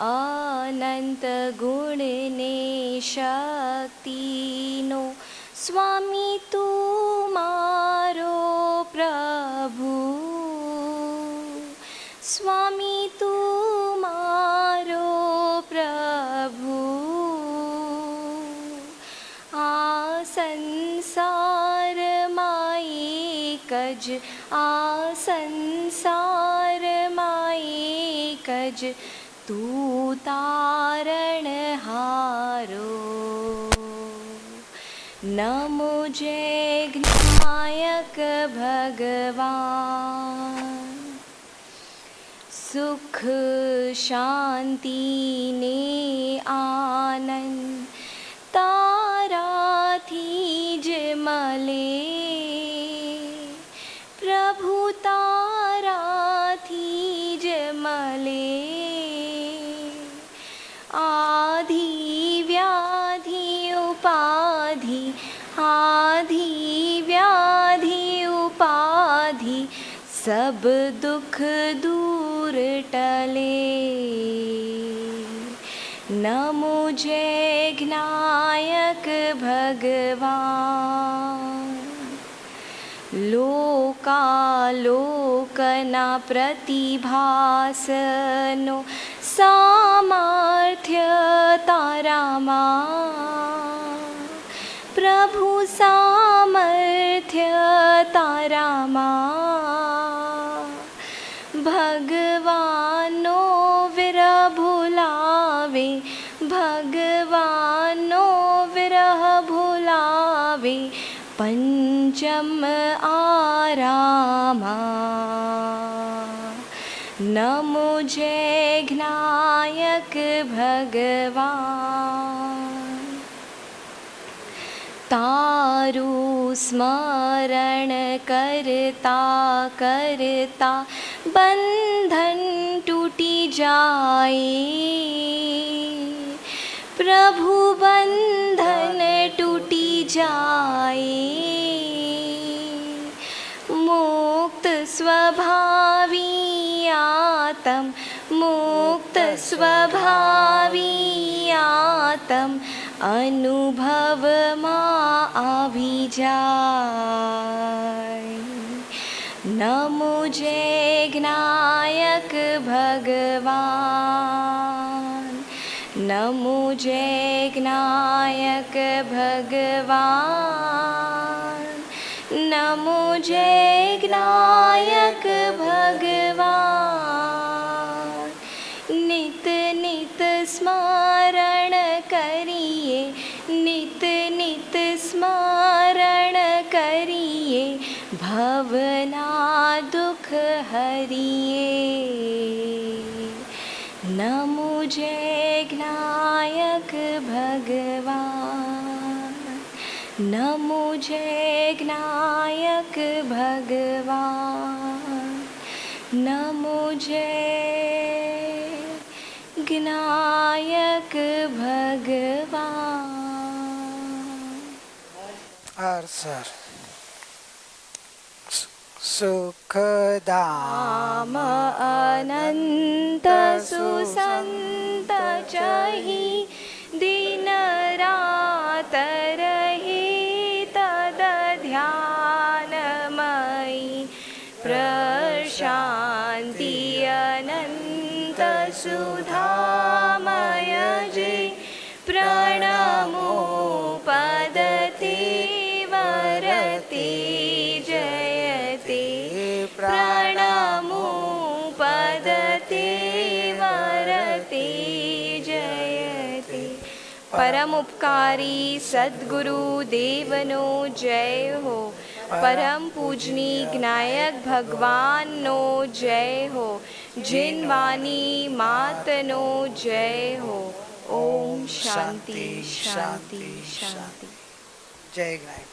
अनंत गुण ने शक्तिनो स्वामी तू मारो प्रभु, स्वामी तू मारो प्रभु। आ संसार माई कज, आ संसार माई कज, तू तारण हारो। नमो जय ज्ञायक भगवान। सुख शांति ने आनंद ताराथी ज मले, प्रभु ताराथी ज मले। आधि व्याधि उपाधि, आधि व्याधि उपाधि, सब दुख दूर टले। नमो जय ज्ञायक भगवान। लोकालोकना प्रतिभासनो सामर्थ्य तारामा, प्रभु सामर्थ्य तारामा। भगवानो विरह भुलावे, भगवानो विरह भुलावे, पंचम आरामा। नमो जय ज्ञायक भगवान। तारू स्मरण करता करता बंधन टूटी जाए, प्रभु बंधन टूटी जाए। मुक्त स्वभावी आत्म, मुक्त स्वभावी आत्म, अनुभव माँ आवी जाय। नमो जय ज्ञायक भगवान, नमो जय ज्ञायक भगवान, नमो जय ज्ञायक भगवान। नित नित स्मरण करिए, नित नित स्मरण करिए, भवना दुख हरिए। नमो जय ज्ञायक भगवान, नमो जय ज्ञायक भगवान, नमो जय ज्ञायक भगवान। और सर सुखदाम अनंत सुसंत चहि, दिन रात रही तद ध्यानमयी, प्रशांति अनंत सुधामय जे, प्रणमो पदते वरते जयते, प्रणमो पदते वरते जयते। परम परम उपकारी सद्गुरु देवनो जय हो। परम पूजनी ज्ञायक भगवाननो जय हो। जिन वाणी मातनो जय हो। ओम शांति शांति शांति। जय ज्ञायक।